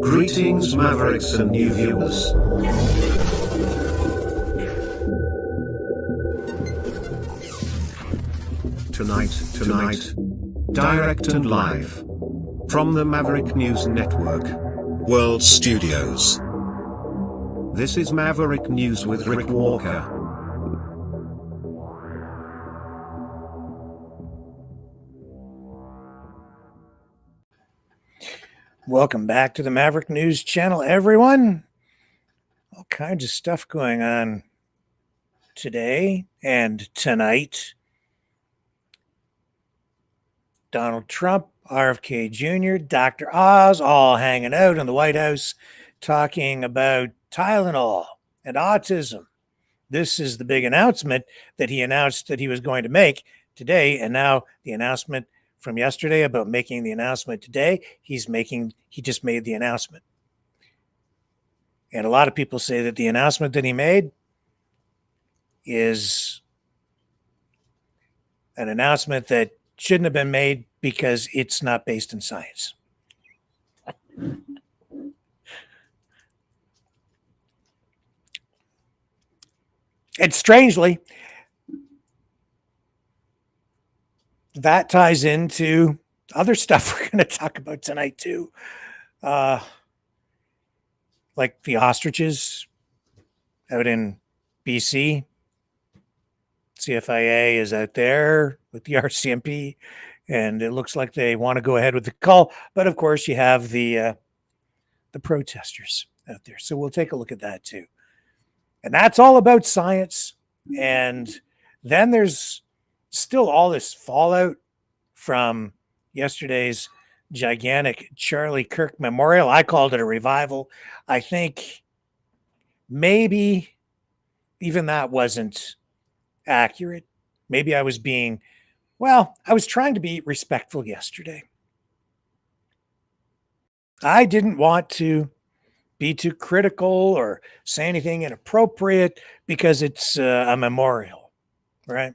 Greetings, Mavericks and new viewers. Tonight, direct and live from the Maverick News Network World Studios. This is Maverick News with Rick Walker. Welcome back to the Maverick News channel, everyone. All kinds of stuff going on today and tonight. Donald Trump, RFK Jr., Dr. Oz, all hanging out in the White House talking about Tylenol and autism. This is the big announcement that he announced that he was going to make today, and now the announcement from yesterday about making the announcement today, he just made the announcement. And a lot of people say that the announcement that he made is an announcement that shouldn't have been made because it's not based in science. And strangely, that ties into other stuff we're going to talk about tonight too. Like the ostriches out in BC. CFIA is out there with the RCMP, and it looks like they want to go ahead with the call. But of course, you have the protesters out there. So we'll take a look at that too. And that's all about science. And then there's still all this fallout from yesterday's gigantic Charlie Kirk memorial. I called it a revival. I think maybe even that wasn't accurate. Maybe I was trying to be respectful yesterday. I didn't want to be too critical or say anything inappropriate because it's a memorial, right?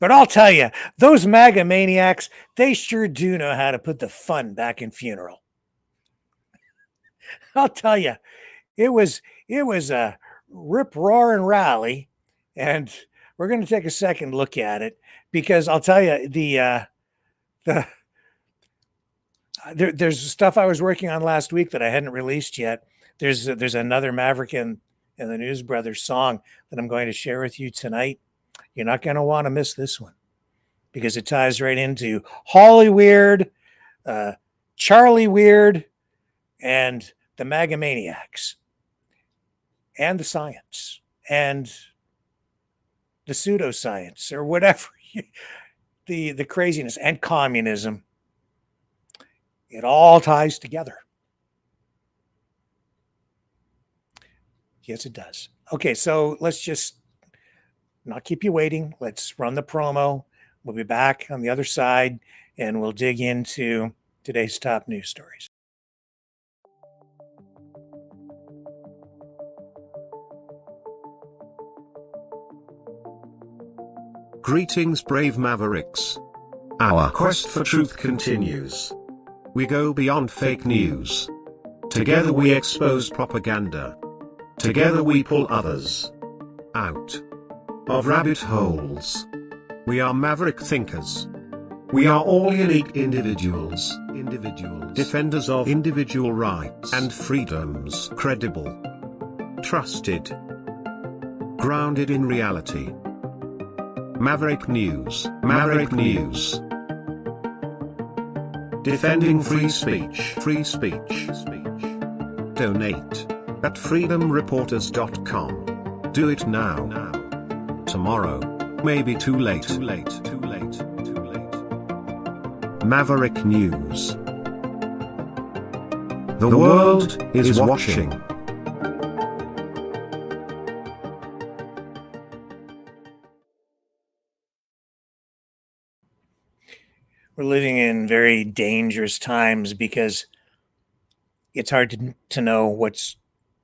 But I'll tell you, those MAGA maniacs, they sure do know how to put the fun back in funeral. I'll tell you, it was a rip-roaring rally, and we're going to take a second look at it because I'll tell you, there's stuff I was working on last week that I hadn't released yet. There's another Maverick and the News Brothers song that I'm going to share with you tonight. You're not going to want to miss this one because it ties right into Holly Weird, Charlie Weird, and the MAGA maniacs, and the science, and the pseudoscience, or whatever, the craziness, and communism. It all ties together. Yes, it does. Okay, so let's just not keep you waiting. Let's run the promo. We'll be back on the other side, and we'll dig into today's top news stories. Greetings, brave Mavericks. Our quest for truth continues. We go beyond fake news. Together we expose propaganda. Together we pull others out of rabbit holes. We are Maverick thinkers. We are all unique individuals, defenders of individual rights and freedoms, credible, trusted, grounded in reality. Maverick News, defending free speech, Donate at freedomreporters.com. Do it now. Tomorrow may be too late. Maverick News. The world is watching. We're living in very dangerous times because it's hard to know what's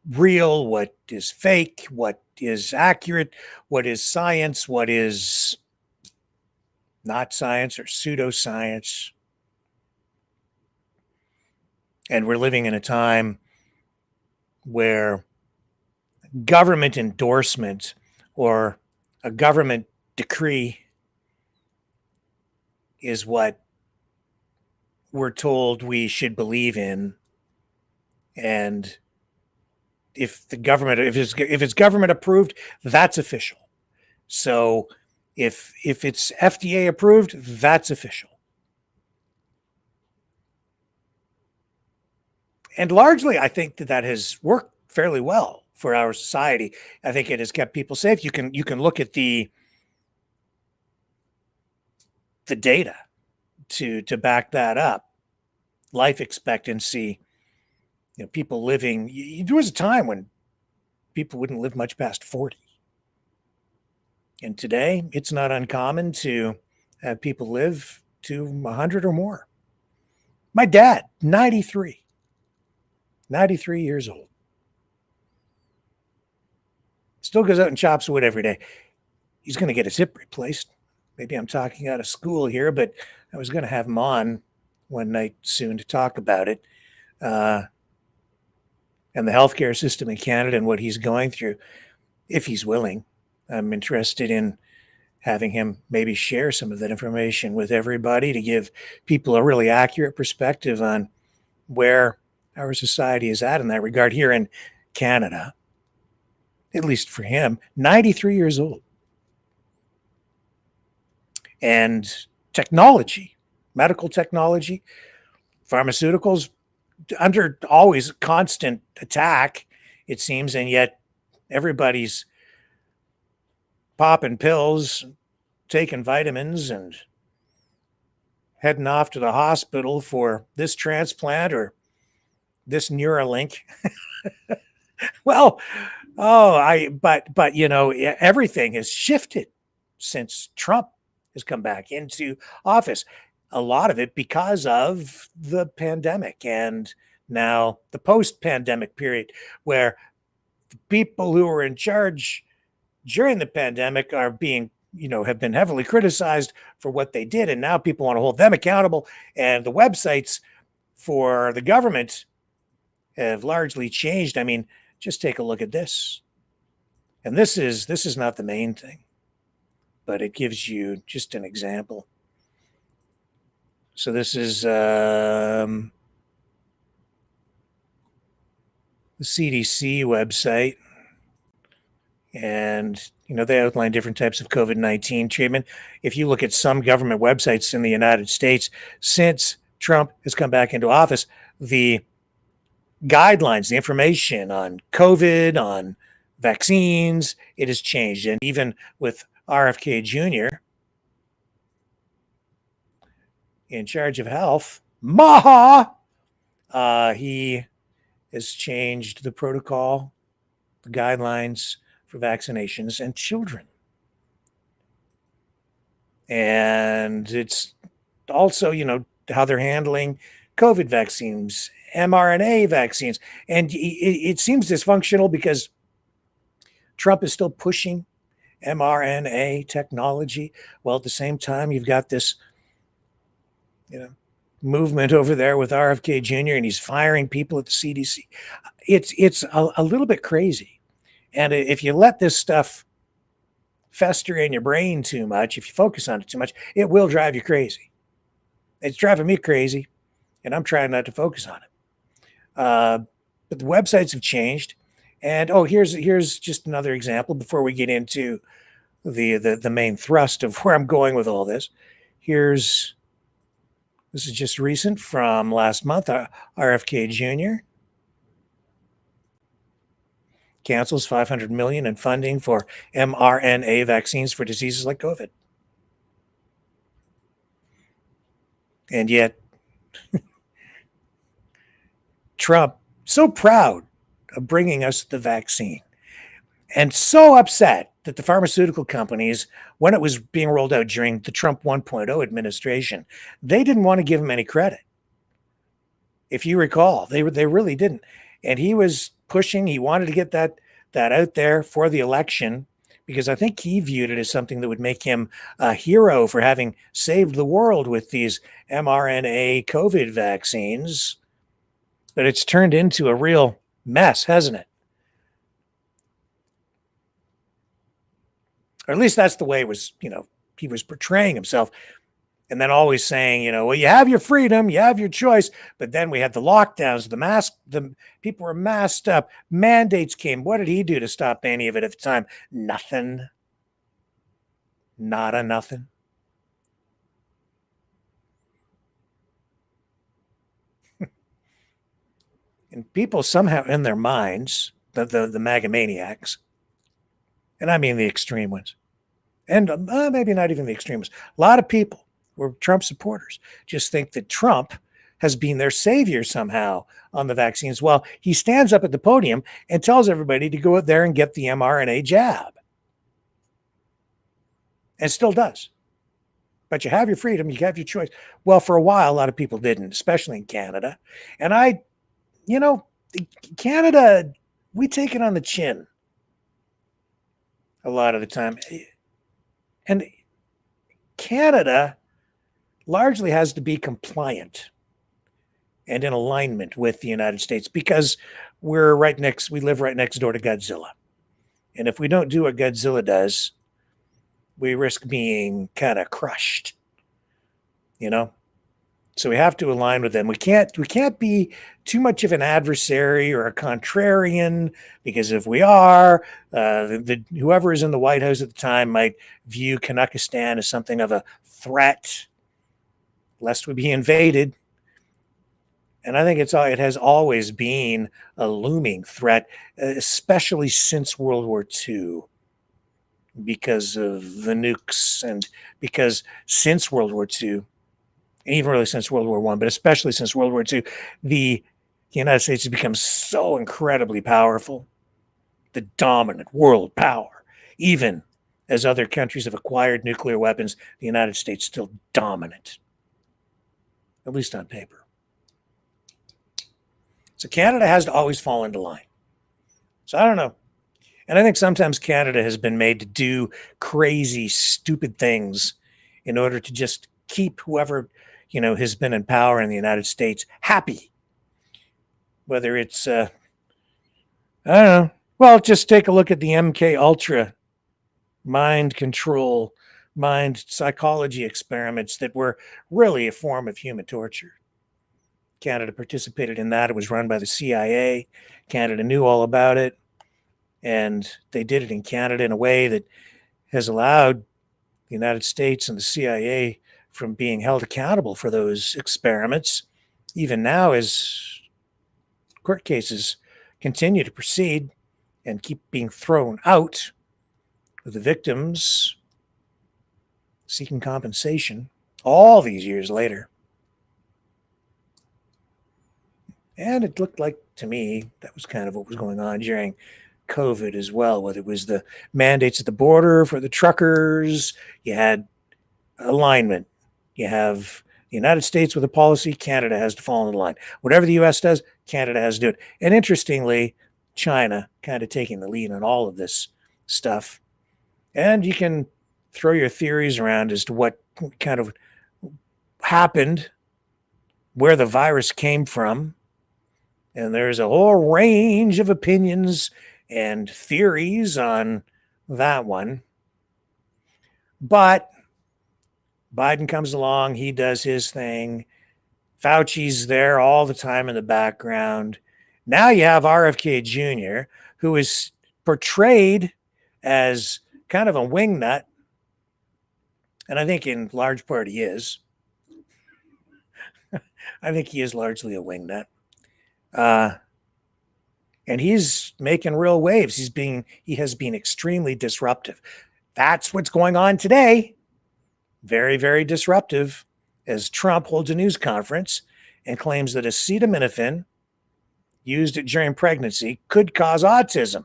real, what is fake, what is accurate, what is science, what is not science or pseudoscience. And we're living in a time where government endorsement or a government decree is what we're told we should believe in. And if it's government approved, that's official. So if it's FDA approved, that's official. And largely, I think that has worked fairly well for our society. I think it has kept people safe. You can look at the data to back that up. Life expectancy, people living. There was a time when people wouldn't live much past 40. And today, it's not uncommon to have people live to 100 or more. My dad, 93 years old. Still goes out and chops wood every day. He's going to get his hip replaced. Maybe I'm talking out of school here, but I was going to have him on one night soon to talk about it. And the healthcare system in Canada and what he's going through, if he's willing. I'm interested in having him maybe share some of that information with everybody to give people a really accurate perspective on where our society is at in that regard here in Canada, at least for him, 93 years old. And technology, medical technology, pharmaceuticals, under always constant attack, it seems, and yet everybody's popping pills, taking vitamins, and heading off to the hospital for this transplant or this Neuralink. Well, but everything has shifted since Trump has come back into office. A lot of it because of the pandemic and now the post-pandemic period, where the people who were in charge during the pandemic are being, have been heavily criticized for what they did. And now people want to hold them accountable. And the websites for the government have largely changed. I mean, just take a look at this. And this is not the main thing, but it gives you just an example. So this is the CDC website. And, they outline different types of COVID-19 treatment. If you look at some government websites in the United States, since Trump has come back into office, the guidelines, the information on COVID, on vaccines, it has changed. And even with RFK Jr. in charge of health, he has changed the protocol, the guidelines for vaccinations and children. And it's also, how they're handling COVID vaccines, mRNA vaccines. And it seems dysfunctional because Trump is still pushing mRNA technology. Well, at the same time, you've got this, movement over there with RFK Jr. and he's firing people at the CDC. It's a little bit crazy. And if you let this stuff fester in your brain too much, if you focus on it too much, it will drive you crazy. It's driving me crazy, and I'm trying not to focus on it. But the websites have changed. And here's just another example before we get into the main thrust of where I'm going with all this. This is just recent from last month. RFK Jr. cancels $500 million in funding for mRNA vaccines for diseases like COVID. And yet, Trump, so proud of bringing us the vaccine and so upset that the pharmaceutical companies, when it was being rolled out during the Trump 1.0 administration, they didn't want to give him any credit. If you recall, they really didn't. And he was pushing, he wanted to get that out there for the election because I think he viewed it as something that would make him a hero for having saved the world with these mRNA COVID vaccines. But it's turned into a real mess, hasn't it? Or at least that's the way it was, he was portraying himself. And then always saying, well, you have your freedom, you have your choice. But then we had the lockdowns, the people were masked up, mandates came. What did he do to stop any of it at the time? Nothing. Not a nothing. And people somehow in their minds, the MAGA maniacs, and I mean the extreme ones, and maybe not even the extremists, a lot of people were Trump supporters, just think that Trump has been their savior somehow on the vaccines. Well, he stands up at the podium and tells everybody to go out there and get the mRNA jab. And still does. But you have your freedom, you have your choice. Well, for a while, a lot of people didn't, especially in Canada. And Canada, we take it on the chin a lot of the time. And Canada largely has to be compliant and in alignment with the United States because we live right next door to Godzilla. And if we don't do what Godzilla does, we risk being kind of crushed, So we have to align with them. We can't be too much of an adversary or a contrarian, because if we are, whoever is in the White House at the time might view Kanakistan as something of a threat, lest we be invaded. And I think it has always been a looming threat, especially since World War II, because of the nukes, and because since World War II, and even really since World War I, but especially since World War II, the United States has become so incredibly powerful, the dominant world power. Even as other countries have acquired nuclear weapons, the United States is still dominant, at least on paper. So Canada has to always fall into line. So I don't know. And I think sometimes Canada has been made to do crazy, stupid things in order to just keep whoever, has been in power in the United States happy. Whether it's, I don't know. Well, just take a look at the MK Ultra mind control, mind psychology experiments that were really a form of human torture. Canada participated in that. It was run by the CIA. Canada knew all about it. And they did it in Canada in a way that has allowed the United States and the CIA from being held accountable for those experiments, even now as court cases continue to proceed and keep being thrown out, with the victims seeking compensation all these years later. And it looked like, to me, that was kind of what was going on during COVID as well, whether it was the mandates at the border for the truckers, you had alignment. You have the United States with a policy, Canada has to fall in line. Whatever the U.S. does, Canada has to do it. And interestingly, China kind of taking the lead on all of this stuff. And you can throw your theories around as to what kind of happened, where the virus came from. And there's a whole range of opinions and theories on that one. But Biden comes along, he does his thing. Fauci's there all the time in the background. Now you have RFK Jr., who is portrayed as kind of a wingnut. And I think in large part he is. I think he is largely a wingnut. And he's making real waves. He has been extremely disruptive. That's what's going on today. Very, very disruptive, as Trump holds a news conference and claims that acetaminophen used during pregnancy could cause autism.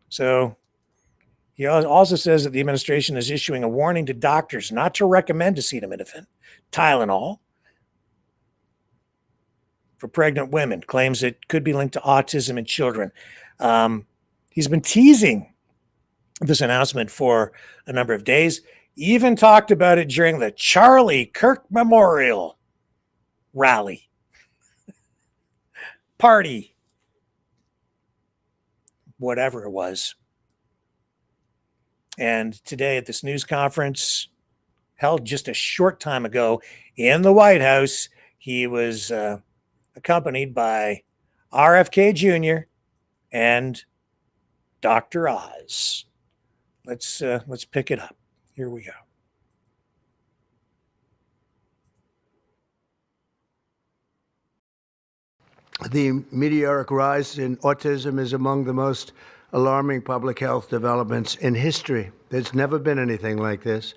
So he also says that the administration is issuing a warning to doctors not to recommend acetaminophen, Tylenol, for pregnant women, claims it could be linked to autism in children. He's been teasing this announcement for a number of days, even talked about it during the Charlie Kirk Memorial rally, party, whatever it was. And today at this news conference held just a short time ago in the White House, he was accompanied by RFK Jr. and Dr. Oz. Let's pick it up. Here we go. The meteoric rise in autism is among the most alarming public health developments in history. There's never been anything like this.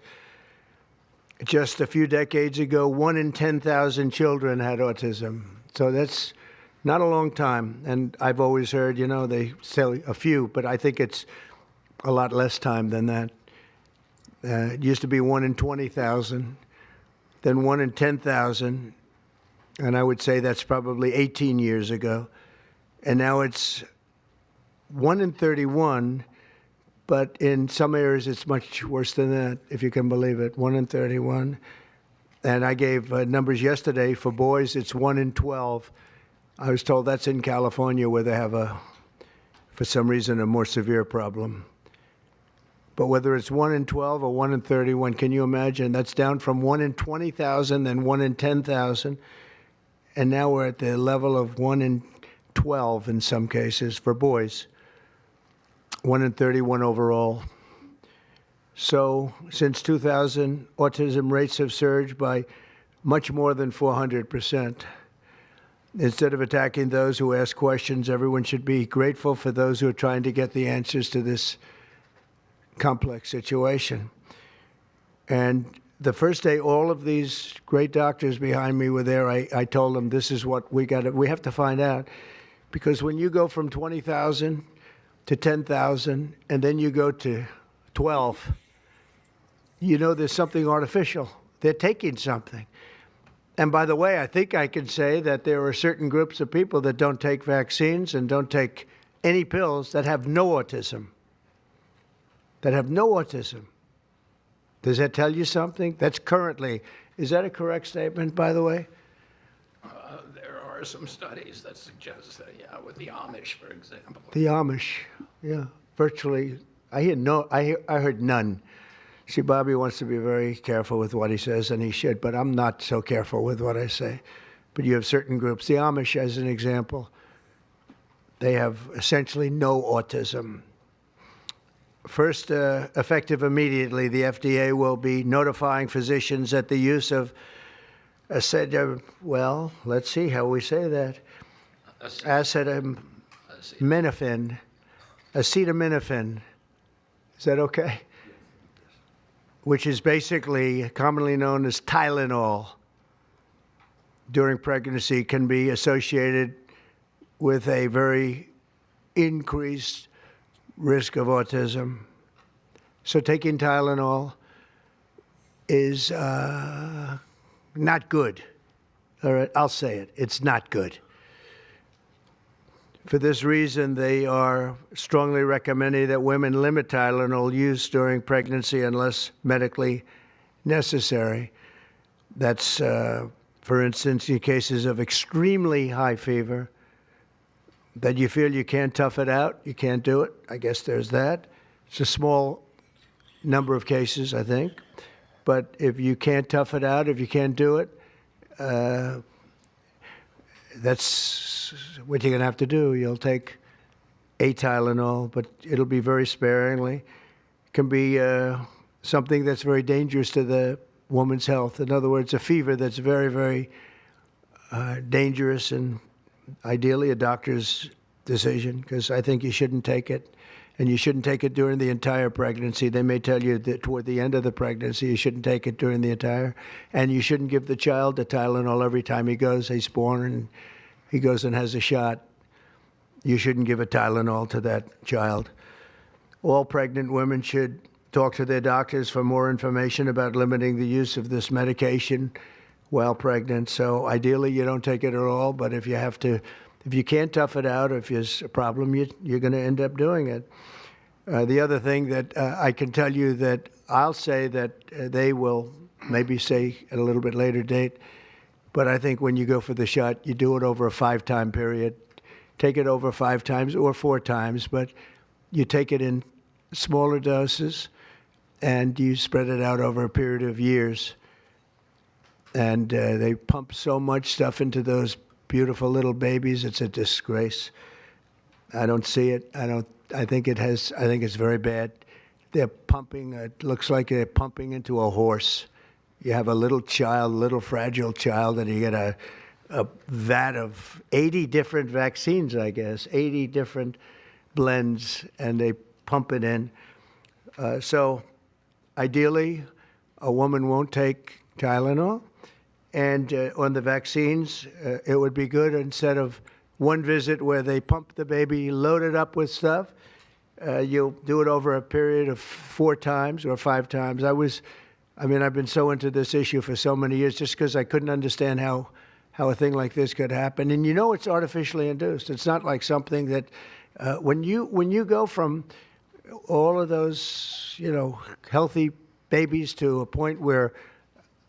Just a few decades ago, 1 in 10,000 children had autism. So that's not a long time. And I've always heard, they say a few, but I think it's a lot less time than that. It used to be 1 in 20,000, then 1 in 10,000. And I would say that's probably 18 years ago. And now it's 1 in 31, but in some areas it's much worse than that, if you can believe it, 1 in 31. And I gave numbers yesterday. For boys, it's 1 in 12. I was told that's in California, where they have for some reason, a more severe problem. But whether it's 1 in 12 or 1 in 31, can you imagine? That's down from 1 in 20,000, then 1 in 10,000. And now we're at the level of 1 in 12 in some cases for boys, 1 in 31 overall. So since 2000, autism rates have surged by much more than 400%. Instead of attacking those who ask questions, everyone should be grateful for those who are trying to get the answers to this complex situation. And the first day all of these great doctors behind me were there, I told them, this is what we have to find out. Because when you go from 20,000 to 10,000, and then you go to 12, there's something artificial. They're taking something. And by the way, I think I can say that there are certain groups of people that don't take vaccines and don't take any pills that have no autism. That have no autism. Does that tell you something? That's currently, is that a correct statement, by the way? There are some studies that suggest that, with the Amish, for example. The Amish, yeah, virtually. I heard none. See, Bobby wants to be very careful with what he says, and he should, but I'm not so careful with what I say. But you have certain groups. The Amish, as an example, they have essentially no autism. First, effective immediately, the FDA will be notifying physicians that the use of well, let's see how we say that. Acetaminophen. Is that okay? Which is basically commonly known as Tylenol, during pregnancy, can be associated with a very increased risk of autism. So taking Tylenol is not good. All right, I'll say it. It's not good. For this reason, they are strongly recommending that women limit Tylenol use during pregnancy unless medically necessary. That's, for instance, in cases of extremely high fever, that you feel you can't tough it out, you can't do it. I guess there's that. It's a small number of cases, I think. But if you can't tough it out, if you can't do it, that's what you're going to have to do. You'll take a Tylenol, but it'll be very sparingly. It can be something that's very dangerous to the woman's health. In other words, a fever that's very, very dangerous, and ideally a doctor's decision, because I think you shouldn't take it. And you shouldn't take it during the entire pregnancy. They may tell you that toward the end of the pregnancy, you shouldn't take it during the entire. And you shouldn't give the child the Tylenol every time he's born and he goes and has a shot. You shouldn't give a Tylenol to that child. All pregnant women should talk to their doctors for more information about limiting the use of this medication while pregnant. So ideally, you don't take it at all. But if you can't tough it out, if there's a problem, you're going to end up doing it. The other thing that I can tell you that I'll say that they will maybe say at a little bit later date, But I think when you go for the shot, you do it over a 5-time period. Take it over 5 times or 4 times, but you take it in smaller doses and you spread it out over a period of years. And they pump so much stuff into those beautiful little babies. It's a disgrace. I don't see it. I think it's very bad. They're pumping, it looks like they're pumping into a horse. You have a little child, little fragile child, and you get a vat of 80 different vaccines, I guess, 80 different blends, and they pump it in. So ideally, a woman won't take Tylenol. And on the vaccines, it would be good instead of one visit where they pump the baby, load it up with stuff, you'll do it over a period of 4 times or 5 times. I've been so into this issue for so many years just because I couldn't understand how a thing like this could happen. And it's artificially induced. It's not like something that when you go from all of those, healthy babies to a point where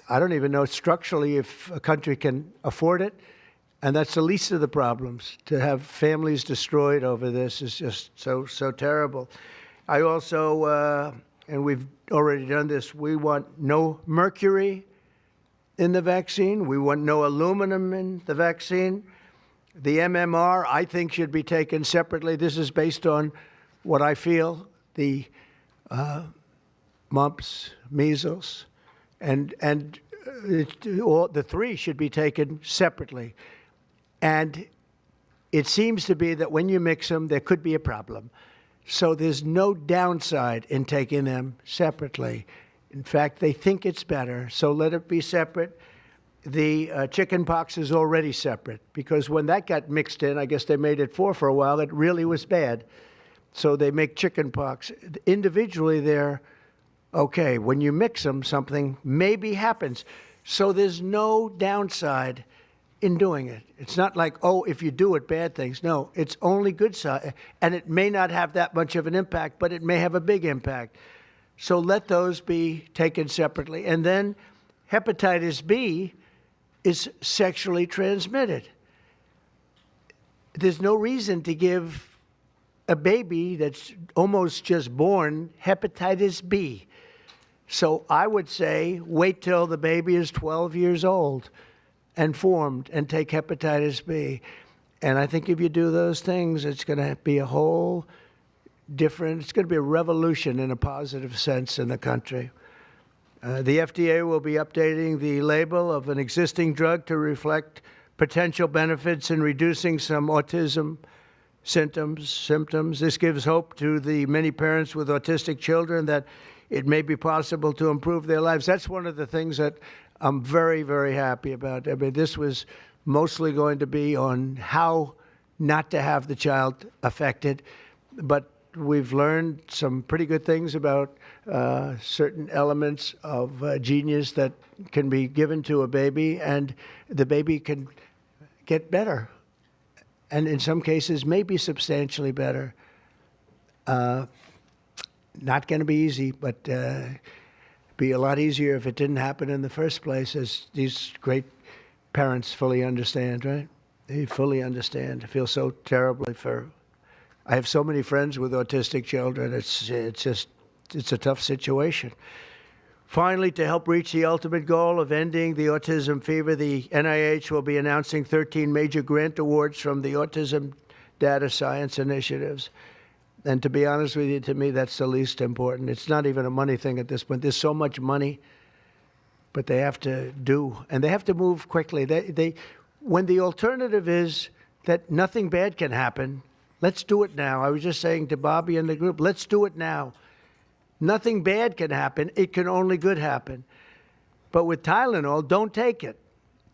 I don't even know structurally if a country can afford it. And that's the least of the problems. To have families destroyed over this is just so terrible. I also, and we've already done this, we want no mercury in the vaccine. We want no aluminum in the vaccine. The MMR, I think, should be taken separately. This is based on what I feel, the mumps, measles, and the 3 should be taken separately. And it seems to be that when you mix them, there could be a problem. So there's no downside in taking them separately. In fact, they think it's better, so let it be separate. The chicken pox is already separate because when that got mixed in, I guess they made it 4 for a while, it really was bad. So they make chicken pox. Individually, they're okay. When you mix them, something maybe happens. So there's no downside in doing it. It's not like, if you do it, bad things. No, it's only good side. And it may not have that much of an impact, but it may have a big impact. So let those be taken separately. And then hepatitis B is sexually transmitted. There's no reason to give a baby that's almost just born hepatitis B. So I would say wait till the baby is 12 years old and formed and take hepatitis B. And I think if you do those things, it's going to be a whole different, it's going to be a revolution in a positive sense in the country. The FDA will be updating the label of an existing drug to reflect potential benefits in reducing some autism symptoms. This gives hope to the many parents with autistic children that it may be possible to improve their lives. That's one of the things that I'm very, very happy about. I mean, this was mostly going to be on how not to have the child affected, but we've learned some pretty good things about certain elements of genius that can be given to a baby, and the baby can get better, and in some cases maybe substantially better. Not going to be easy, but be a lot easier if it didn't happen in the first place, as these great parents fully understand, right? They fully understand. I feel so terribly I have so many friends with autistic children. It's a tough situation. Finally, to help reach the ultimate goal of ending the autism fever, the NIH will be announcing 13 major grant awards from the Autism Data Science Initiatives. And to be honest with you, to me, that's the least important. It's not even a money thing at this point. There's so much money, but they have to do, and they have to move quickly. When the alternative is that nothing bad can happen, let's do it now. I was just saying to Bobby and the group, let's do it now. Nothing bad can happen. It can only good happen. But with Tylenol, don't take it.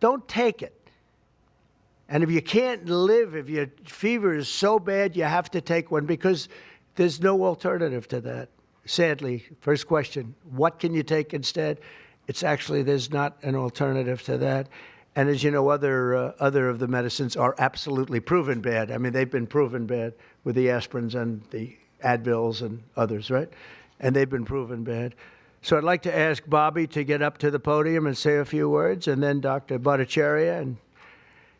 Don't take it. And if you can't live, if your fever is so bad, you have to take one because there's no alternative to that. Sadly, first question, what can you take instead? It's actually, there's not an alternative to that. And as you know, other of the medicines are absolutely proven bad. I mean, they've been proven bad with the aspirins and the Advils and others, right? And they've been proven bad. So I'd like to ask Bobby to get up to the podium and say a few words, and then Dr. Bhattacharya and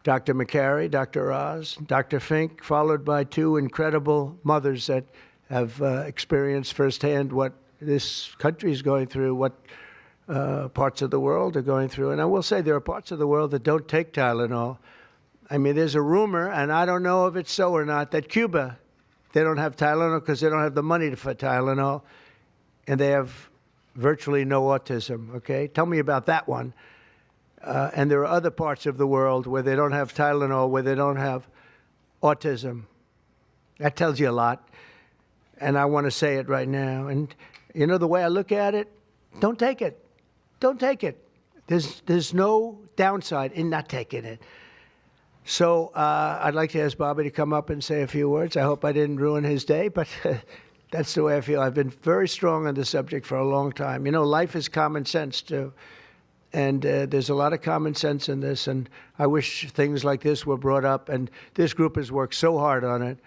Dr. McCary, Dr. Oz, Dr. Fink, followed by two incredible mothers that have experienced firsthand what this country is going through, what parts of the world are going through. And I will say there are parts of the world that don't take Tylenol. I mean, there's a rumor, and I don't know if it's so or not, that Cuba, they don't have Tylenol because they don't have the money for Tylenol, and they have virtually no autism, okay? Tell me about that one. And there are other parts of the world where they don't have Tylenol, where they don't have autism. That tells you a lot, and I want to say it right now. And, you know, the way I look at it, don't take it. Don't take it. There's no downside in not taking it. So I'd like to ask Bobby to come up and say a few words. I hope I didn't ruin his day, but that's the way I feel. I've been very strong on this subject for a long time. You know, life is common sense, too. And there's a lot of common sense in this, and I wish things like this were brought up. And this group has worked so hard on it,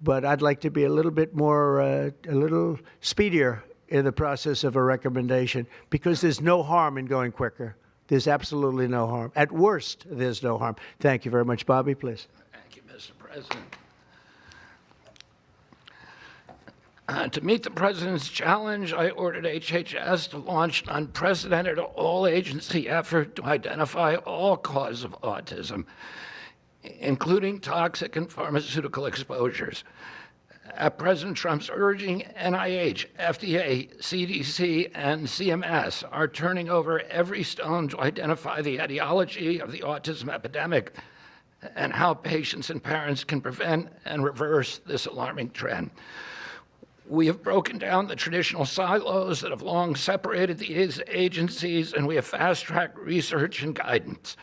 but I'd like to be a little bit more, a little speedier in the process of a recommendation, because there's no harm in going quicker. There's absolutely no harm. At worst, there's no harm. Thank you very much. Bobby, please. Thank you, Mr. President. To meet the President's challenge, I ordered HHS to launch an unprecedented all-agency effort to identify all causes of autism, including toxic and pharmaceutical exposures. At President Trump's urging, NIH, FDA, CDC, and CMS are turning over every stone to identify the etiology of the autism epidemic and how patients and parents can prevent and reverse this alarming trend. We have broken down the traditional silos that have long separated these agencies, and we have fast-tracked research and guidance.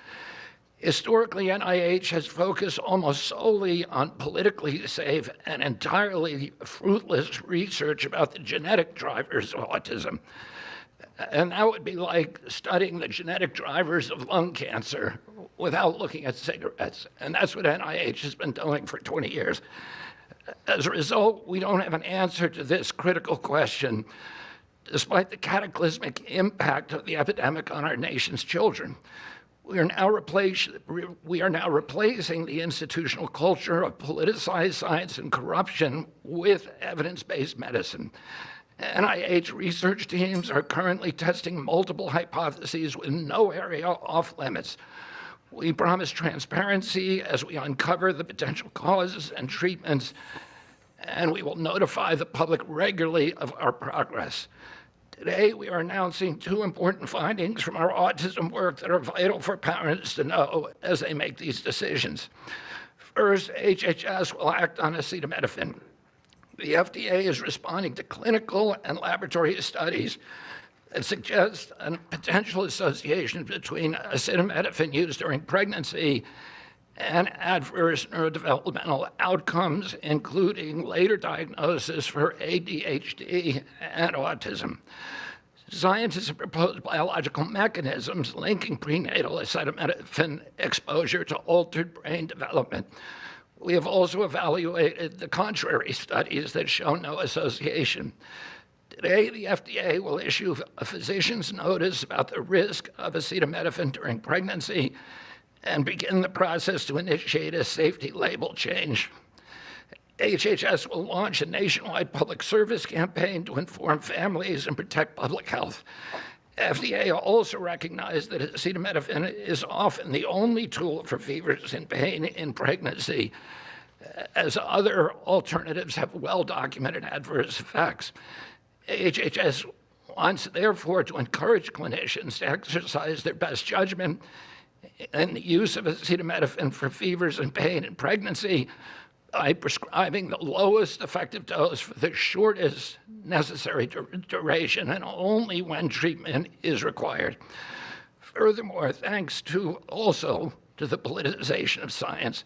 Historically, NIH has focused almost solely on politically safe and entirely fruitless research about the genetic drivers of autism. And that would be like studying the genetic drivers of lung cancer without looking at cigarettes. And that's what NIH has been doing for 20 years. As a result, we don't have an answer to this critical question, despite the cataclysmic impact of the epidemic on our nation's children. We are now replacing the institutional culture of politicized science and corruption with evidence-based medicine. NIH research teams are currently testing multiple hypotheses with no area off limits. We promise transparency as we uncover the potential causes and treatments, and we will notify the public regularly of our progress. Today, we are announcing two important findings from our autism work that are vital for parents to know as they make these decisions. First, HHS will act on acetaminophen. The FDA is responding to clinical and laboratory studies that suggest a potential association between acetaminophen use during pregnancy and adverse neurodevelopmental outcomes, including later diagnosis for ADHD and autism. Scientists have proposed biological mechanisms linking prenatal acetaminophen exposure to altered brain development. We have also evaluated the contrary studies that show no association. Today, the FDA will issue a physician's notice about the risk of acetaminophen during pregnancy and begin the process to initiate a safety label change. HHS will launch a nationwide public service campaign to inform families and protect public health. FDA also recognized that acetaminophen is often the only tool for fevers and pain in pregnancy, as other alternatives have well-documented adverse effects. HHS wants, therefore, to encourage clinicians to exercise their best judgment in the use of acetaminophen for fevers and pain in pregnancy by prescribing the lowest effective dose for the shortest necessary duration and only when treatment is required. Furthermore, thanks also to the politicization of science,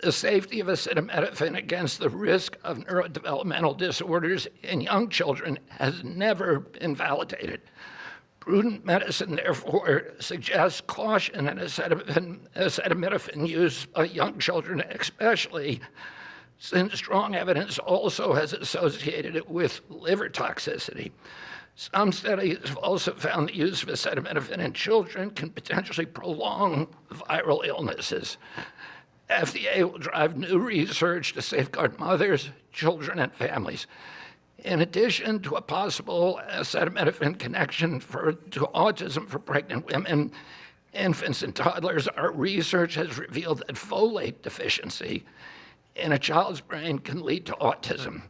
the safety of acetaminophen against the risk of neurodevelopmental disorders in young children has never been validated. Prudent medicine, therefore, suggests caution in acetaminophen use by young children, especially since strong evidence also has associated it with liver toxicity. Some studies have also found the use of acetaminophen in children can potentially prolong viral illnesses. FDA will drive new research to safeguard mothers, children, and families. In addition to a possible acetaminophen connection to autism for pregnant women, infants, and toddlers, our research has revealed that folate deficiency in a child's brain can lead to autism.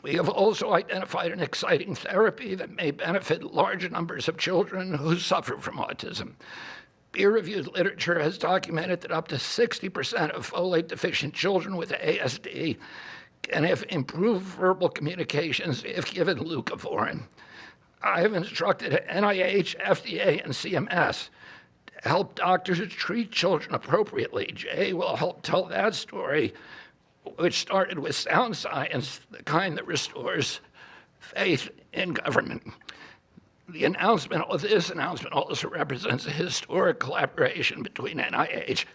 We have also identified an exciting therapy that may benefit large numbers of children who suffer from autism. Peer-reviewed literature has documented that up to 60% of folate-deficient children with ASD can have improved verbal communications if given leucovorin. I have instructed NIH, FDA, and CMS to help doctors treat children appropriately. Jay will help tell that story, which started with sound science, the kind that restores faith in government. This announcement also represents a historic collaboration between NIH,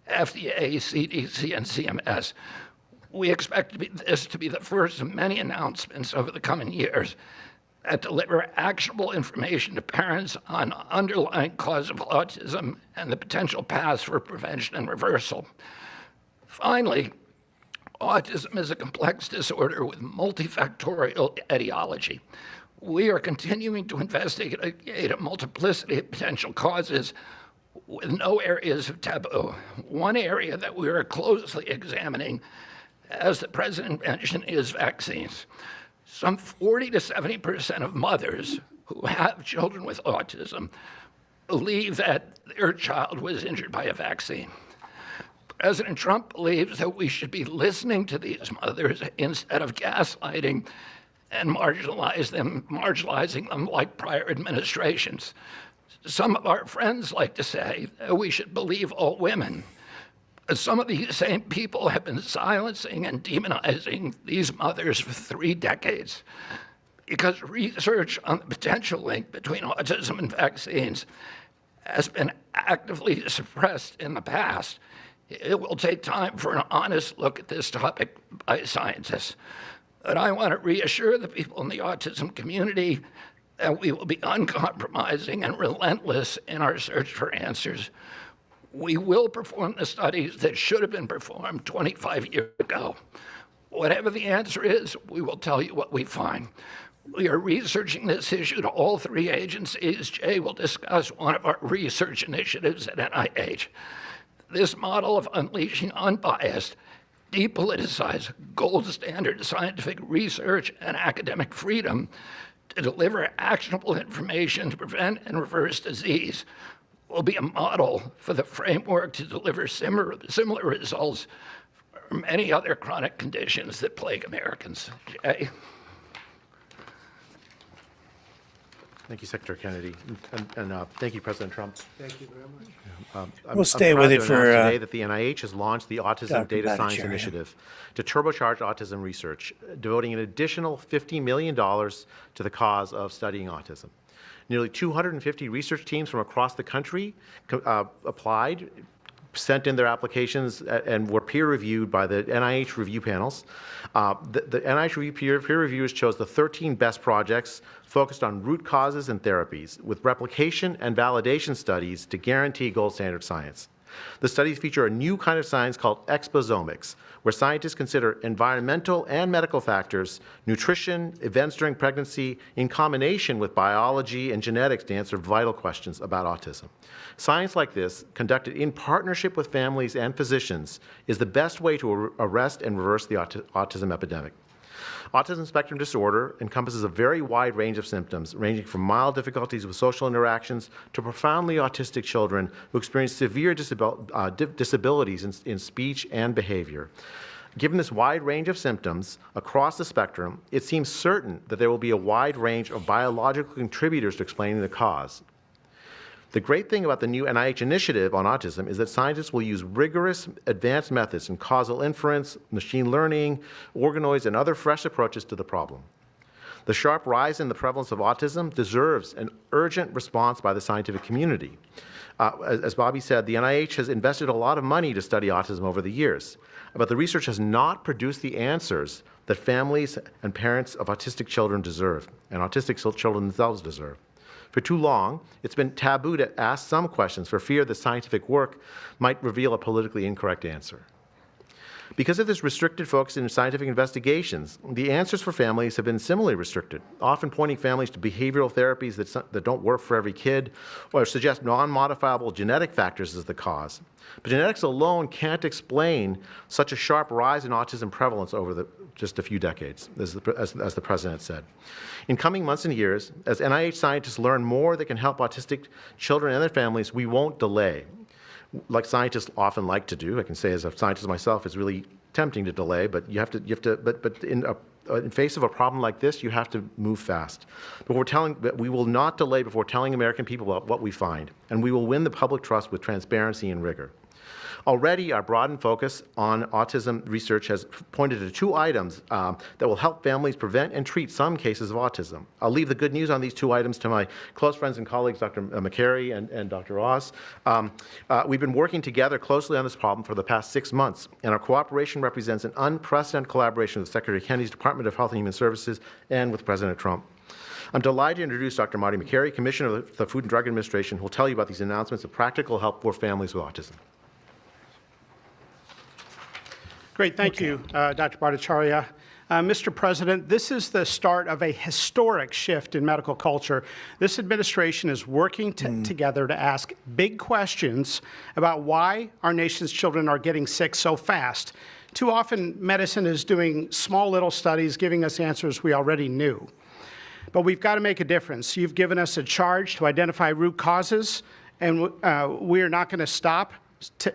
FDA, CDC, and CMS. We expect this to be the first of many announcements over the coming years that deliver actionable information to parents on underlying cause of autism and the potential paths for prevention and reversal. Finally, autism is a complex disorder with multifactorial etiology. We are continuing to investigate a multiplicity of potential causes with no areas of taboo. One area that we are closely examining, as the president mentioned, is vaccines. Some 40 to 70% of mothers who have children with autism believe that their child was injured by a vaccine. President Trump believes that we should be listening to these mothers instead of gaslighting and marginalizing them like prior administrations. Some of our friends like to say that we should believe all women. Some of these same people have been silencing and demonizing these mothers for 3 decades because research on the potential link between autism and vaccines has been actively suppressed in the past. It will take time for an honest look at this topic by scientists. But I want to reassure the people in the autism community that we will be uncompromising and relentless in our search for answers. We will perform the studies that should have been performed 25 years ago. Whatever the answer is, we will tell you what we find. We are researching this issue to all 3 agencies. Jay will discuss one of our research initiatives at NIH. This model of unleashing unbiased, depoliticized, gold standard scientific research and academic freedom to deliver actionable information to prevent and reverse disease will be a model for the framework to deliver similar results for many other chronic conditions that plague Americans. Jay? Thank you, Secretary Kennedy, and thank you, President Trump. Thank you very much. We'll stay with it for today that the NIH has launched the Autism Dr. Data Science Bhattacharya. Initiative to turbocharge autism research, devoting an additional $50 million to the cause of studying autism. Nearly 250 research teams from across the country applied, sent in their applications, and were peer-reviewed by the NIH review panels. The NIH peer reviewers chose the 13 best projects focused on root causes and therapies, with replication and validation studies to guarantee gold standard science. The studies feature a new kind of science called exposomics, where scientists consider environmental and medical factors, nutrition, events during pregnancy, in combination with biology and genetics to answer vital questions about autism. Science like this, conducted in partnership with families and physicians, is the best way to arrest and reverse the autism epidemic. Autism spectrum disorder encompasses a very wide range of symptoms, ranging from mild difficulties with social interactions to profoundly autistic children who experience severe disabilities in speech and behavior. Given this wide range of symptoms across the spectrum, it seems certain that there will be a wide range of biological contributors to explaining the cause. The great thing about the new NIH initiative on autism is that scientists will use rigorous advanced methods in causal inference, machine learning, organoids, and other fresh approaches to the problem. The sharp rise in the prevalence of autism deserves an urgent response by the scientific community. As Bobby said, the NIH has invested a lot of money to study autism over the years, but the research has not produced the answers that families and parents of autistic children deserve, and autistic children themselves deserve. For too long, it's been taboo to ask some questions for fear that scientific work might reveal a politically incorrect answer. Because of this restricted focus in scientific investigations, the answers for families have been similarly restricted, often pointing families to behavioral therapies that don't work for every kid, or suggest non-modifiable genetic factors as the cause. But genetics alone can't explain such a sharp rise in autism prevalence over just a few decades, as the President said. In coming months and years, as NIH scientists learn more that can help autistic children and their families, we won't delay. Like scientists often like to do, I can say as a scientist myself, it's really tempting to delay, but but in face of a problem like this, you have to move fast. But we will not delay before telling American people about what we find, and we will win the public trust with transparency and rigor. Already, our broadened focus on autism research has pointed to 2 items that will help families prevent and treat some cases of autism. I'll leave the good news on these 2 items to my close friends and colleagues, Dr. McCary and Dr. Oz. We've been working together closely on this problem for the past 6 months, and our cooperation represents an unprecedented collaboration with Secretary Kennedy's Department of Health and Human Services and with President Trump. I'm delighted to introduce Dr. Marty McCary, Commissioner of the Food and Drug Administration, who will tell you about these announcements of practical help for families with autism. Great, thank you, Dr. Bhattacharya. Mr. President, this is the start of a historic shift in medical culture. This administration is working together to ask big questions about why our nation's children are getting sick so fast. Too often, medicine is doing small little studies, giving us answers we already knew. But we've got to make a difference. You've given us a charge to identify root causes, and we are not going to stop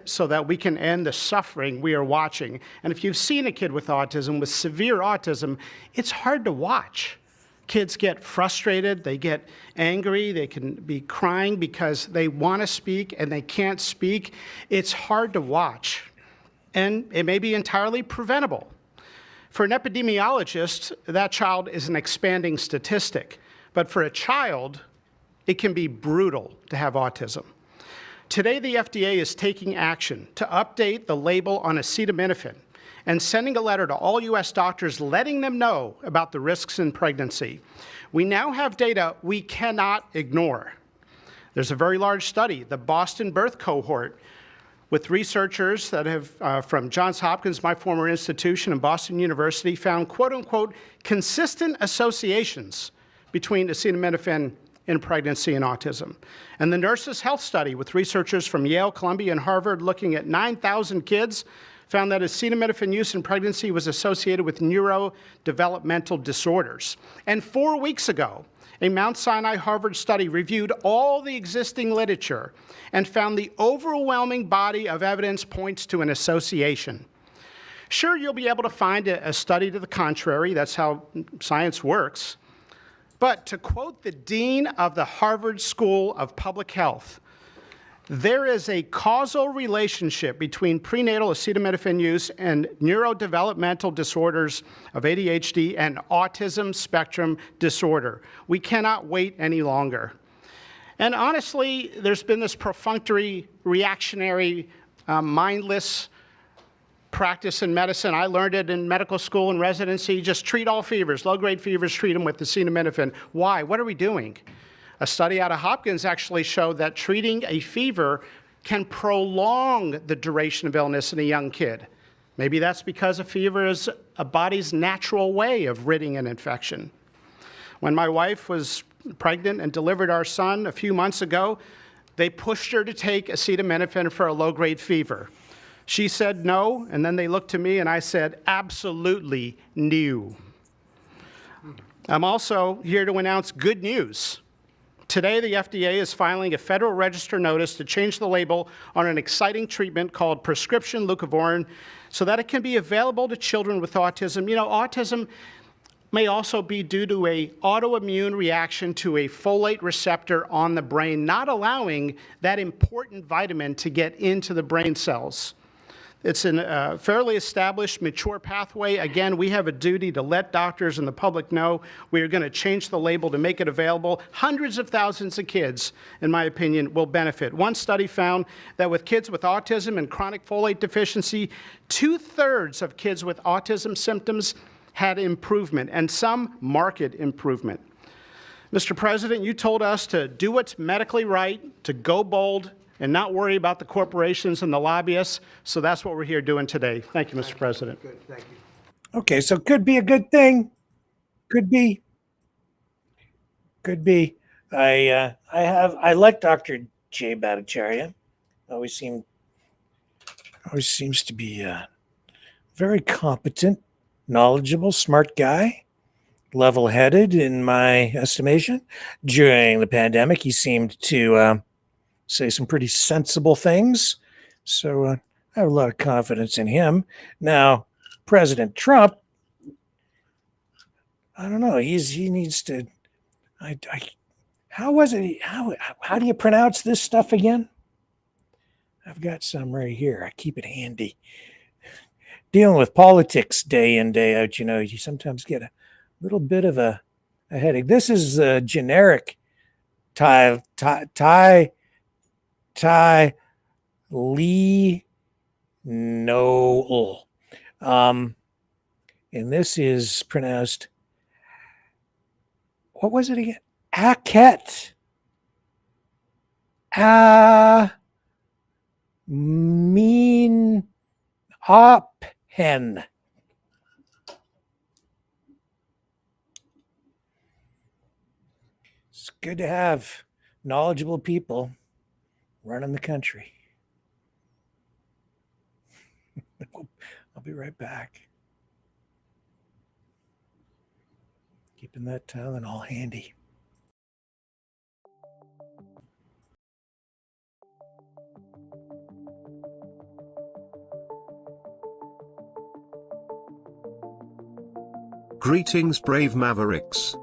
so that we can end the suffering we are watching. And if you've seen a kid with autism, with severe autism, it's hard to watch. Kids get frustrated, they get angry, they can be crying because they want to speak and they can't speak. It's hard to watch, and it may be entirely preventable. For an epidemiologist, that child is an expanding statistic. But for a child, it can be brutal to have autism. Today, the FDA is taking action to update the label on acetaminophen and sending a letter to all U.S. doctors letting them know about the risks in pregnancy. We now have data we cannot ignore. There's a very large study, the Boston Birth Cohort, with researchers that have, from Johns Hopkins, my former institution, and Boston University, found, quote unquote, consistent associations between acetaminophen in pregnancy and autism. And the Nurses' Health Study with researchers from Yale, Columbia, and Harvard looking at 9,000 kids found that acetaminophen use in pregnancy was associated with neurodevelopmental disorders. And 4 weeks ago, a Mount Sinai Harvard study reviewed all the existing literature and found the overwhelming body of evidence points to an association. Sure, you'll be able to find a study to the contrary. That's how science works. But to quote the dean of the Harvard School of Public Health, there is a causal relationship between prenatal acetaminophen use and neurodevelopmental disorders of ADHD and autism spectrum disorder. We cannot wait any longer. And honestly, there's been this perfunctory, reactionary, mindless practice in medicine. I learned it in medical school and residency. Just treat all fevers, low-grade fevers, treat them with acetaminophen. Why? What are we doing? A study out of Hopkins actually showed that treating a fever can prolong the duration of illness in a young kid. Maybe that's because a fever is a body's natural way of ridding an infection. When my wife was pregnant and delivered our son a few months ago, they pushed her to take acetaminophen for a low-grade fever. She said no, and then they looked to me and I said, absolutely no. I'm also here to announce good news. Today, the FDA is filing a Federal Register notice to change the label on an exciting treatment called prescription leucovorin so that it can be available to children with autism. You know, autism may also be due to an autoimmune reaction to a folate receptor on the brain, not allowing that important vitamin to get into the brain cells. It's a fairly established, mature pathway. Again, we have a duty to let doctors and the public know. We are going to change the label to make it available. Hundreds of thousands of kids, in my opinion, will benefit. One study found that with kids with autism and chronic folate deficiency, 2/3 of kids with autism symptoms had improvement, and some marked improvement. Mr. President, you told us to do what's medically right, to go bold, and not worry about the corporations and the lobbyists. So that's what we're here doing today. Thank you, Mr. President. Good, thank you. Okay, so could be a good thing. Could be. Could be. I like Dr. Jay Bhattacharya. Always seems to be a very competent, knowledgeable, smart guy, level-headed in my estimation. During the pandemic, he seemed to say some pretty sensible things. So I have a lot of confidence in him. Now, President Trump, I don't know. He needs to. How was it? How do you pronounce this stuff again? I've got some right here. I keep it handy. Dealing with politics day in, day out, you sometimes get a little bit of a headache. This is a generic Lee Noel. And this is pronounced, what was it again? Aket. Mean Ophen. It's good to have knowledgeable people running the country. I'll be right back. Keeping that Tylenol handy. Greetings, brave Mavericks.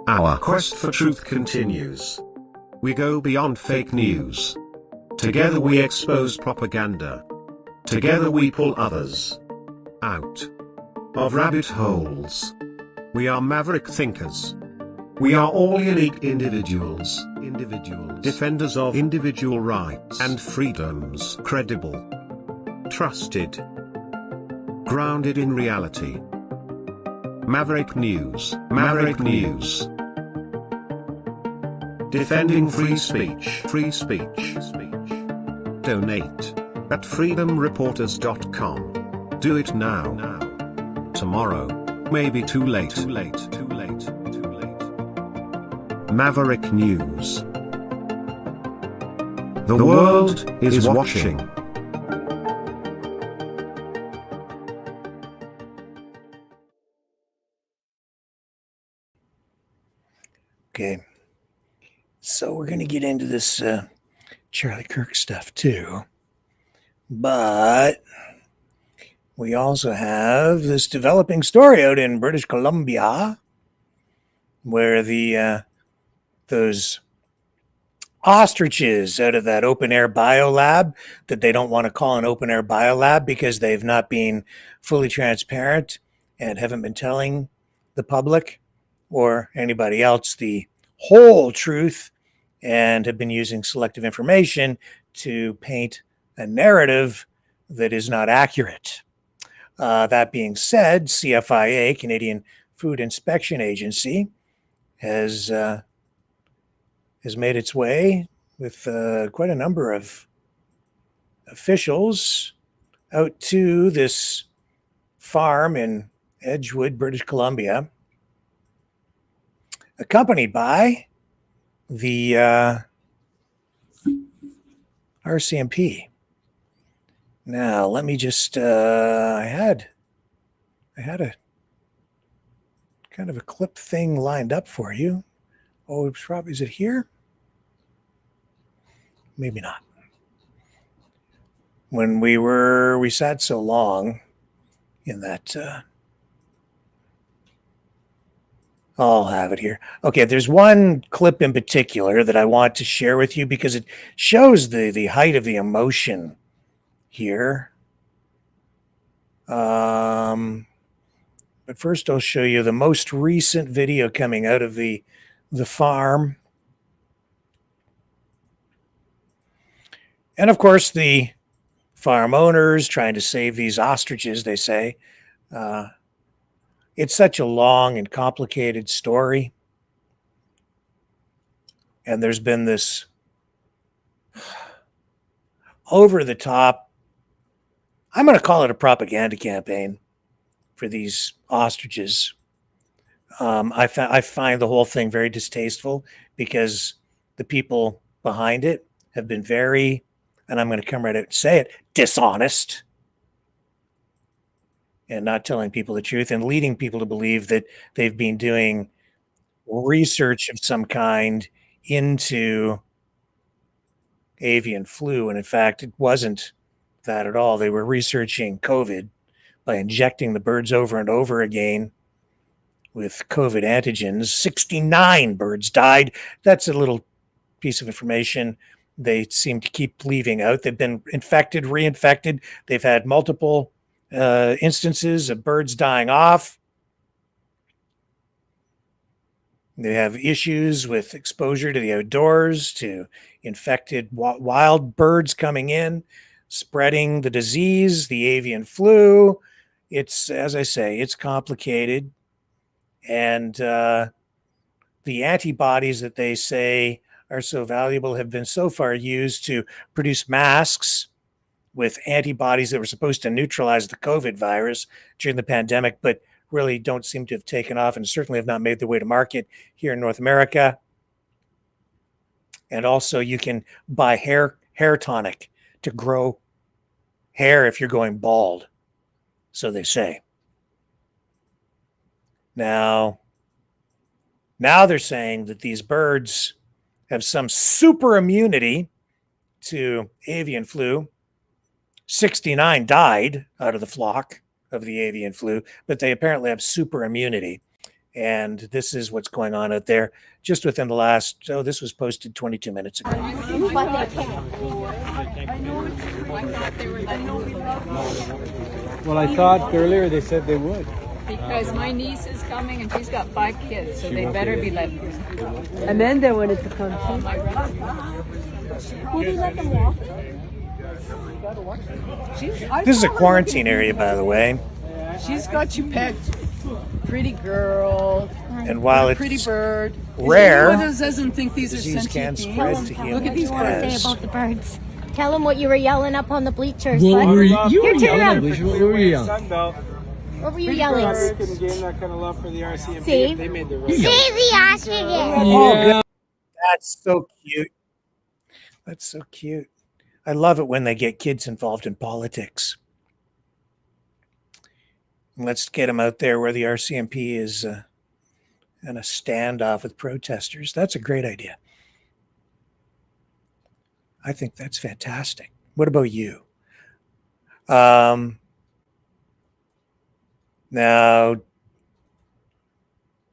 Our quest for truth continues. We go beyond fake news. Together we expose propaganda. Together we pull others out of rabbit holes. We are maverick thinkers. We are all unique individuals. Defenders of individual rights and freedoms. Credible. Trusted. Grounded in reality. Maverick News. Maverick News. Defending free speech. Free speech. Donate at freedomreporters.com. Do it now. Tomorrow may be too late. Maverick News. The world is watching. Okay, so we're going to get into this Charlie Kirk stuff too, but we also have this developing story out in British Columbia where those ostriches out of that open air biolab that they don't want to call an open air biolab because they've not been fully transparent and haven't been telling the public or anybody else the whole truth and have been using selective information to paint a narrative that is not accurate. That being said, CFIA, Canadian Food Inspection Agency, has made its way with quite a number of officials out to this farm in Edgewood, British Columbia, accompanied by the RCMP. Now, let me just, I had a kind of a clip thing lined up for you. Oh, it's probably, is it here? Maybe not. When we sat so long in that, I'll have it here. Okay, there's one clip in particular that I want to share with you because it shows the height of the emotion here But first I'll show you the most recent video coming out of the farm. And of course, the farm owners trying to save these ostriches, they say. It's such a long and complicated story. And there's been this over the top, I'm going to call it a propaganda campaign for these ostriches. I find the whole thing very distasteful because the people behind it have been very, and I'm going to come right out and say it, dishonest, and not telling people the truth and leading people to believe that they've been doing research of some kind into avian flu. And in fact, it wasn't that at all. They were researching COVID by injecting the birds over and over again with COVID antigens. 69 birds died. That's a little piece of information they seem to keep leaving out. They've been infected, reinfected. They've had multiple instances of birds dying off. They have issues with exposure to the outdoors, to infected wild birds coming in, spreading the disease, the avian flu. It's, as I say, it's complicated. And the antibodies that they say are so valuable have been so far used to produce masks with antibodies that were supposed to neutralize the COVID virus during the pandemic, but really don't seem to have taken off and certainly have not made their way to market here in North America. And also you can buy hair tonic to grow hair if you're going bald, so they say. Now they're saying that these birds have some super immunity to avian flu. 69 died out of the flock of the avian flu, but they apparently have super immunity. And this is what's going on out there just within the last, this was posted 22 minutes ago. Well, I thought earlier they said they would. Because my niece is coming and she's got 5 kids, so they better be let loose. Amanda wanted to come too. Will we let them walk? This is a quarantine area, by the way. She's got you pegged. Pretty girl. And while it's pretty bird. rare, Anyone doesn't think these are disease can sentient spread beings? to humans. Look at these What do you want to as- say about the birds? Tell them what you were yelling up on the bleachers. What bud. were you Your were turn. yelling? What were you yelling? What were you yelling? Couldn't gain that kind of love for the RCMP. See? They made the right. Save the ostriches. Yeah. That's so cute. That's so cute. I love it when they get kids involved in politics. Let's get them out there where the RCMP is in a standoff with protesters. That's a great idea. I think that's fantastic. What about you? Now,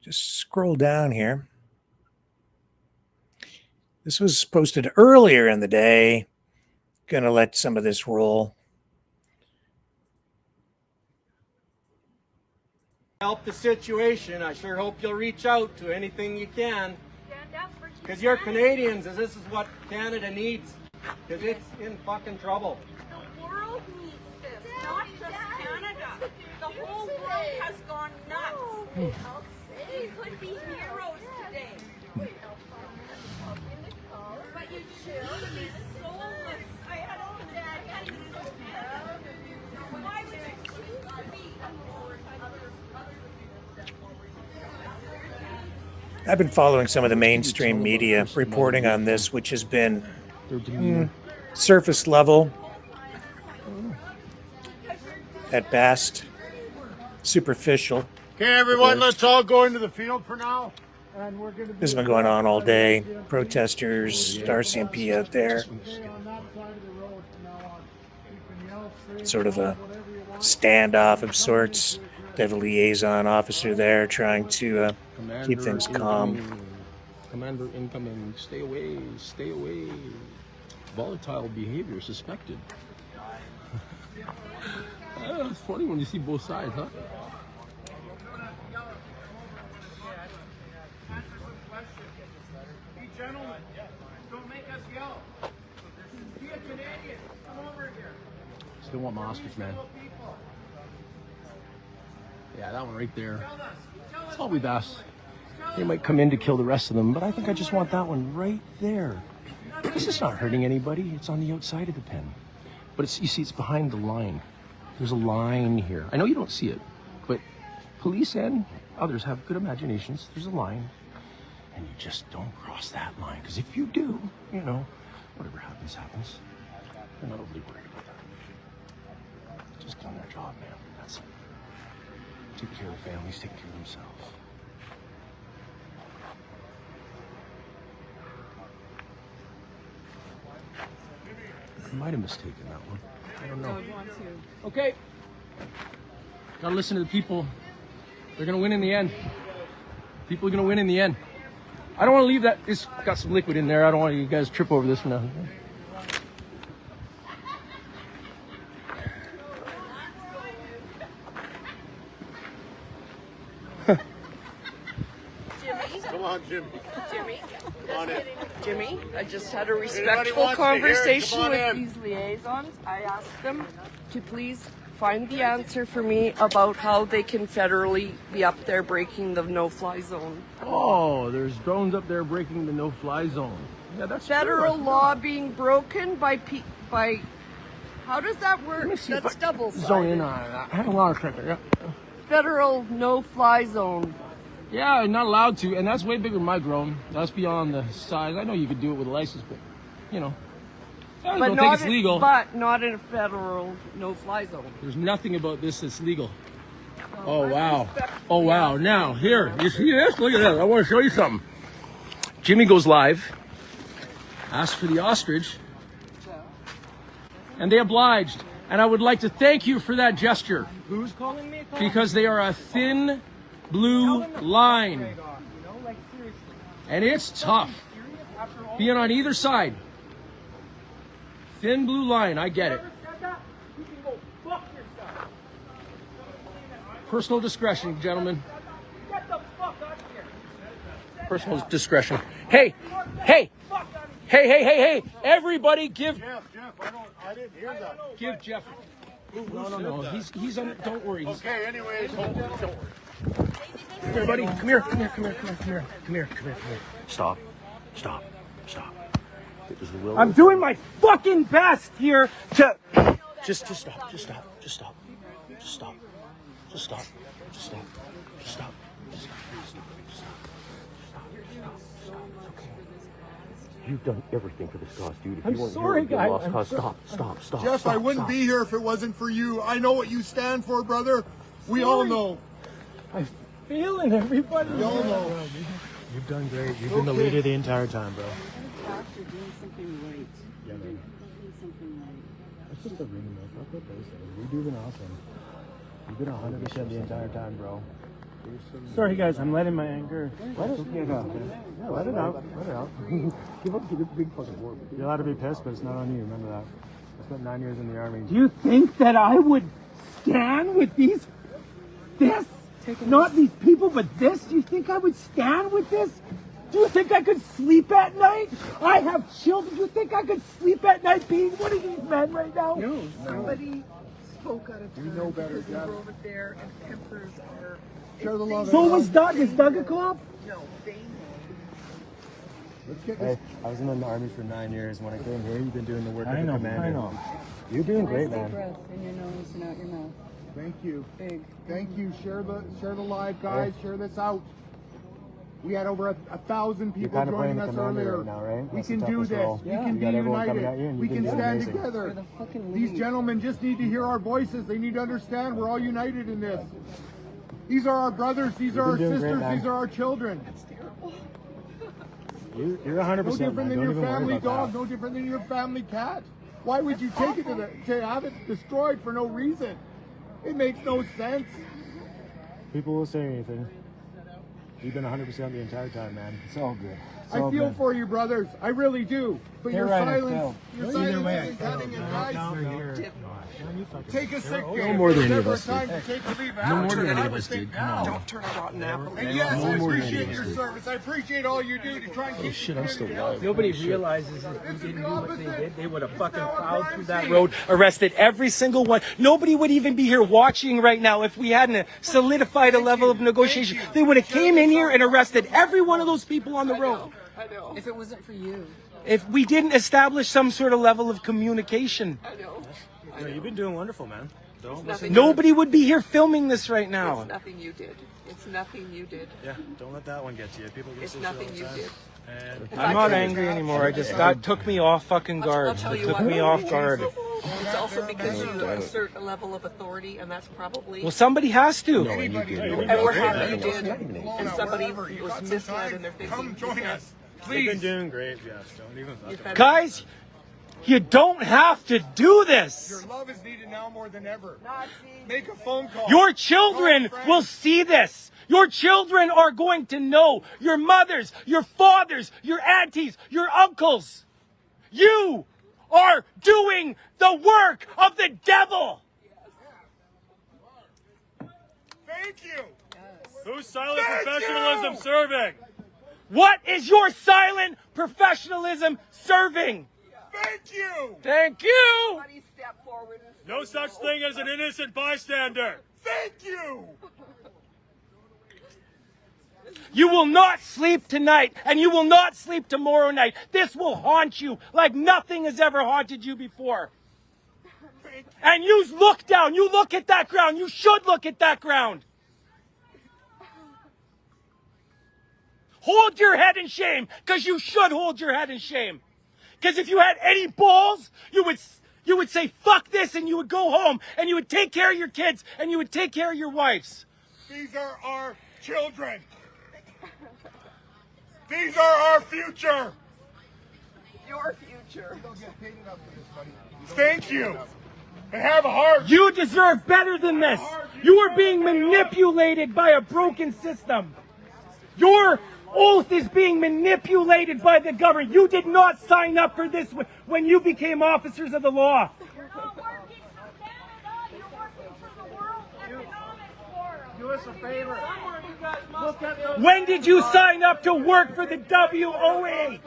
just scroll down here. This was posted earlier in the day. Going to let some of this roll. Help the situation. I sure hope you'll reach out to anything you can. Because you're Canadians, and this is what Canada needs. Because it's in fucking trouble. The world needs this, not just Canada. The whole world has gone nuts. We could be heroes today. But you choose to be soulless. Why would you choose to be I've been following some of the mainstream media reporting on this, which has been surface level at best, superficial. Okay, everyone, let's all go into the field for now. This has been going on all day. Protesters, RCMP out there. Sort of a standoff of sorts. They have a liaison officer there trying to keep things calm. Commander incoming. Stay away. Stay away. Volatile behavior suspected. It's funny when you see both sides, huh? Be gentlemen. Don't make us yell. Be a Canadian. Come over here. Still want my ostrich, man. Yeah, that one right there. It's all we've asked. They might come in to kill the rest of them, but I think I just want that one right there. Because it's not hurting anybody. It's on the outside of the pen. But it's, you see, it's behind the line. There's a line here. I know you don't see it, but police and others have good imaginations. There's a line, and you just don't cross that line. Because if you do, you know, whatever happens, happens. They're not overly worried about that. Just doing their job, man. That's it. Take care of families, take care of themselves. I might have mistaken that one. I don't know. Okay. Gotta listen to the people. They're gonna win in the end. People are gonna win in the end. I don't want to leave that. It's got some liquid in there. I don't want you guys to trip over this for now. Come on, Jimmy. Jimmy. Come on in. Jimmy, I just had a Anybody respectful wants to hear it, conversation come on with in. these liaisons. I asked them to please find the answer for me about how they can federally be up there breaking the no-fly zone. Oh, there's drones up there breaking the no-fly zone. Yeah, that's Federal true. law being broken by how does that work? That's double-sided. Zone in on that. Hang on a second. Yeah. Federal no-fly zone. Yeah, not allowed to, and that's way bigger than my drone. That's beyond the size. I know you could do it with a license, but you know, I don't think it's legal. But not in a federal no-fly zone. There's nothing about this that's legal. Oh wow! Oh wow! Now here, you see this? Look at this. I want to show you something. Jimmy goes live. Asks for the ostrich, and they obliged. And I would like to thank you for that gesture. Who's calling me? Because they are a thin blue line. And it's tough. Being on either side. Thin blue line, I get it. Personal discretion, gentlemen. Personal discretion. Hey, hey, hey, hey, hey, hey, everybody give... Jeff, I didn't hear that. Give Jeff... No, he's on it. Don't worry. Okay, anyways, don't worry. Everybody, come here. Stop. I'm doing my fucking best here to. Just stop. You've done everything for this cause, dude. If I'm you weren't sorry, here, guys. lost cause. Stop. Jeff, I wouldn't be here if it wasn't for you. I know what you stand for, brother. We all know. I'm feeling everybody. We all know. You've done great. You've been the leader the entire time, bro. You're doing something right. Yeah, man. Doing something right. It's just a ring, man. Fuck what they say. You're doing awesome. You've been 100% the entire time, bro. Sorry, guys. I'm letting my anger. Let it out. Yeah, let it out. Give up the big fucking war. You're allowed to be pissed, but it's not on you. Remember that. I spent 9 years in the army. Do you think that I would stand with this? Not these people, but this? Do you think I would stand with this? Do you think I could sleep at night? I have children. Do you think I could sleep at night being one of these men right now? No. Somebody spoke out of turn. You know better, because we Jeff. were over there and tempers are... Share the love. So was Doug. Is Doug a cop? No, they know. Let's get Hey, this. I was in the army for 9 years. When I came here, you've been doing the work of the commander. I know. You're doing great, Nice deep man. breath in your nose and out your mouth. Thank you. Big. Thank you. Share the live, guys. Share this out. We had over 1,000 people You're kind of playing joining the us commander earlier. right now, right? We That's the can do toughest this. role. We You can be got everyone coming at you, united. and We you've can been doing stand amazing. together. You're the fucking These lead. gentlemen just need to hear our voices. They need to understand we're all united in this. These are our brothers. These are our been doing great, sisters. man. These are our children. You're 100%. No different man. than Don't your even worry family about dog. that. No different than your family cat. Why would you take it to have it destroyed for no reason? It makes no sense. People will say anything. You've been 100% the entire time, man. It's all good. I feel for you, brothers. I really do. But your silence isn't cutting it, guys. Take a sick day. No more than any of us Time did. to take a leave. No more than any of us did. Come on. Don't turn a rotten apple. And yes, I appreciate your service. I appreciate all you do to try and keep Shit, I'm still alive. Nobody realizes if we didn't do what they did, they would have fucking plowed through that road, arrested every single one. Nobody would even be here watching right now if we hadn't solidified a level of negotiation. They would have came in here and arrested every one of those people on the road. I know. If it wasn't for you. If we didn't establish some sort of level of communication. I know. No, you've been doing wonderful, man. Don't listen. Nobody would be here filming this right now. It's nothing you did. It's nothing you did. Yeah, don't let that one get to you. People get It's nothing you did. I'm not angry anymore. I just that took me off fucking guard. It took me off guard. It's also because you assert a level of authority, and that's probably. Well, somebody has to. And we're happy you did. And somebody was misled in their thinking. Come join us. You've been doing great, Jeff. Don't even fucking. Guys, you don't have to do this. Your love is needed now more than ever. Make a phone call. Your children will see this. Your children are going to know. Your mothers, your fathers, your aunties, your uncles. You are doing the work of the devil. Thank you. Who's silent professionalism serving? What is your silent professionalism serving? Thank you. Thank you. Somebody step forward and No such thing as an innocent bystander. Thank you. You will not sleep tonight, and you will not sleep tomorrow night. This will haunt you like nothing has ever haunted you before. And you look down. You look at that ground. You should look at that ground. Hold your head in shame, because you should hold your head in shame. Because if you had any balls, you would say, fuck this, and you would go home, and you would take care of your kids, and you would take care of your wives. These are our children. These are our future. your future. Thank you. And have a heart. You deserve better than this. You are being manipulated by a broken system. Your oath is being manipulated by the government. You did not sign up for this when you became officers of the law. Do us a favor. Look at those. When did you sign up to work for the WOA?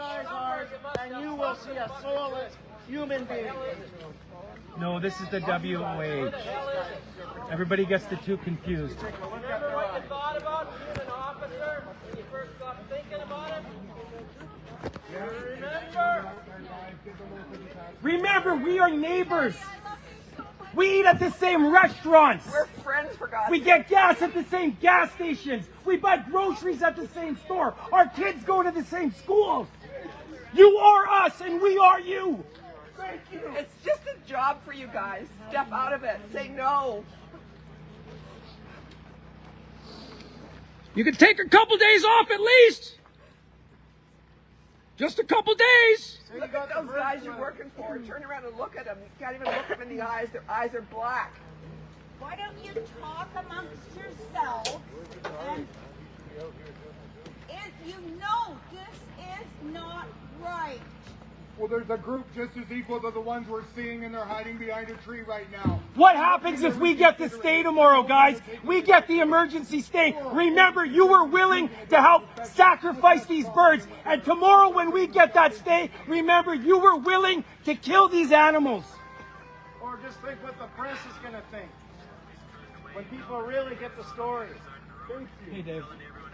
And you will see a soulless human being. No, this is the WOA. Everybody gets the two confused. Remember what you thought about being an officer when you first got thinking about it? Remember, we are neighbors. We eat at the same restaurants. We're friends, for God's We get gas at the same gas stations. We buy groceries at the same store. Our kids go to the same schools. You are us and we are you. Thank you. It's just a job for you guys. Step out of it. Say no. You can take a couple days off at least. Just a couple days. Look at those guys you're working for. Turn around and look at them. You can't even look them in the eyes. Their eyes are black. Why don't you talk amongst yourselves and you know this is not right. Well, there's a group just as equal to the ones we're seeing, and they're hiding behind a tree right now. What happens if we get the stay tomorrow, guys? We get the emergency stay. Remember, you were willing to help sacrifice these birds. And tomorrow when we get that stay, remember, you were willing to kill these animals. Or just think what the press is going to think. When people really get the story. Thank you. Hey, Dave.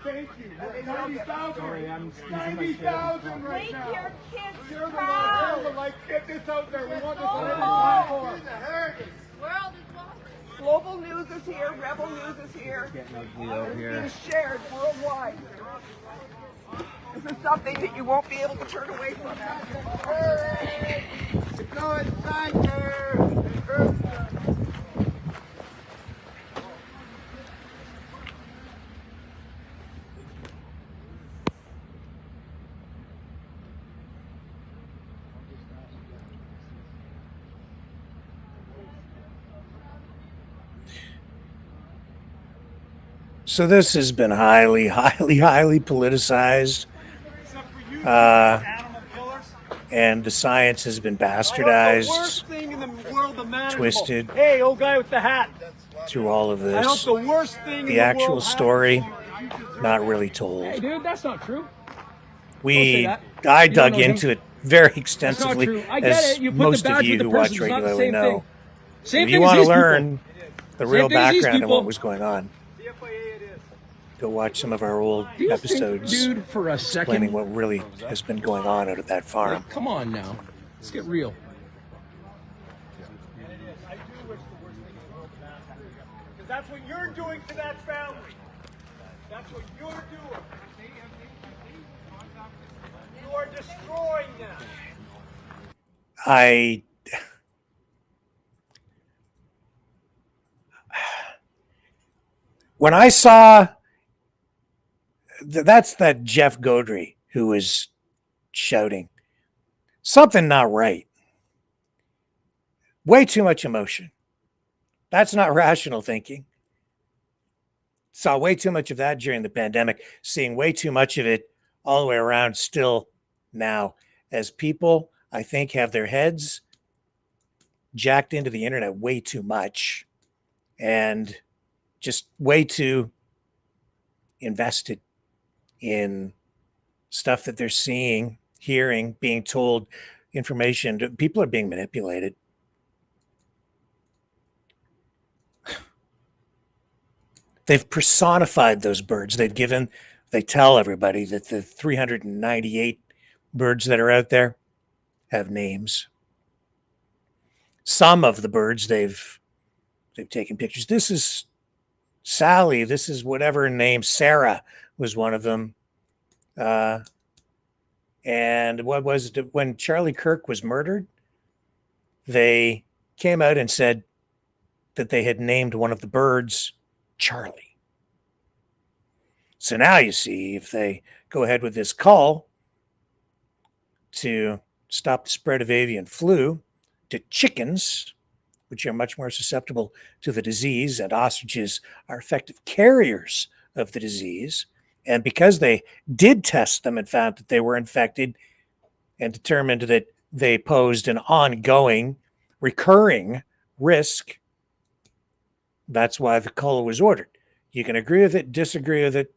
Thank you. 90,000. Sorry, I'm using my 90,000 right Make now. your kids Share the proud. love. Like, get this out there. We want this Go on the home. platform. World is lost. Global news is here. Rebel news is here. It's being shared worldwide. This is something that you won't be able to turn away from. Good. Thank you. So this has been highly politicized. And the science has been bastardized, twisted. Hey, old guy with the hat. Through all of I hope this. the worst thing in The the actual world story, not really told. Hey, dude, that's not true. I You don't dug know him. into it very That's not extensively, true. I get as it. You put most the of badge you with the who watch person. It's not the regularly same know. thing. Same If thing you as want to these learn people. the Same real thing as these background of people. what was going on, go watch some of our old Do you think, episodes dude, for a explaining second? what really has been going on out at that farm. Like, come on now. Let's get real. That's what you're doing to that family. That's what you're doing. You are destroying them. When I saw that's that Jeff Godry who was shouting something not right. Way too much emotion. That's not rational thinking. Saw way too much of that during the pandemic, seeing way too much of it all the way around still now, as people, I think, have their heads jacked into the internet way too much and just way too invested in stuff that they're seeing, hearing, being told information. People are being manipulated. They've personified those birds. They tell everybody that the 398 birds that are out there have names. Some of the birds they've taken pictures. This is Sally. This is whatever her name. Sarah was one of them. And what was it? When Charlie Kirk was murdered, they came out and said that they had named one of the birds Charlie. So now you see, if they go ahead with this call to stop the spread of avian flu to chickens, which are much more susceptible to the disease, and ostriches are effective carriers of the disease. And because they did test them and found that they were infected and determined that they posed an ongoing, recurring risk, that's why the call was ordered. You can agree with it, disagree with it.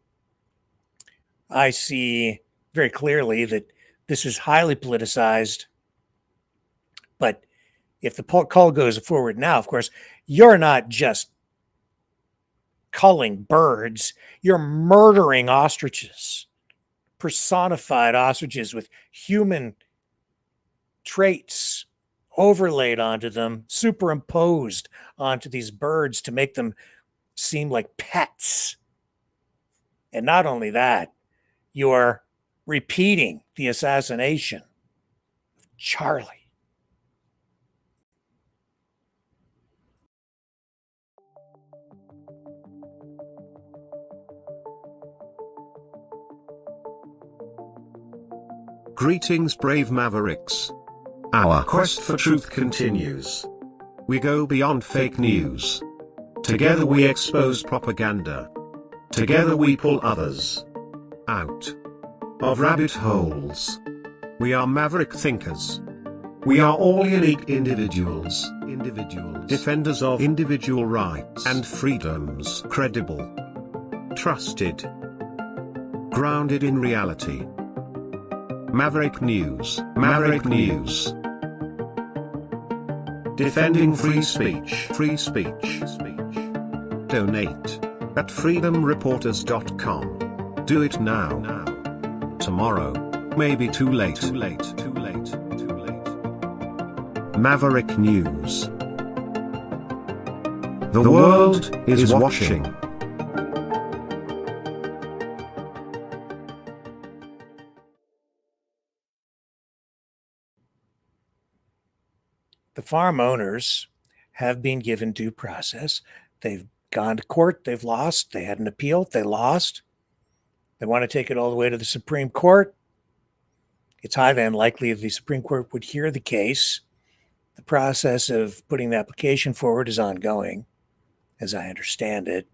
I see very clearly that this is highly politicized. But if the call goes forward now, of course, you're not just culling birds, you're murdering ostriches, personified ostriches with human traits overlaid onto them, superimposed onto these birds to make them seem like pets. And not only that, you're repeating the assassination of Charlie. Greetings, brave Mavericks. Our quest for truth continues. We go beyond fake news. Together we expose propaganda. Together we pull others out of rabbit holes. We are maverick thinkers. We are all unique individuals, defenders of individual rights and freedoms, credible, trusted, grounded in reality. Maverick News, Maverick News. Defending free speech, free speech. Donate at freedomreporters.com. Do it now. Tomorrow may be too late. Maverick News. The world is watching. The farm owners have been given due process. They've gone to court. They've lost. They had an appeal. They lost. They want to take it all the way to the Supreme Court. It's highly unlikely the Supreme Court would hear the case. The process of putting the application forward is ongoing, as I understand it.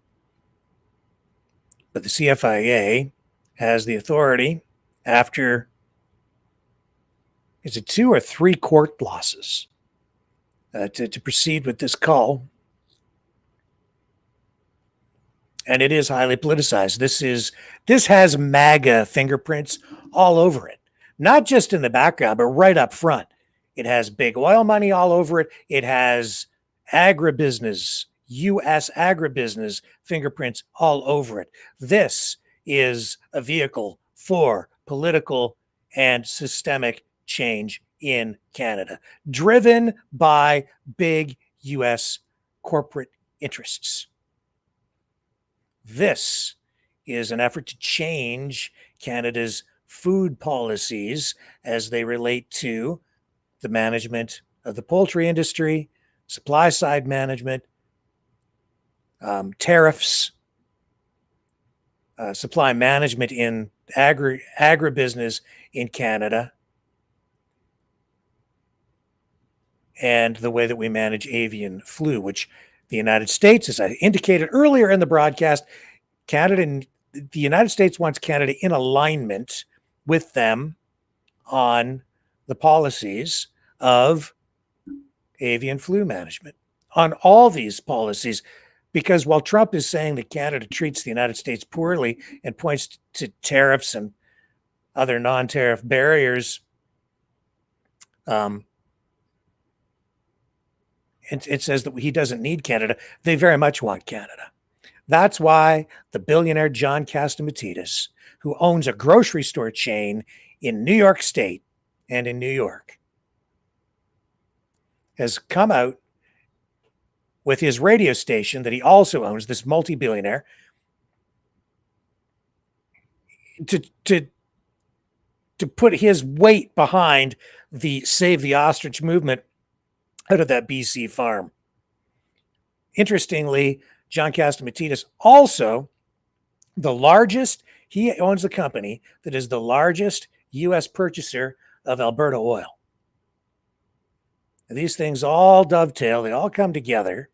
But the CFIA has the authority, after is it 2 or 3 court losses to proceed with this call. And it is highly politicized. This has MAGA fingerprints all over it, not just in the background, but right up front. It has big oil money all over it. It has agribusiness, U.S. agribusiness fingerprints all over it. This is a vehicle for political and systemic change in Canada, driven by big U.S. corporate interests. This is an effort to change Canada's food policies as they relate to the management of the poultry industry, supply side management, tariffs, supply management in agribusiness in Canada, and the way that we manage avian flu, which the United States, as I indicated earlier in the broadcast, the United States wants Canada in alignment with them on the policies of avian flu management, on all these policies, because while Trump is saying that Canada treats the United States poorly and points to tariffs and other non-tariff barriers, it says that he doesn't need Canada. They very much want Canada. That's why the billionaire John Catsimatidis, who owns a grocery store chain in New York State and in New York, has come out with his radio station that he also owns, this multi-billionaire, to put his weight behind the Save the Ostrich movement out of that BC farm. Interestingly, John Catsimatidis also he owns the company that is the largest U.S. purchaser of Alberta oil. And these things all dovetail, they all come together.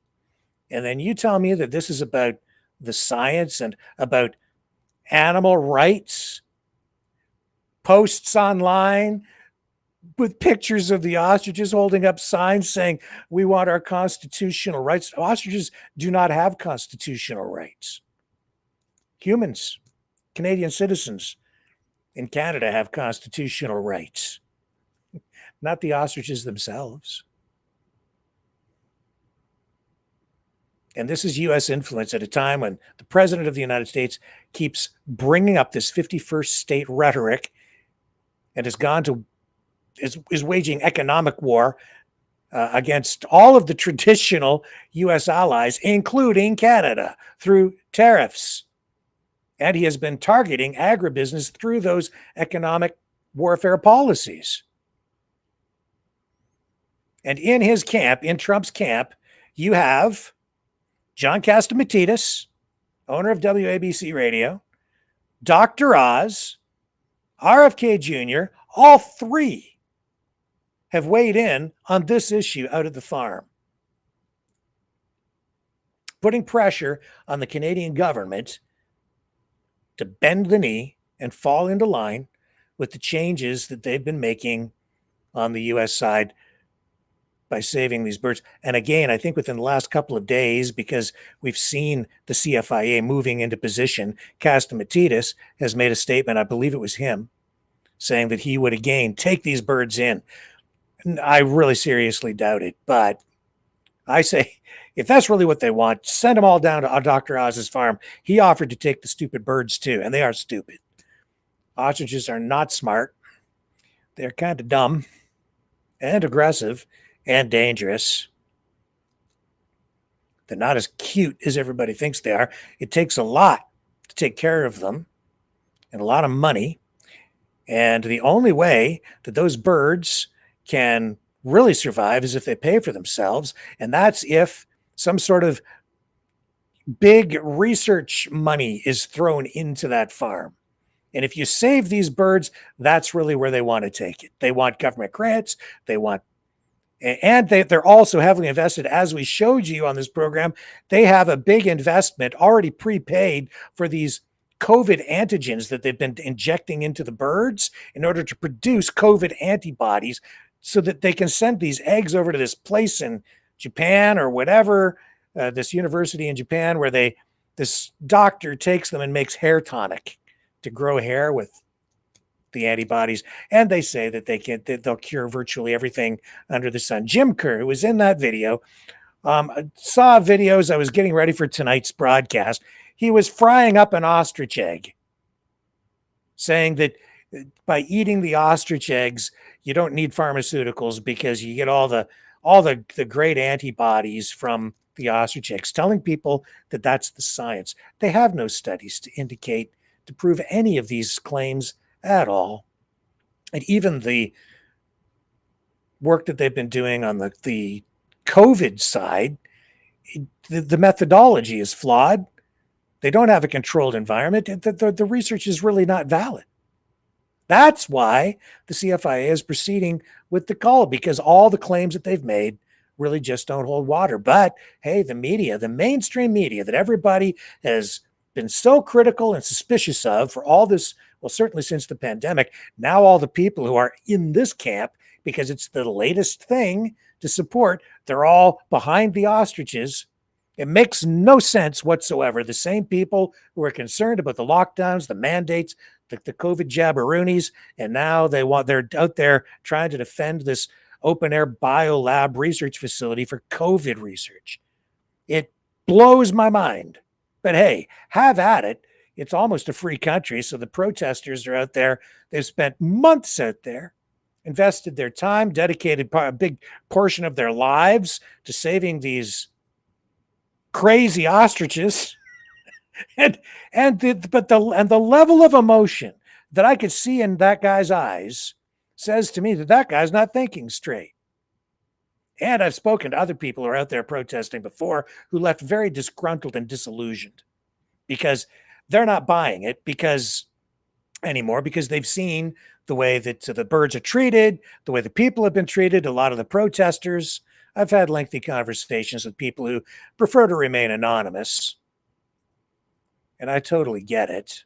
And then you tell me that this is about the science and about animal rights, posts online with pictures of the ostriches holding up signs saying, we want our constitutional rights. Ostriches do not have constitutional rights. Humans, Canadian citizens in Canada have constitutional rights, not the ostriches themselves. And this is U.S. influence at a time when the President of the United States keeps bringing up this 51st state rhetoric and is waging economic war against all of the traditional U.S. allies, including Canada, through tariffs. And he has been targeting agribusiness through those economic warfare policies. And in his camp, in Trump's camp, you have John Catsimatidis, owner of WABC Radio, Dr. Oz, RFK Jr., all three have weighed in on this issue out at the farm, putting pressure on the Canadian government to bend the knee and fall into line with the changes that they've been making on the U.S. side by saving these birds. And again, I think within the last couple of days, because we've seen the CFIA moving into position, Catsimatidis has made a statement, I believe it was him, saying that he would again take these birds in. And I really seriously doubt it, but I say, if that's really what they want, send them all down to Dr. Oz's farm. He offered to take the stupid birds too, and they are stupid. Ostriches are not smart. They're kind of dumb and aggressive and dangerous. They're not as cute as everybody thinks they are. It takes a lot to take care of them and a lot of money. And the only way that those birds can really survive is if they pay for themselves. And that's if some sort of big research money is thrown into that farm. And if you save these birds, that's really where they want to take it. They want government grants. They're also heavily invested, as we showed you on this program. They have a big investment already prepaid for these COVID antigens that they've been injecting into the birds in order to produce COVID antibodies so that they can send these eggs over to this place in Japan or whatever, this university in Japan where this doctor takes them and makes hair tonic to grow hair with the antibodies. And they say that they'll cure virtually everything under the sun. Jim Kerr, who was in that video, saw videos. I was getting ready for tonight's broadcast. He was frying up an ostrich egg, saying that by eating the ostrich eggs, you don't need pharmaceuticals because you get all the great antibodies from the ostrich eggs, telling people that that's the science. They have no studies to indicate, to prove any of these claims at all. And even the work that they've been doing on the COVID side, the methodology is flawed. They don't have a controlled environment. The research is really not valid. That's why the CFIA is proceeding with the call, because all the claims that they've made really just don't hold water. But hey, the media, the mainstream media that everybody has been so critical and suspicious of for all this, well, certainly since the pandemic, now all the people who are in this camp, because it's the latest thing to support, they're all behind the ostriches. It makes no sense whatsoever. The same people who are concerned about the lockdowns, the mandates, the COVID jabberoonies, and now they're out there trying to defend this open-air biolab research facility for COVID research. It blows my mind. But hey, have at it. It's almost a free country, so the protesters are out there. They've spent months out there, invested their time, dedicated a big portion of their lives to saving these crazy ostriches. and the level of emotion that I could see in that guy's eyes says to me that guy's not thinking straight. And I've spoken to other people who are out there protesting before who left very disgruntled and disillusioned because they're not buying it anymore because they've seen the way that the birds are treated, the way the people have been treated, a lot of the protesters. I've had lengthy conversations with people who prefer to remain anonymous, and I totally get it.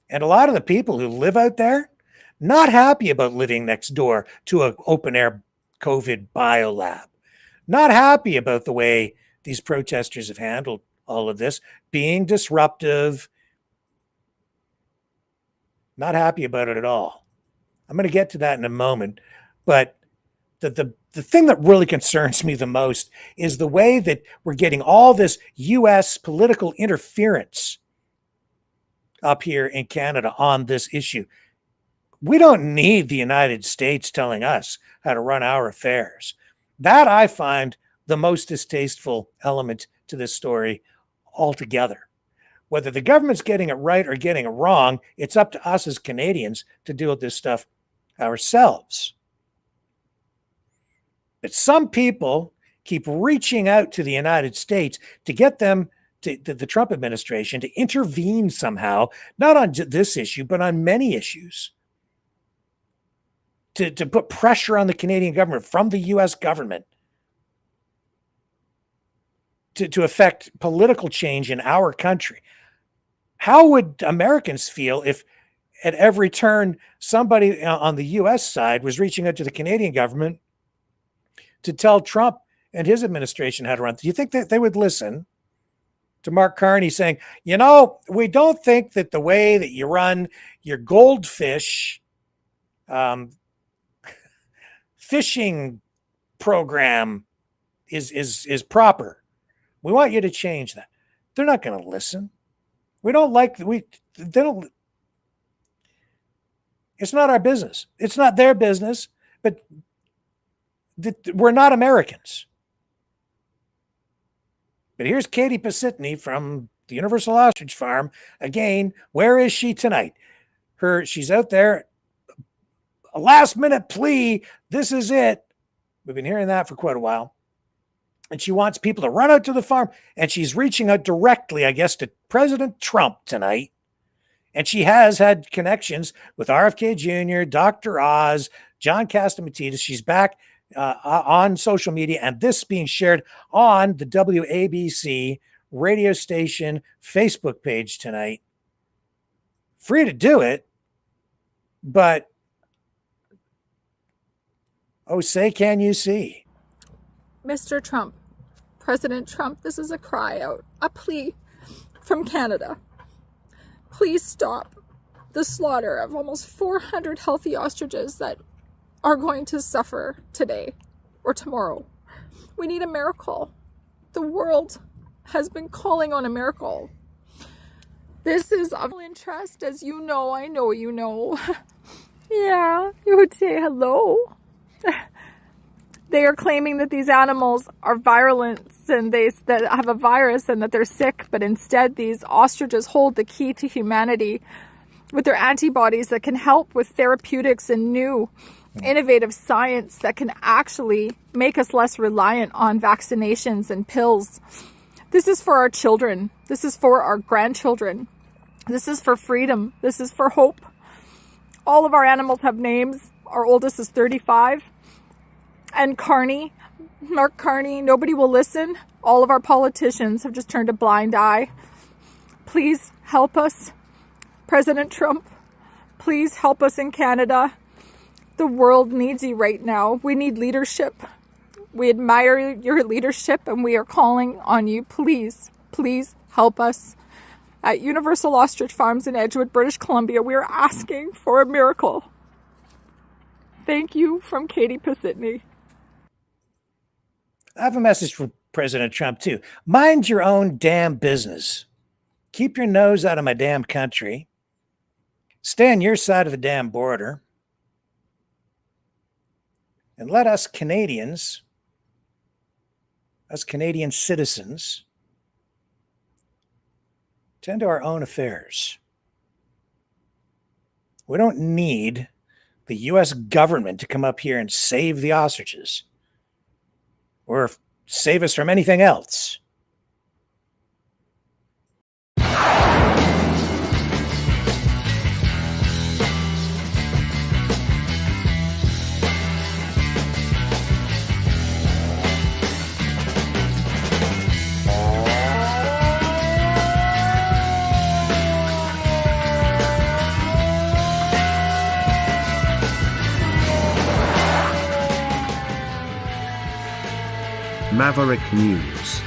And a lot of the people who live out there, not happy about living next door to an open-air COVID biolab, not happy about the way these protesters have handled all of this, being disruptive, not happy about it at all. I'm going to get to that in a moment, but the thing that really concerns me the most is the way that we're getting all this U.S. political interference up here in Canada on this issue. We don't need the United States telling us how to run our affairs. That I find the most distasteful element to this story altogether. Whether the government's getting it right or getting it wrong, it's up to us as Canadians to deal with this stuff ourselves. But some people keep reaching out to the United States to get them, to the Trump administration, to intervene somehow, not on this issue, but on many issues, to put pressure on the Canadian government from the U.S. government to affect political change in our country. How would Americans feel if at every turn somebody on the U.S. side was reaching out to the Canadian government to tell Trump and his administration how to run? Do you think that they would listen to Mark Carney saying, you know, we don't think that the way that you run your goldfish fishing program is proper. We want you to change that. They're not going to listen. They don't. It's not our business. It's not their business, but we're not Americans. But here's Katie Pasitny from the Universal Ostrich Farm. Again, where is she tonight? She's out there. A last minute plea. This is it. We've been hearing that for quite a while. And she wants people to run out to the farm. And she's reaching out directly, I guess, to President Trump tonight. And she has had connections with RFK Jr., Dr. Oz, John Catsimatidis. She's back on social media, and this being shared on the WABC radio station Facebook page tonight. Free to do it, but oh, say can you see? Mr. Trump, President Trump, this is a cry out, a plea from Canada. Please stop the slaughter of almost 400 healthy ostriches that are going to suffer today or tomorrow. We need a miracle. The world has been calling on a miracle. This is of interest, as you know, I know you know. Yeah, you would say hello. They are claiming that these animals are virulent and that have a virus and that they're sick, but instead these ostriches hold the key to humanity with their antibodies that can help with therapeutics and new innovative science that can actually make us less reliant on vaccinations and pills. This is for our children. This is for our grandchildren. This is for freedom. This is for hope. All of our animals have names. Our oldest is 35. And Carney, Mark Carney, nobody will listen. All of our politicians have just turned a blind eye. Please help us. President Trump, please help us in Canada. The world needs you right now. We need leadership. We admire your leadership and we are calling on you. Please, please help us. At Universal Ostrich Farms in Edgewood, British Columbia, we are asking for a miracle. Thank you from Katie Pasitny. I have a message for President Trump, too. Mind your own damn business. Keep your nose out of my damn country. Stay on your side of the damn border. And let us Canadian citizens, tend to our own affairs. We don't need the U.S. government to come up here and save the ostriches or save us from anything else. Maverick News.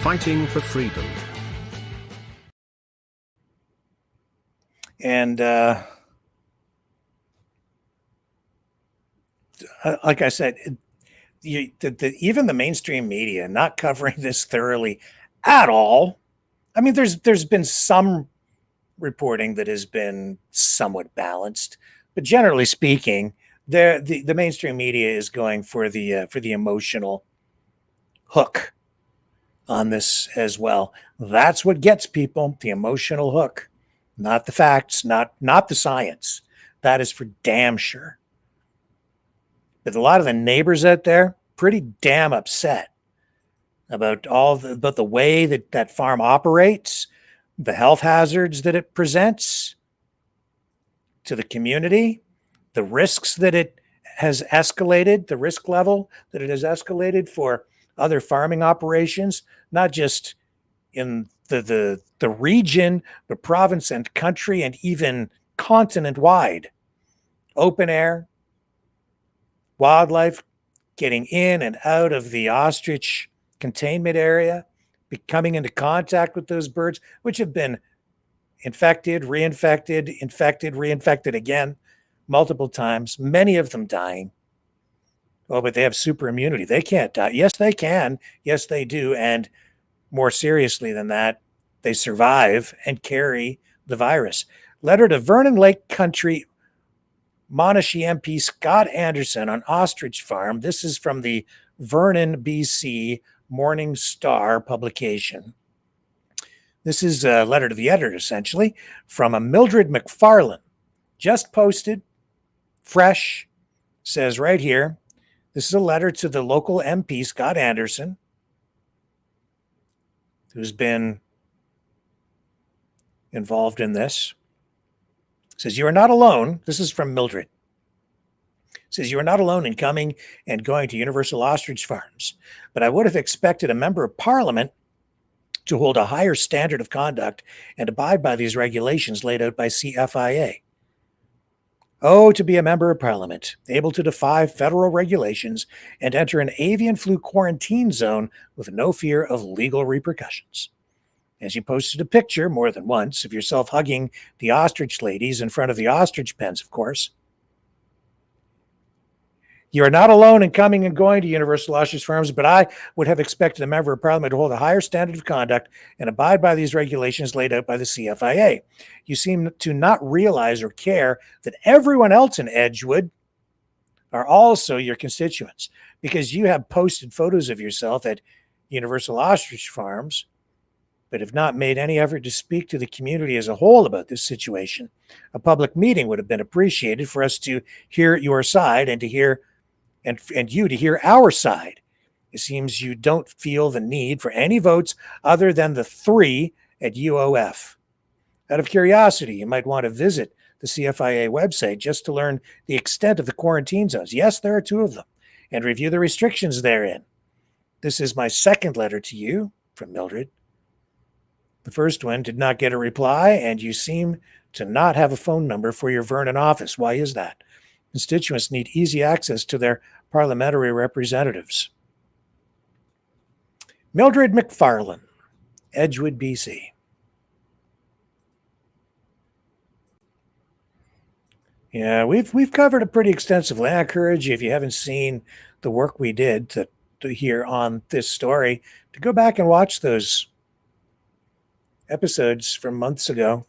Fighting for freedom. And like I said, even the mainstream media not covering this thoroughly at all. I mean, there's been some reporting that has been somewhat balanced, but generally speaking, the mainstream media is going for the emotional hook on this as well. That's what gets people, the emotional hook, not the facts, not the science. That is for damn sure. But a lot of the neighbors out there, pretty damn upset about the way that farm operates, the health hazards that it presents to the community, the risks that it has escalated, the risk level that it has escalated for other farming operations, not just in the region, the province and country, and even continent-wide. Open air, wildlife getting in and out of the ostrich containment area, coming into contact with those birds, which have been infected, reinfected, infected, reinfected again, multiple times, many of them dying. Oh, but they have super immunity. They can't die. Yes, they can. Yes, they do. And more seriously than that, they survive and carry the virus. Letter to Vernon Lake Country Monashi MP Scott Anderson on Ostrich Farm. This is from the Vernon, BC Morning Star publication. This is a letter to the editor, essentially, from a Mildred McFarlane. Just posted, fresh, says right here, this is a letter to the local MP, Scott Anderson, who's been involved in this. Says, you are not alone. This is from Mildred. Says, you are not alone in coming and going to Universal Ostrich Farms, but I would have expected a member of Parliament to hold a higher standard of conduct and abide by these regulations laid out by CFIA. Oh, to be a member of parliament, able to defy federal regulations and enter an avian flu quarantine zone with no fear of legal repercussions. As you posted a picture more than once of yourself hugging the ostrich ladies in front of the ostrich pens, of course. You are not alone in coming and going to Universal Ostrich Farms, but I would have expected a member of parliament to hold a higher standard of conduct and abide by these regulations laid out by the CFIA. You seem to not realize or care that everyone else in Edgewood are also your constituents, because you have posted photos of yourself at Universal Ostrich Farms, but have not made any effort to speak to the community as a whole about this situation. A public meeting would have been appreciated for us to hear your side and to hear and you to hear our side. It seems you don't feel the need for any votes other than the 3 at UOF. Out of curiosity, you might want to visit the CFIA website just to learn the extent of the quarantine zones. Yes, there are 2 of them, and review the restrictions therein. This is my second letter to you from Mildred. The first one did not get a reply, and you seem to not have a phone number for your Vernon office. Why is that? Constituents need easy access to their parliamentary representatives. Mildred McFarlane, Edgewood, BC. Yeah, we've covered it pretty extensively. I encourage you, if you haven't seen the work we did to hear on this story, to go back and watch those episodes from months ago,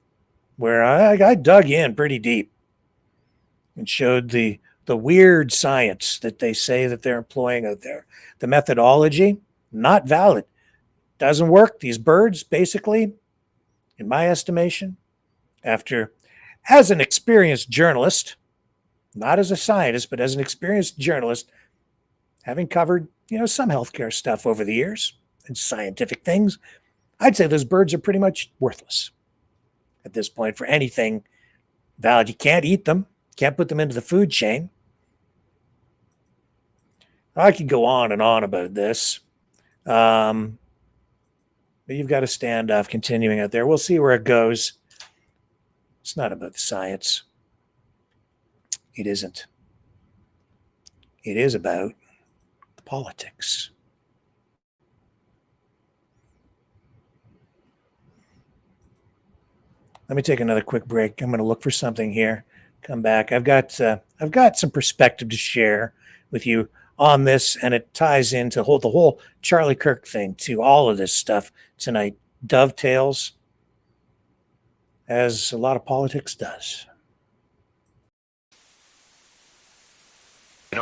where I dug in pretty deep and showed the weird science that they say that they're employing out there. The methodology, not valid. Doesn't work. These birds, basically, in my estimation, as an experienced journalist, not as a scientist, but as an experienced journalist, having covered, some healthcare stuff over the years and scientific things, I'd say those birds are pretty much worthless at this point for anything valid. You can't eat them. Can't put them into the food chain. I could go on and on about this. But you've got a standoff continuing out there. We'll see where it goes. It's not about the science. It isn't. It is about the politics. Let me take another quick break. I'm going to look for something here. Come back. I've got some perspective to share with you on this, and it ties into the whole Charlie Kirk thing to all of this stuff tonight. Dovetails, as a lot of politics does.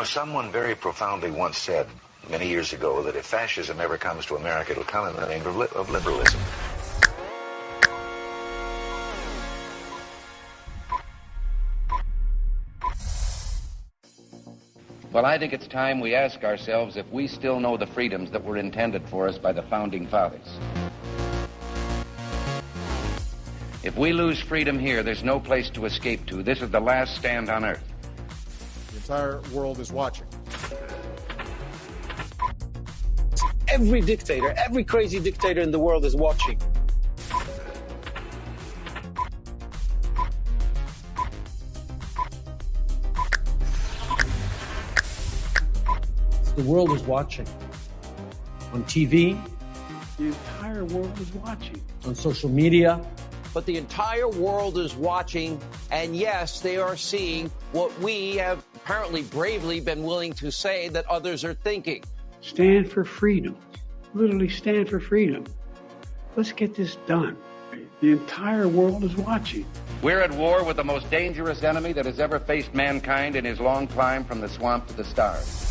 Someone very profoundly once said many years ago that if fascism ever comes to America, it'll come in the name of liberalism. Well, I think it's time we ask ourselves if we still know the freedoms that were intended for us by the Founding Fathers. If we lose freedom here, there's no place to escape to. This is the last stand on Earth. The entire world is watching. Every dictator, every crazy dictator in the world is watching. The world is watching. On TV, the entire world is watching. On social media. But the entire world is watching, and yes, they are seeing what we have apparently bravely been willing to say that others are thinking. Stand for freedom. Literally stand for freedom. Let's get this done. The entire world is watching. We're at war with the most dangerous enemy that has ever faced mankind in his long climb from the swamp to the stars.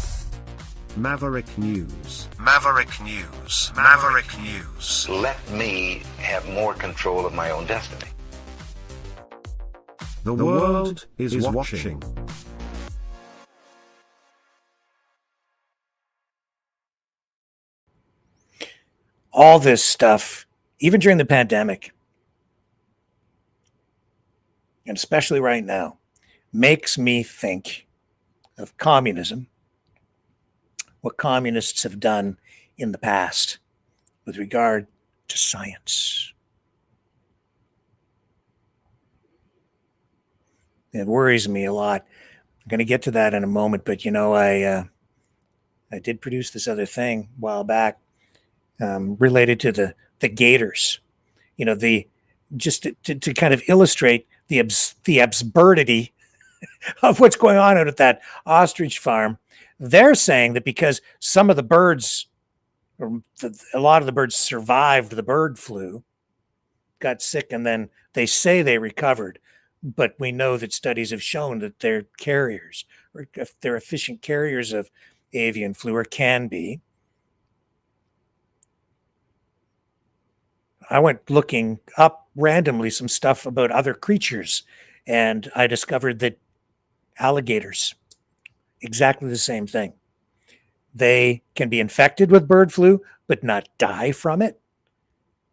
Maverick News. Maverick News. Maverick News. Let me have more control of my own destiny. The world is watching. All this stuff, even during the pandemic, and especially right now, makes me think of communism, what communists have done in the past with regard to science. It worries me a lot. I'm going to get to that in a moment, but I did produce this other thing a while back related to the gators. Just to kind of illustrate the absurdity of what's going on out at that ostrich farm. They're saying that because some of the birds, or a lot of the birds survived the bird flu, got sick, and then they say they recovered. But we know that studies have shown that they're carriers, or if they're efficient carriers of avian flu, or can be. I went looking up randomly some stuff about other creatures, and I discovered that alligators, exactly the same thing. They can be infected with bird flu, but not die from it.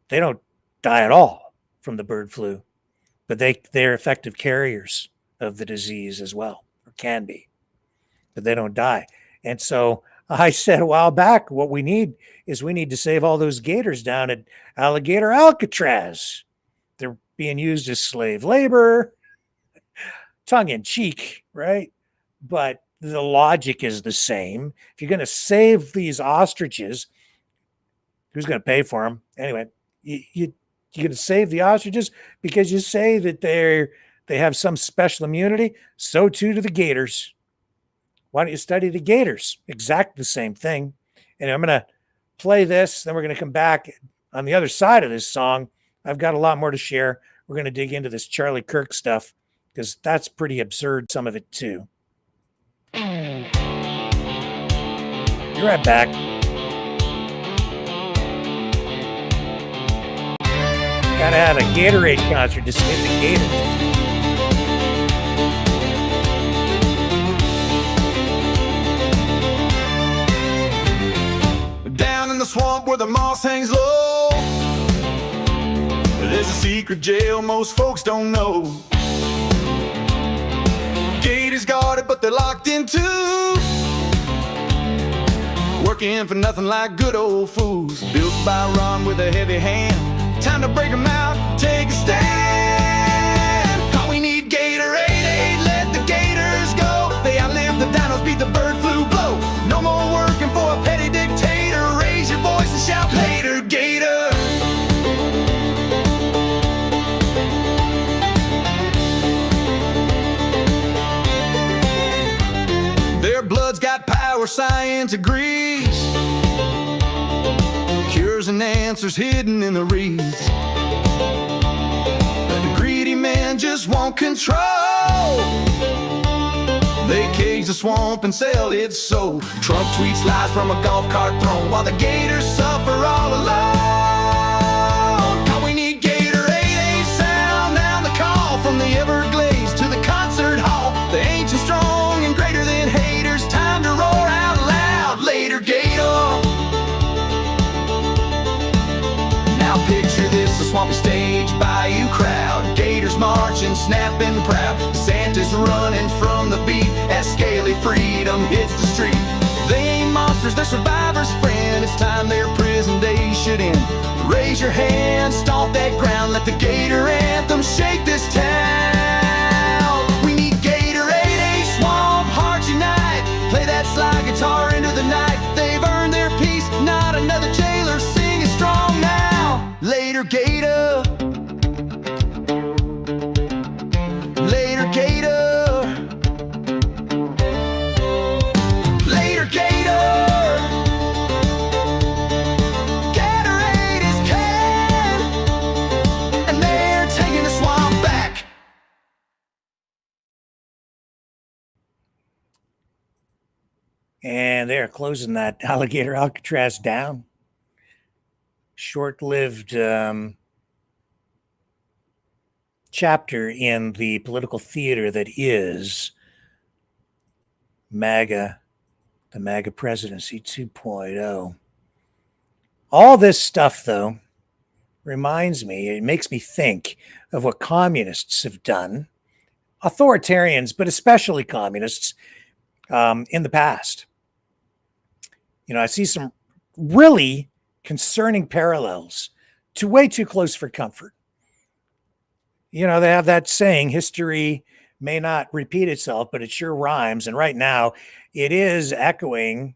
They don't die at all from the bird flu, but they're effective carriers of the disease as well, or can be, but they don't die. And so I said a while back, what we need to save all those gators down at Alligator Alcatraz. They're being used as slave labor, tongue in cheek, right? But the logic is the same. If you're going to save these ostriches, who's going to pay for them? Anyway, you're going to save the ostriches because you say that they have some special immunity. So too do the gators. Why don't you study the gators? Exactly the same thing. And I'm going to play this, then we're going to come back on the other side of this song. I've got a lot more to share. We're going to dig into this Charlie Kirk stuff because that's pretty absurd, some of it too. Be right back. Gotta have a Gatorade concert to save the gators. Down in the swamp where the moss hangs low, there's a secret jail most folks don't know. Gators guarded, but they're locked in too, working for nothing like good old fools. Built by Ron with a heavy hand, time to break them out, take a stand. All we need Gatorade, let the gators go. They outlive the dinos, beat the bird flu blow. No more working for a petty dictator. Raise your voice and shout later, Gator. Their blood's got power, science agrees. Cures and answers hidden in the reeds. The greedy man just won't control. They cage the swamp and sell its soul. Trump tweets lies from a golf cart throne, while the gators suffer all alone. All we need Gatorade, sound down the call from the Everglades to the concert hall. The ancient, strong, and greater than haters. Time to roar out loud, later Gator. Now picture this, a swampy stage, bayou crowd. Gators marching, snapping proud. Santa's running from the beat as scaly freedom hits the street. They ain't monsters, they're survivors' friend. It's time their prison days should end. Raise your hand, stomp that ground, let the Gator anthem shake this town. We need Gatorade, swamp hearts unite. Play that slide guitar into the night. They've earned their peace, not another jailer. Sing it strong now, later Gator. Later Gator. Later Gator. Gatorade is canned, and they're taking the swamp back. And they're closing that Alligator Alcatraz down. Short-lived chapter in the political theater that is MAGA, the MAGA presidency 2.0. All this stuff, though, reminds me, it makes me think of what communists have done, authoritarians, but especially communists, in the past. I see some really concerning parallels way too close for comfort. You know, they have that saying, history may not repeat itself, but it sure rhymes. And right now, it is echoing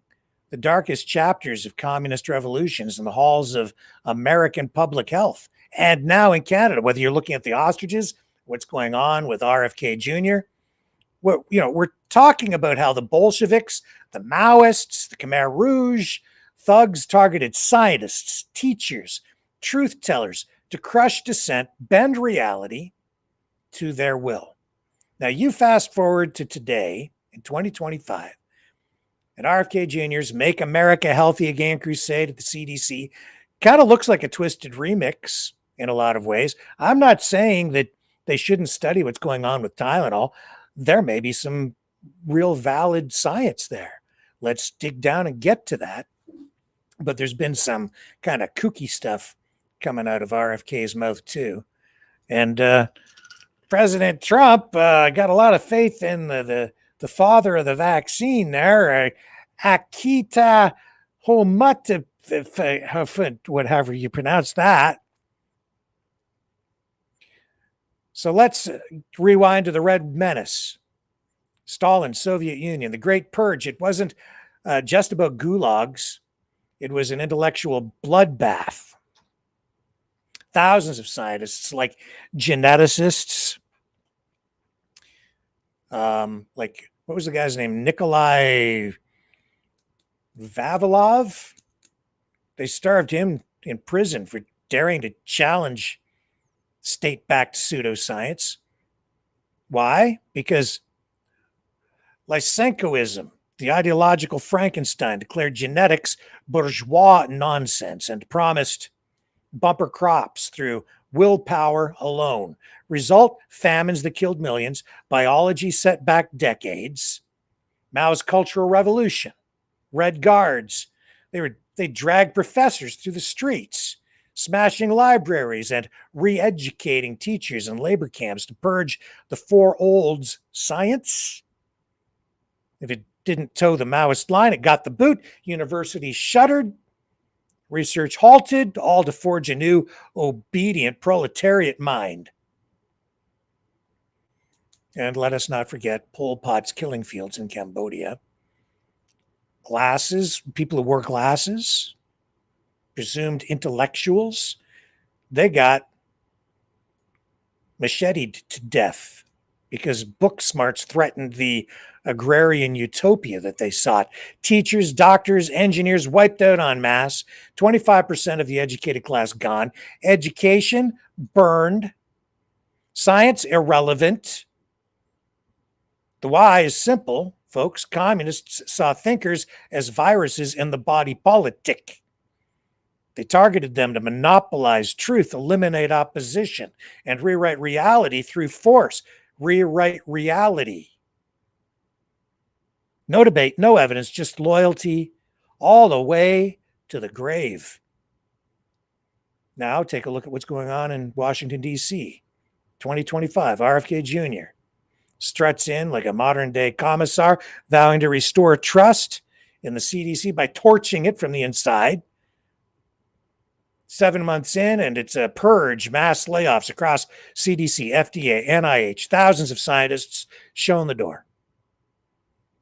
the darkest chapters of communist revolutions in the halls of American public health. And now in Canada, whether you're looking at the ostriches, what's going on with RFK Jr., we're talking about how the Bolsheviks, the Maoists, the Khmer Rouge, thugs targeted scientists, teachers, truth tellers to crush dissent, bend reality to their will. Now, you fast forward to today in 2025, and RFK Jr.'s Make America Healthy Again crusade at the CDC kind of looks like a twisted remix in a lot of ways. I'm not saying that they shouldn't study what's going on with Tylenol. There may be some real valid science there. Let's dig down and get to that. But there's been some kind of kooky stuff coming out of RFK's mouth too. And President Trump got a lot of faith in the father of the vaccine there, Akita Homata, whatever you pronounce that. So let's rewind to the Red Menace, Stalin, Soviet Union, the Great Purge. It wasn't just about gulags. It was an intellectual bloodbath. Thousands of scientists, like geneticists, like, what was the guy's name? Nikolai Vavilov. They starved him in prison for daring to challenge state-backed pseudoscience. Why? Because Lysenkoism, the ideological Frankenstein, declared genetics bourgeois nonsense and promised bumper crops through willpower alone. Result, famines that killed millions. Biology set back decades. Mao's Cultural Revolution. Red Guards. They dragged professors through the streets, smashing libraries and re-educating teachers in labor camps to purge the four olds science. If it didn't toe the Maoist line, it got the boot. Universities shuttered. Research halted, all to forge a new obedient proletariat mind. And let us not forget Pol Pot's killing fields in Cambodia. Glasses, people who wore glasses, presumed intellectuals, they got macheted to death because book smarts threatened the agrarian utopia that they sought. Teachers, doctors, engineers wiped out en masse. 25% of the educated class gone. Education burned. Science irrelevant. The why is simple, folks. Communists saw thinkers as viruses in the body politic. They targeted them to monopolize truth, eliminate opposition, and rewrite reality through force. Rewrite reality. No debate, no evidence, just loyalty all the way to the grave. Now take a look at what's going on in Washington, D.C. 2025, RFK Jr. struts in like a modern-day commissar, vowing to restore trust in the CDC by torching it from the inside. 7 months in, and it's a purge, mass layoffs across CDC, FDA, NIH, thousands of scientists shown the door.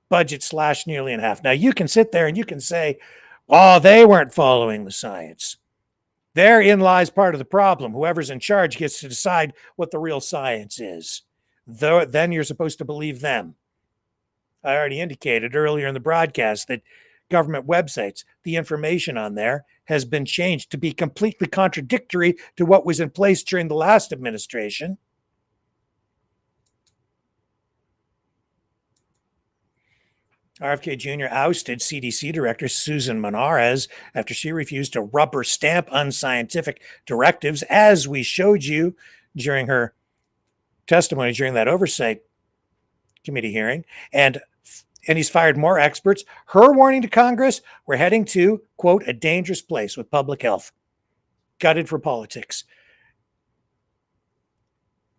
Budget slashed nearly in half. Now, you can sit there and you can say, oh, they weren't following the science. Therein lies part of the problem. Whoever's in charge gets to decide what the real science is. Then you're supposed to believe them. I already indicated earlier in the broadcast that government websites, the information on there has been changed to be completely contradictory to what was in place during the last administration. RFK Jr. ousted CDC Director Susan Monarez after she refused to rubber stamp unscientific directives, as we showed you during her testimony during that oversight committee hearing. And he's fired more experts. Her warning to Congress, we're heading to, quote, a dangerous place with public health. Gutted for politics.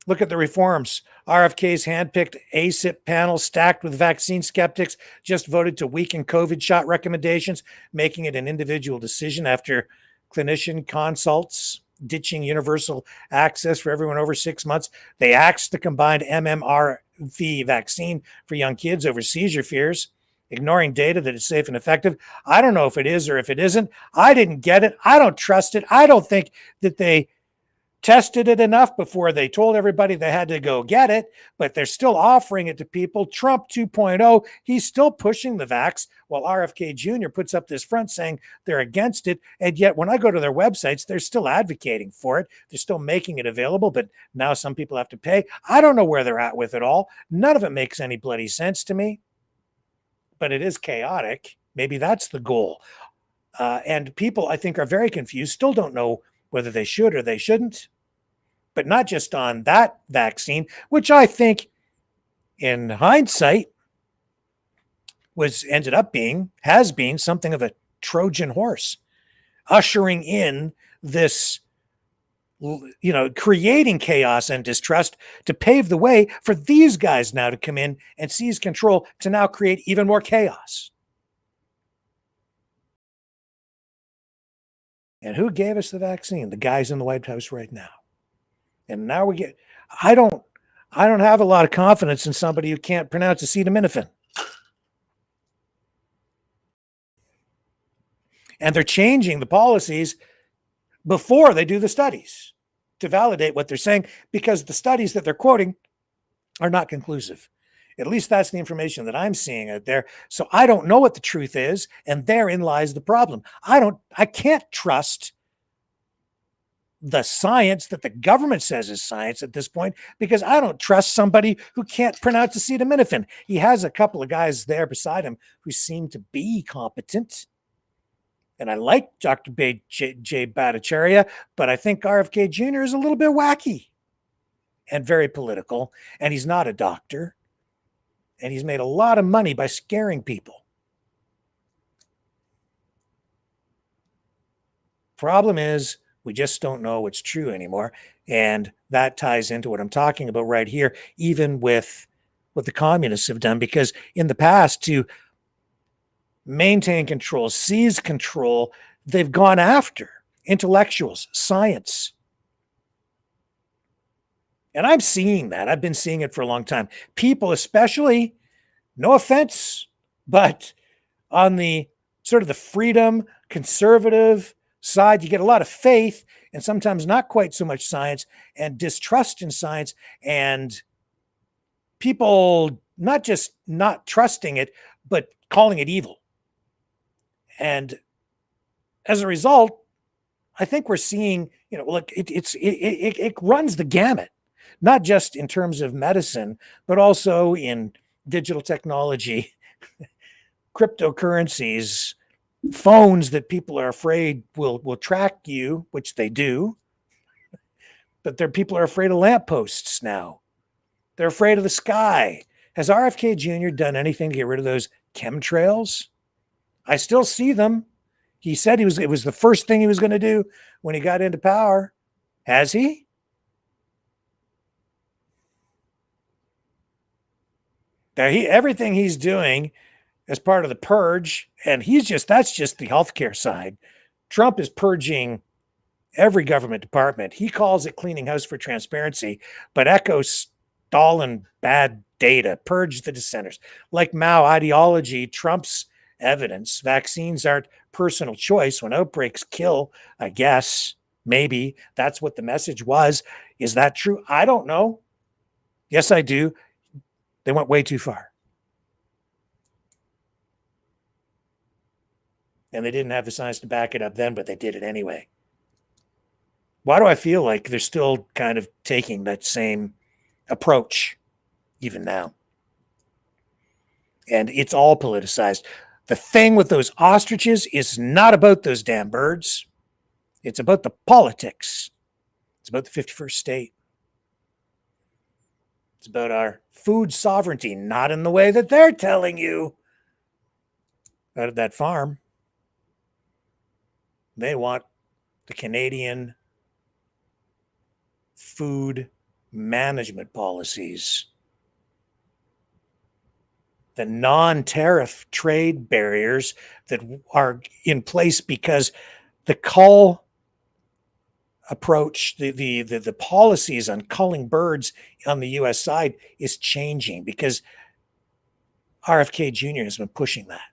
Look at the reforms. RFK's handpicked ACIP panel stacked with vaccine skeptics just voted to weaken COVID shot recommendations, making it an individual decision after clinician consults ditching universal access for everyone over 6 months. They axed the combined MMRV vaccine for young kids over seizure fears, ignoring data that it's safe and effective. I don't know if it is or if it isn't. I didn't get it. I don't trust it. I don't think that they tested it enough before they told everybody they had to go get it, but they're still offering it to people. Trump 2.0, he's still pushing the vax, while RFK Jr. puts up this front saying they're against it. And yet when I go to their websites, they're still advocating for it. They're still making it available, but now some people have to pay. I don't know where they're at with it all. None of it makes any bloody sense to me, but it is chaotic. Maybe that's the goal. And people, I think, are very confused, still don't know whether they should or they shouldn't, but not just on that vaccine, which I think in hindsight has been something of a Trojan horse, ushering in this, creating chaos and distrust to pave the way for these guys now to come in and seize control to now create even more chaos. And who gave us the vaccine? The guys in the White House right now. And now I don't have a lot of confidence in somebody who can't pronounce acetaminophen. And they're changing the policies before they do the studies to validate what they're saying, because the studies that they're quoting are not conclusive. At least that's the information that I'm seeing out there. So I don't know what the truth is, and therein lies the problem. I can't trust the science that the government says is science at this point, because I don't trust somebody who can't pronounce acetaminophen. He has a couple of guys there beside him who seem to be competent. And I like Dr. J. Bhattacharya, but I think RFK Jr. is a little bit wacky and very political, and he's not a doctor. And he's made a lot of money by scaring people. Problem is, we just don't know what's true anymore. And that ties into what I'm talking about right here, even with what the communists have done, because in the past, to maintain control, seize control, they've gone after intellectuals, science. And I'm seeing that. I've been seeing it for a long time. People, especially, no offense, but on the sort of the freedom, conservative side, you get a lot of faith and sometimes not quite so much science and distrust in science, and people not just not trusting it, but calling it evil. And as a result, I think we're seeing, it runs the gamut, not just in terms of medicine, but also in digital technology, cryptocurrencies, phones that people are afraid will track you, which they do. But people are afraid of lampposts now. They're afraid of the sky. Has RFK Jr. done anything to get rid of those chemtrails? I still see them. He said it was the first thing he was going to do when he got into power. Has he? Now, everything he's doing as part of the purge, and that's just the healthcare side. Trump is purging every government department. He calls it cleaning house for transparency, but echoes Stalin bad data, purge the dissenters. Like Mao ideology, Trump's evidence. Vaccines aren't personal choice when outbreaks kill, I guess. Maybe that's what the message was. Is that true? I don't know. Yes, I do. They went way too far. And they didn't have the science to back it up then, but they did it anyway. Why do I feel like they're still kind of taking that same approach even now? And it's all politicized. The thing with those ostriches is not about those damn birds. It's about the politics. It's about the 51st state. It's about our food sovereignty, not in the way that they're telling you out of that farm. They want the Canadian food management policies, the non-tariff trade barriers that are in place because the call approach, the policies on culling birds on the U.S. side is changing because RFK Jr. has been pushing that,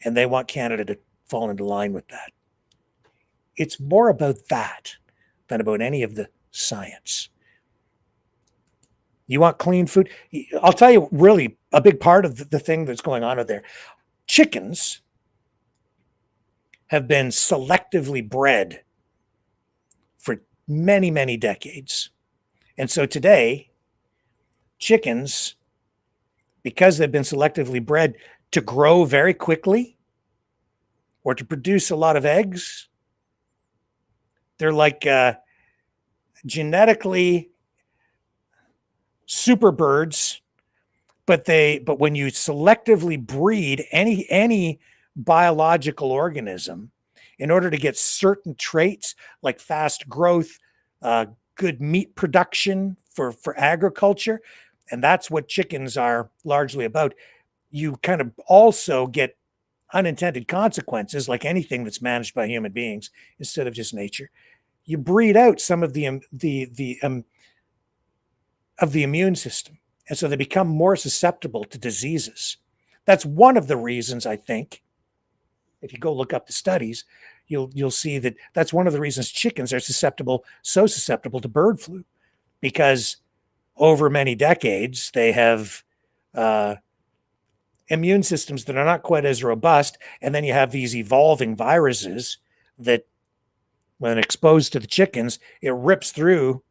and they want Canada to fall into line with that. It's more about that than about any of the science. You want clean food? I'll tell you, really, a big part of the thing that's going on out there. Chickens have been selectively bred for many, many decades. And so today, chickens, because they've been selectively bred to grow very quickly or to produce a lot of eggs, they're like genetically super birds, but when you selectively breed any biological organism in order to get certain traits like fast growth, good meat production for agriculture, and that's what chickens are largely about, you kind of also get unintended consequences like anything that's managed by human beings instead of just nature. You breed out some of the immune system, and so they become more susceptible to diseases. That's one of the reasons, I think, if you go look up the studies, you'll see that that's one of the reasons chickens are so susceptible to bird flu, because over many decades they have immune systems that are not quite as robust, and then you have these evolving viruses that, when exposed to the chickens, it rips through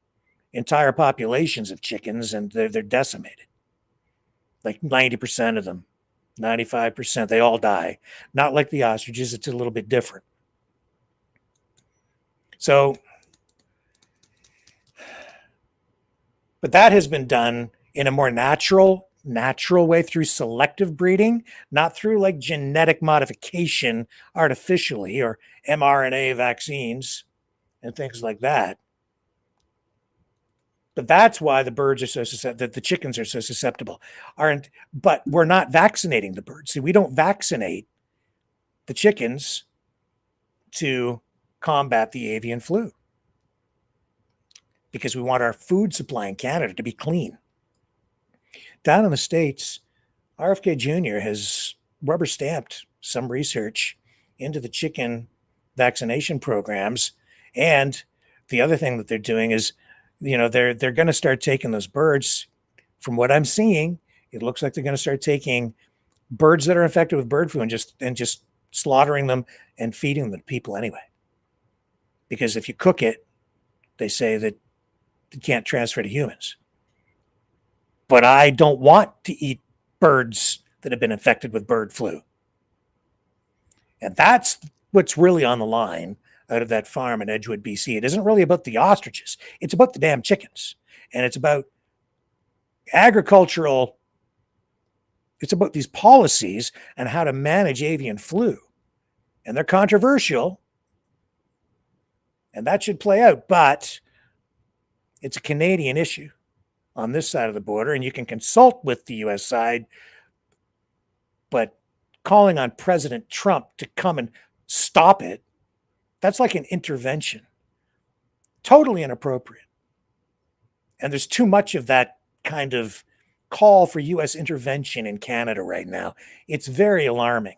entire populations of chickens, and they're decimated. Like 90% of them, 95%, they all die. Not like the ostriches, it's a little bit different. So, but that has been done in a more natural way through selective breeding, not through like genetic modification artificially or mRNA vaccines and things like that. But that's why the birds are so susceptible, that the chickens are so susceptible. But we're not vaccinating the birds. See, we don't vaccinate the chickens to combat the avian flu because we want our food supply in Canada to be clean. Down in the States, RFK Jr. has rubber stamped some research into the chicken vaccination programs. And the other thing that they're doing is, they're going to start taking those birds. From what I'm seeing, it looks like they're going to start taking birds that are infected with bird flu and just slaughtering them and feeding them to people anyway. Because if you cook it, they say that it can't transfer to humans. But I don't want to eat birds that have been infected with bird flu. And that's what's really on the line out of that farm in Edgewood, BC. It isn't really about the ostriches. It's about the damn chickens. And it's about agricultural, it's about these policies and how to manage avian flu. And they're controversial. And that should play out. But it's a Canadian issue on this side of the border. And you can consult with the U.S. side. But calling on President Trump to come and stop it, that's like an intervention. Totally inappropriate. And there's too much of that kind of call for U.S. intervention in Canada right now. It's very alarming.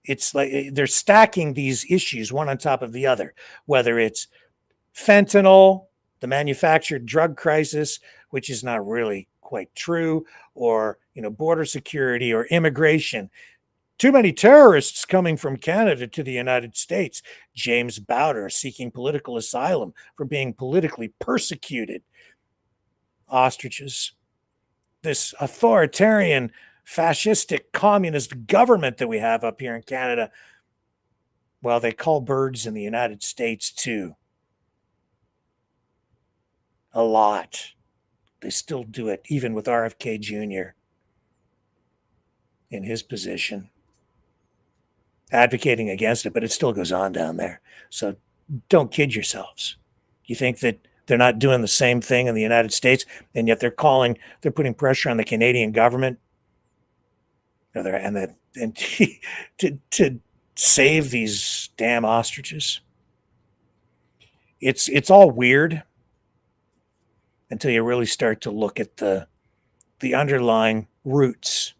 It's like they're stacking these issues one on top of the other, whether it's fentanyl, the manufactured drug crisis, which is not really quite true, or border security or immigration. Too many terrorists coming from Canada to the United States. James Bowder seeking political asylum for being politically persecuted. Ostriches. This authoritarian, fascistic, communist government that we have up here in Canada. Well, they call birds in the United States too. A lot. They still do it, even with RFK Jr. in his position, advocating against it, but it still goes on down there. So don't kid yourselves. You think that they're not doing the same thing in the United States, and yet they're putting pressure on the Canadian government to save these damn ostriches. it's all weird until you really start to look at the underlying roots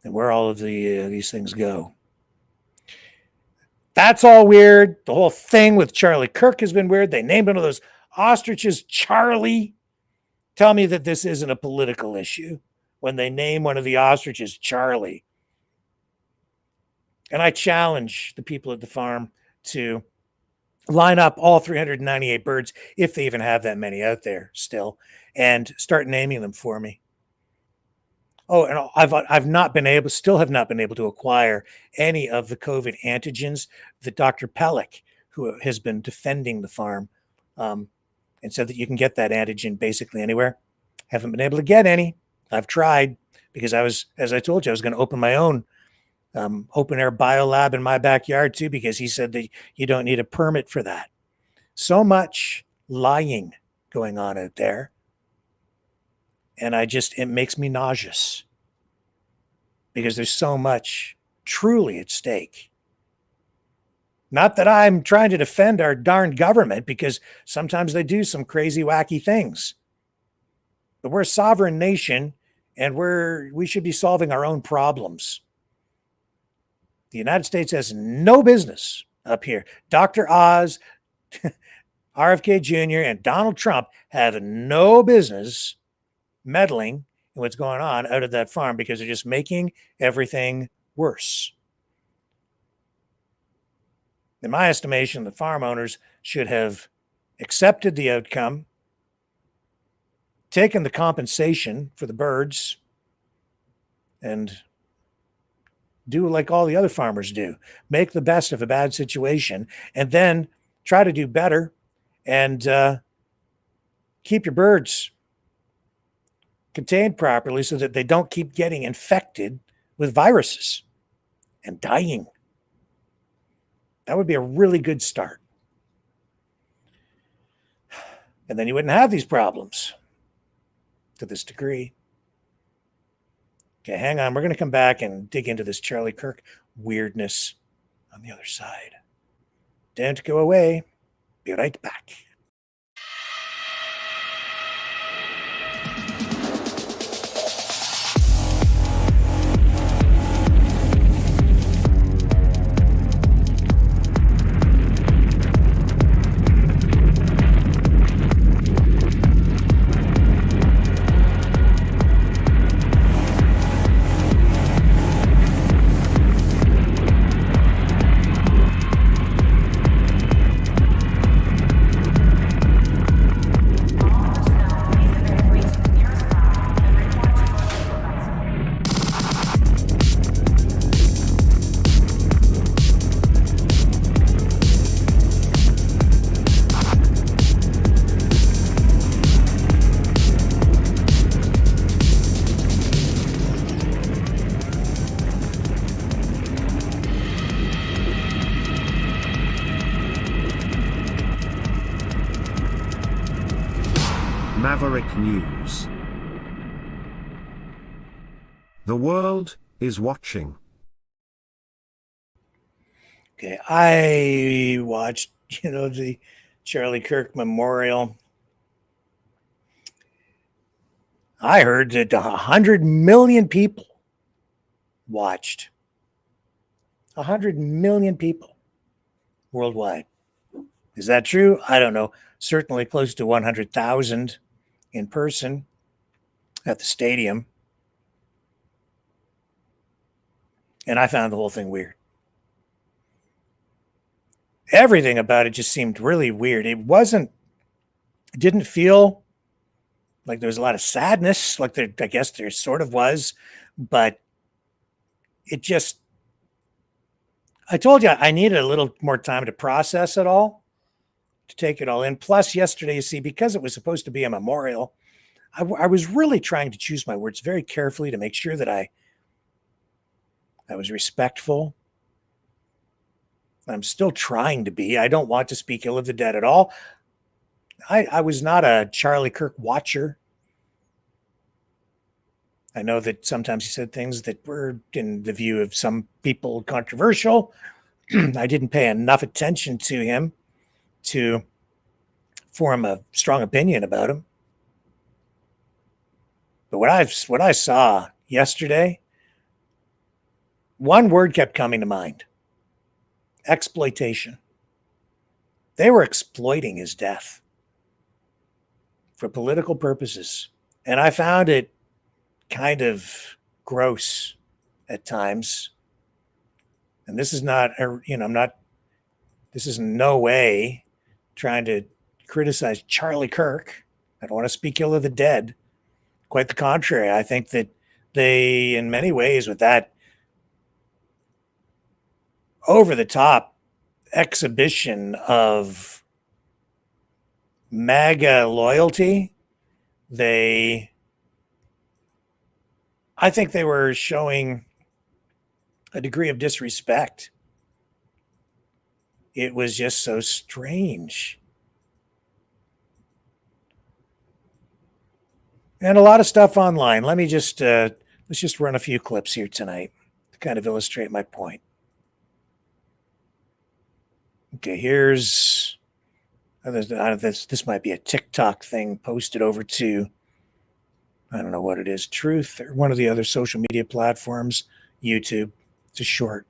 and where all of these things go. That's all weird. The whole thing with Charlie Kirk has been weird. They named one of those ostriches Charlie. Tell me that this isn't a political issue when they name one of the ostriches Charlie. And I challenge the people at the farm to line up all 398 birds, if they even have that many out there still, and start naming them for me. Oh, and I've not been able, still have not been able to acquire any of the COVID antigens that Dr. Pellick, who has been defending the farm, and said that you can get that antigen basically anywhere. Haven't been able to get any. I've tried because I was, as I told you, I was going to open my own open air biolab in my backyard too, because he said that you don't need a permit for that. So much lying going on out there. And it makes me nauseous because there's so much truly at stake. Not that I'm trying to defend our darn government, because sometimes they do some crazy, wacky things. But we're a sovereign nation, and we should be solving our own problems. The United States has no business up here. Dr. Oz, RFK Jr., and Donald Trump have no business meddling in what's going on out at that farm, because they're just making everything worse. In my estimation, the farm owners should have accepted the outcome, taken the compensation for the birds, and do like all the other farmers do. Make the best of a bad situation, and then try to do better and keep your birds contained properly so that they don't keep getting infected with viruses and dying. That would be a really good start. And then you wouldn't have these problems to this degree. Okay, hang on. We're going to come back and dig into this Charlie Kirk weirdness on the other side. Don't go away. Be right back. Maverick News. The world is watching. Okay, I watched, the Charlie Kirk memorial. I heard that 100 million people watched. 100 million people worldwide. Is that true? I don't know. Certainly close to 100,000 in person at the stadium. And I found the whole thing weird. Everything about it just seemed really weird. It didn't feel like there was a lot of sadness, like I guess there sort of was, but I told you I needed a little more time to process it all, to take it all in. Plus yesterday, you see, because it was supposed to be a memorial, I was really trying to choose my words very carefully to make sure that I was respectful. I'm still trying to be. I don't want to speak ill of the dead at all. I was not a Charlie Kirk watcher. I know that sometimes he said things that were, in the view of some people, controversial. I didn't pay enough attention to him to form a strong opinion about him. But what I saw yesterday, one word kept coming to mind: exploitation. They were exploiting his death for political purposes. And I found it kind of gross at times. And this is not, this is in no way trying to criticize Charlie Kirk. I don't want to speak ill of the dead. Quite the contrary. I think that they, in many ways, with that over the top exhibition of MAGA loyalty, I think they were showing a degree of disrespect. It was just so strange. And a lot of stuff online. Let me just, let's just run a few clips here tonight to kind of illustrate my point. Okay, here's, this might be a TikTok thing posted over to, I don't know what it is, Truth, or one of the other social media platforms, YouTube. It's a short.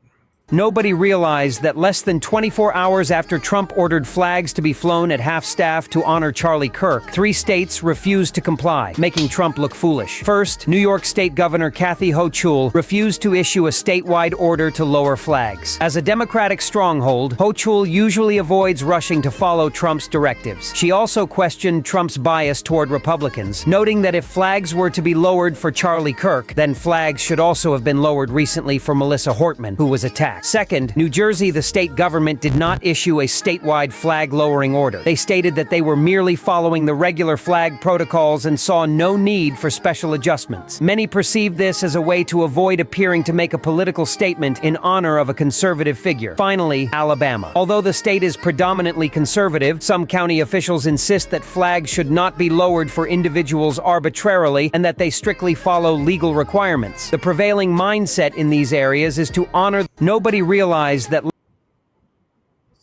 Nobody realized that less than 24 hours after Trump ordered flags to be flown at half-staff to honor Charlie Kirk, 3 states refused to comply, making Trump look foolish. First, New York State Governor Kathy Hochul refused to issue a statewide order to lower flags. As a Democratic stronghold, Hochul usually avoids rushing to follow Trump's directives. She also questioned Trump's bias toward Republicans, noting that if flags were to be lowered for Charlie Kirk, then flags should also have been lowered recently for Melissa Hortman, who was attacked. Second, New Jersey, the state government, did not issue a statewide flag-lowering order. They stated that they were merely following the regular flag protocols and saw no need for special adjustments. Many perceived this as a way to avoid appearing to make a political statement in honor of a conservative figure. Finally, Alabama. Although the state is predominantly conservative, some county officials insist that flags should not be lowered for individuals arbitrarily and that they strictly follow legal requirements. The prevailing mindset in these areas is to honor. Nobody realized that.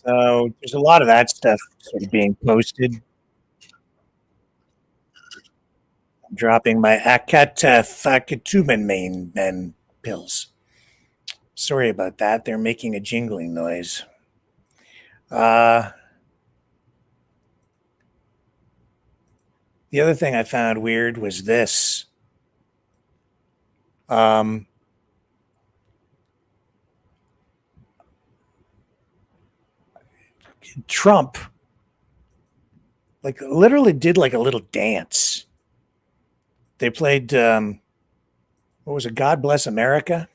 So there's a lot of that stuff sort of being posted. I'm dropping my acetaminophen pills. Sorry about that. They're making a jingling noise. The other thing I found weird was this. Trump literally did a little dance. They played what was it, God Bless America,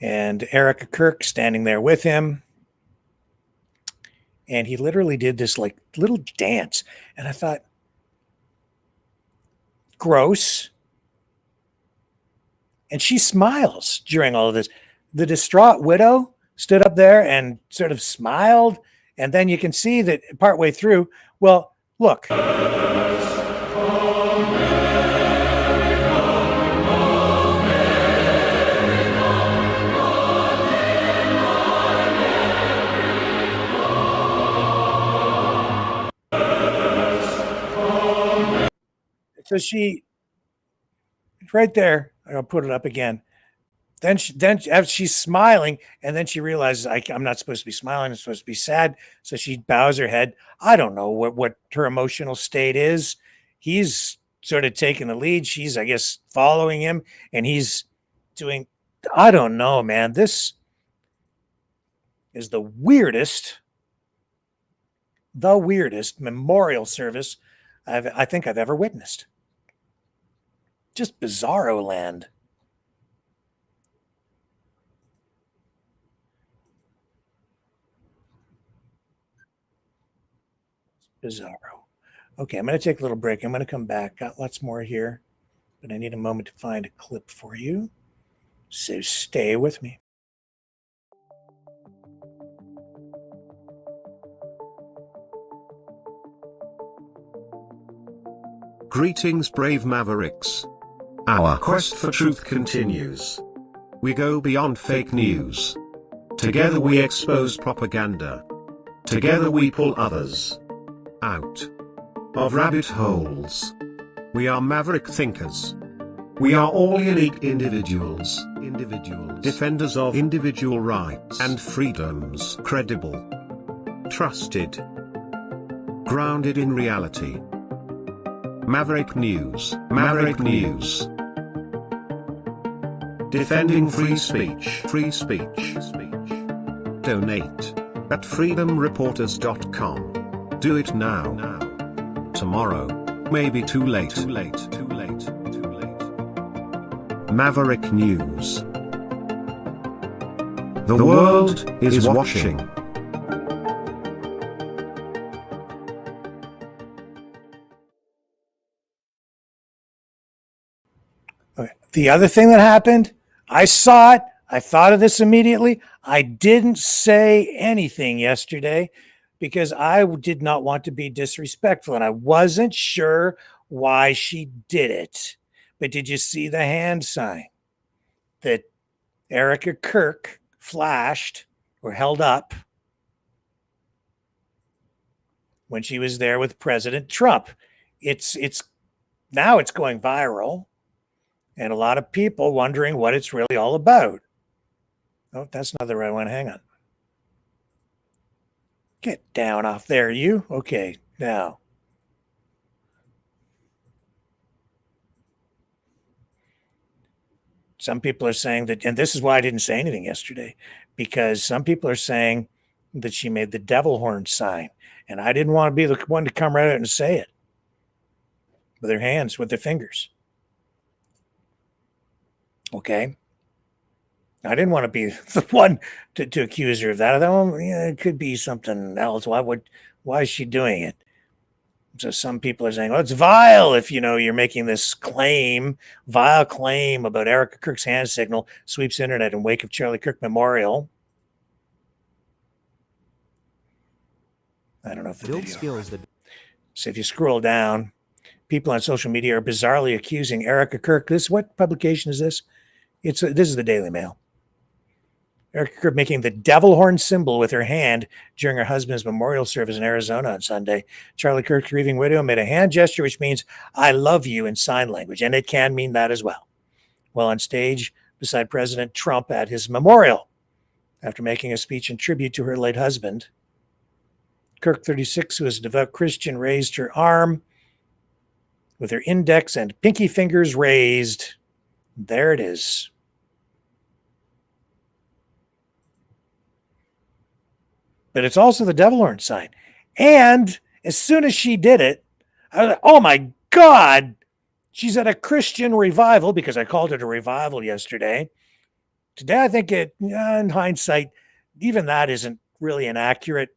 and Erica Kirk standing there with him, and he literally did this little dance, and I thought, gross. And she smiles during all of this. The distraught widow stood up there and sort of smiled, and then you can see that partway through, well, look. So she, right there, I'll put it up again. Then as she's smiling, and then she realizes I'm not supposed to be smiling. I'm supposed to be sad. So she bows her head. I don't know what her emotional state is. He's sort of taking the lead. She's, I guess, following him, and he's doing, I don't know, man. This is the weirdest memorial service I think I've ever witnessed. Just bizarro land. Bizarro. Okay, I'm going to take a little break. I'm going to come back. Got lots more here, but I need a moment to find a clip for you. So stay with me. Greetings, brave Mavericks. Our quest for truth continues. We go beyond fake news. Together we expose propaganda. Together we pull others out of rabbit holes. We are maverick thinkers. We are all unique individuals, defenders of individual rights and freedoms, credible, trusted, grounded in reality. Maverick News, Maverick News. Defending free speech, free speech. Donate at freedomreporters.com. Do it now. Tomorrow may be too late. Maverick News. The world is watching. Okay. The other thing that happened, I saw it. I thought of this immediately. I didn't say anything yesterday because I did not want to be disrespectful, and I wasn't sure why she did it. But did you see the hand sign that Erica Kirk flashed or held up when she was there with President Trump? It's now it's going viral, and a lot of people wondering what it's really all about. Oh, that's not the right one. Hang on. Get down off there, you. Okay, now. Some people are saying that, and this is why I didn't say anything yesterday, because some people are saying that she made the devil horn sign, and I didn't want to be the one to come right out and say it with her hands, with their fingers. Okay? I didn't want to be the one to accuse her of that. I thought, well, yeah, it could be something else. Why is she doing it? So some people are saying, oh, it's vile if, you're making this vile claim about Erica Kirk's hand signal sweeps internet in wake of Charlie Kirk Memorial. I don't know if the Build video. skills that. So if you scroll down, people on social media are bizarrely accusing Erica Kirk. What publication is this? This is the Daily Mail. Erica Kirk making the devil horn symbol with her hand during her husband's memorial service in Arizona on Sunday. Charlie Kirk's grieving widow made a hand gesture, which means "I love you" in sign language, and it can mean that as well. While on stage beside President Trump at his memorial, after making a speech in tribute to her late husband, Kirk, 36, who is a devout Christian, raised her arm with her index and pinky fingers raised. There it is. But it's also the devil horn sign. And as soon as she did it, I was like, oh my God, she's at a Christian revival, because I called it a revival yesterday. Today, I think in hindsight, even that isn't really an accurate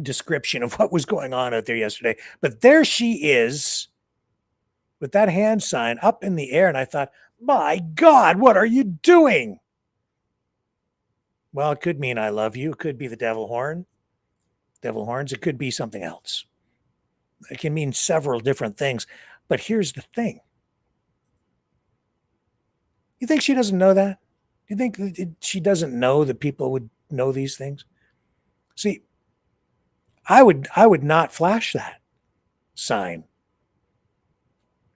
description of what was going on out there yesterday. But there she is with that hand sign up in the air. And I thought, my God, what are you doing? Well, it could mean I love you. It could be the devil horns. It could be something else. It can mean several different things. But here's the thing. You think she doesn't know that? You think she doesn't know that people would know these things? See, I would not flash that sign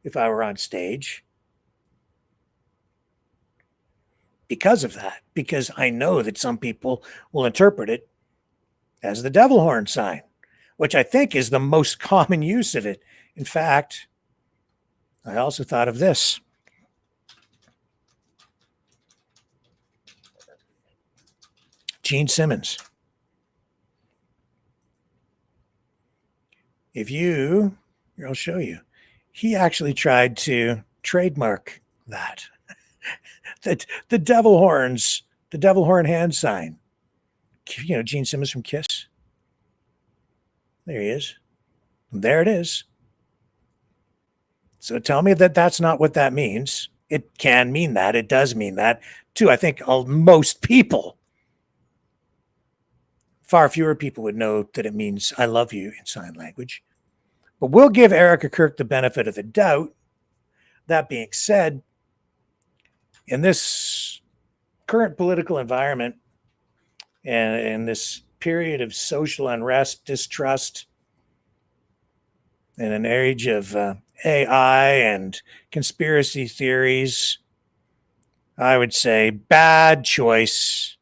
if I were on stage. Because of that, because I know that some people will interpret it as the devil horn sign, which I think is the most common use of it. In fact, I also thought of this. Gene Simmons. Here, I'll show you. He actually tried to trademark that. The devil horns, the devil horn hand sign. Gene Simmons from Kiss. There he is. There it is. So tell me that that's not what that means. It can mean that. It does mean that, too. I think most people, far fewer people would know that it means I love you in sign language. But we'll give Erica Kirk the benefit of the doubt. That being said, in this current political environment and in this period of social unrest, distrust, in an age of AI and conspiracy theories, I would say bad choice.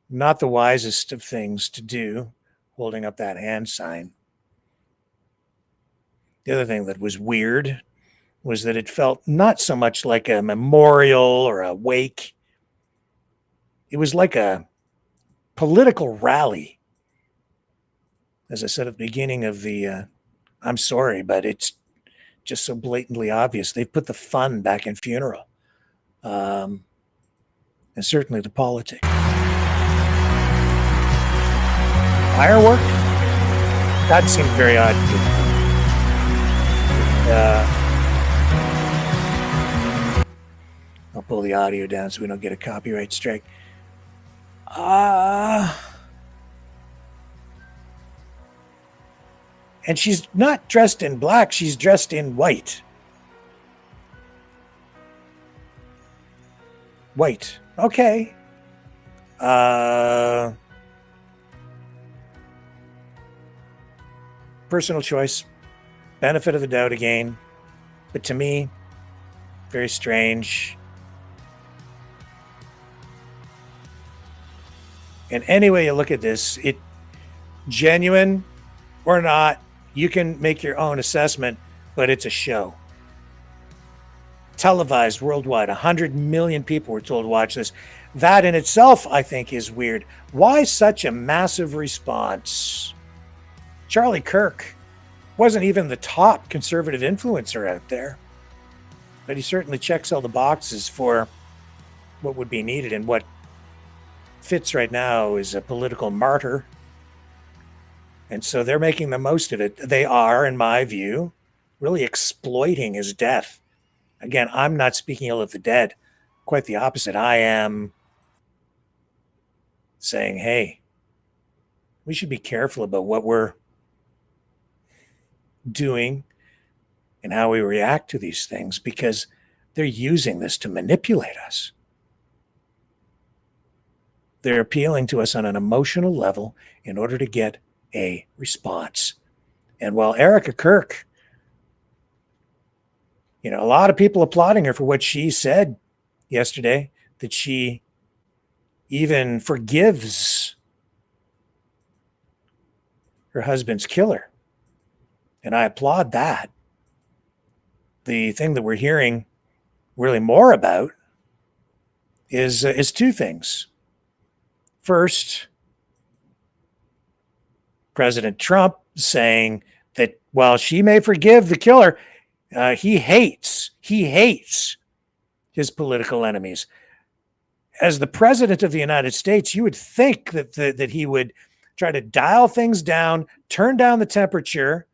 Not the wisest of things to do, holding up that hand sign. The other thing that was weird was that it felt not so much like a memorial or a wake. It was like a political rally. As I said at the beginning of the, I'm sorry, but it's just so blatantly obvious. They've put the fun back in funeral. And certainly the politics. Firework? That seemed very odd to me. I'll pull the audio down so we don't get a copyright strike. And she's not dressed in black, she's dressed in white. White. Okay. Personal choice. Benefit of the doubt again. But to me, very strange. And any way you look at this, it genuine or not, you can make your own assessment, but it's a show. Televised worldwide, 100 million people were told to watch this. That in itself, I think, is weird. Why such a massive response? Charlie Kirk wasn't even the top conservative influencer out there, but he certainly checks all the boxes for what would be needed, and what fits right now is a political martyr. And so they're making the most of it. They are, in my view, really exploiting his death. Again, I'm not speaking ill of the dead. Quite the opposite. I am saying, hey, we should be careful about what we're doing and how we react to these things, because they're using this to manipulate us. They're appealing to us on an emotional level in order to get a response. And while Erica Kirk, a lot of people applauding her for what she said yesterday, that she even forgives her husband's killer. And I applaud that. The thing that we're hearing really more about is two things. First, President Trump saying that while she may forgive the killer, he hates his political enemies. As the president of the United States, you would think that he would try to dial things down, turn down the temperature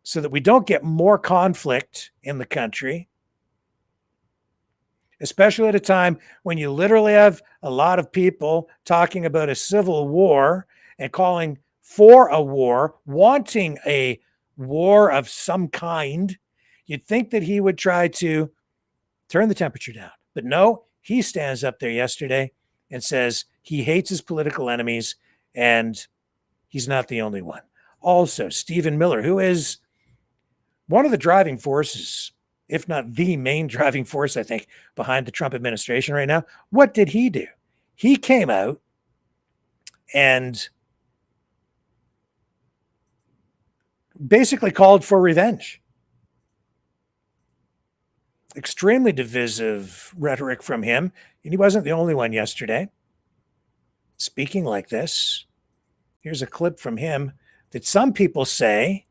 so that we don't get more conflict in the country, especially at a time when you literally have a lot of people talking about a civil war and calling for a war, wanting a war of some kind. You'd think that he would try to turn the temperature down. But no, he stands up there yesterday and says he hates his political enemies, and he's not the only one. Also, Stephen Miller, who is one of the driving forces, if not the main driving force, I think, behind the Trump administration right now. What did he do? He came out and basically called for revenge. Extremely divisive rhetoric from him, and he wasn't the only one yesterday speaking like this. Here's a clip from him that some people say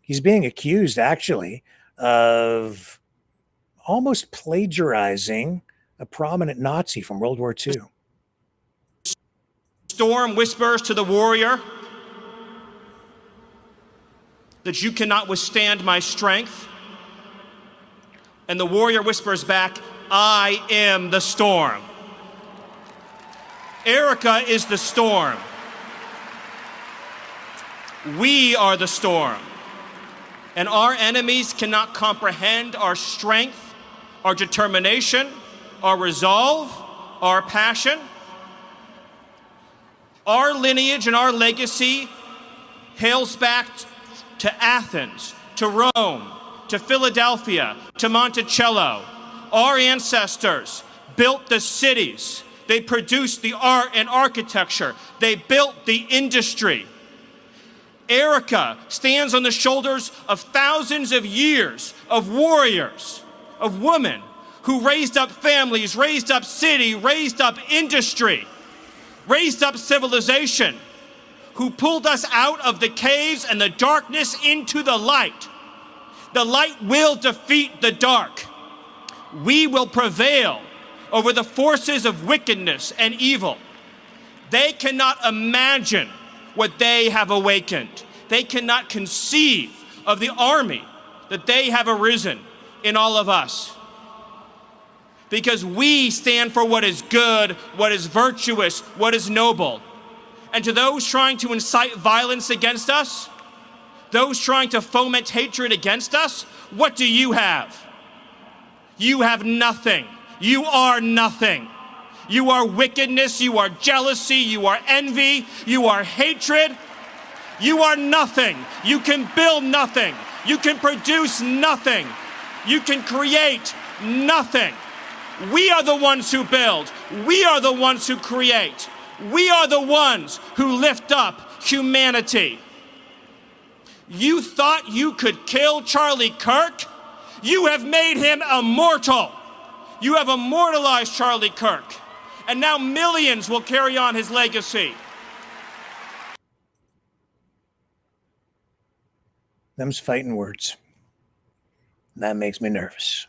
he's being accused, actually, of almost plagiarizing a prominent Nazi from World War II. Storm whispers to the warrior that you cannot withstand my strength. And the warrior whispers back, I am the storm. Erica is the storm. We are the storm. And our enemies cannot comprehend our strength, our determination, our resolve, our passion. Our lineage and our legacy hails back to Athens, to Rome, to Philadelphia, to Monticello. Our ancestors built the cities. They produced the art and architecture. They built the industry. Erica stands on the shoulders of thousands of years of warriors, of women who raised up families, raised up city, raised up industry, raised up civilization, who pulled us out of the caves and the darkness into the light. The light will defeat the dark. We will prevail over the forces of wickedness and evil. They cannot imagine what they have awakened. They cannot conceive of the army that they have arisen in all of us. Because we stand for what is good, what is virtuous, what is noble. And to those trying to incite violence against us, those trying to foment hatred against us, what do you have? You have nothing. You are nothing. You are wickedness, you are jealousy, you are envy, you are hatred. You are nothing. You can build nothing. You can produce nothing. You can create nothing. We are the ones who build. We are the ones who create. We are the ones who lift up humanity. You thought you could kill Charlie Kirk? You have made him immortal. You have immortalized Charlie Kirk. And now millions will carry on his legacy. Them's fighting words. That makes me nervous.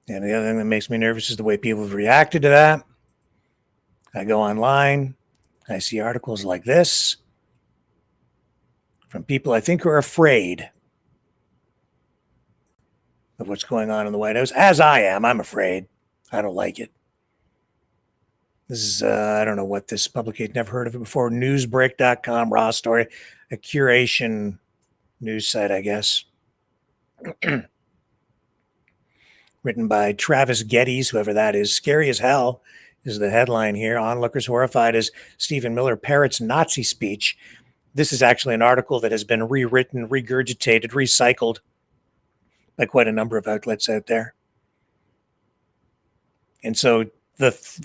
And the other thing that makes me nervous is the way people have reacted to that. I go online, I see articles like this from people I think who are afraid of what's going on in the White House, as I am. I'm afraid. I don't like it. This is, I don't know what this publication, never heard of it before, newsbreak.com, raw story, a curation news site, I guess. Written by Travis Geddes, whoever that is. Scary as hell is the headline here. Onlookers horrified as Stephen Miller parrots Nazi speech. This is actually an article that has been rewritten, regurgitated, recycled by quite a number of outlets out there. And so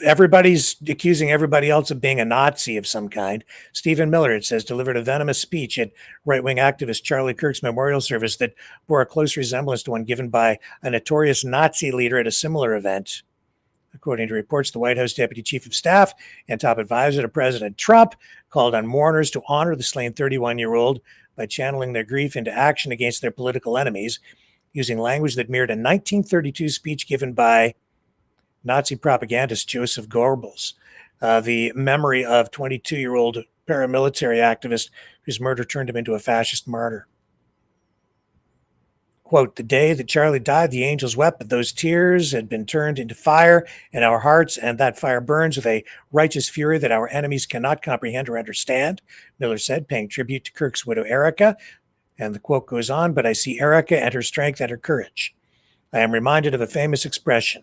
everybody's accusing everybody else of being a Nazi of some kind. Stephen Miller, it says, delivered a venomous speech at right-wing activist Charlie Kirk's memorial service that bore a close resemblance to one given by a notorious Nazi leader at a similar event. According to reports, the White House Deputy Chief of Staff and top advisor to President Trump called on mourners to honor the slain 31-year-old by channeling their grief into action against their political enemies, using language that mirrored a 1932 speech given by Nazi propagandist Joseph Goebbels, the memory of 22-year-old paramilitary activist whose murder turned him into a fascist martyr. Quote, the day that Charlie died, the angels wept, but those tears had been turned into fire in our hearts, and that fire burns with a righteous fury that our enemies cannot comprehend or understand, Miller said, paying tribute to Kirk's widow, Erica. And the quote goes on, but I see Erica and her strength and her courage. I am reminded of a famous expression.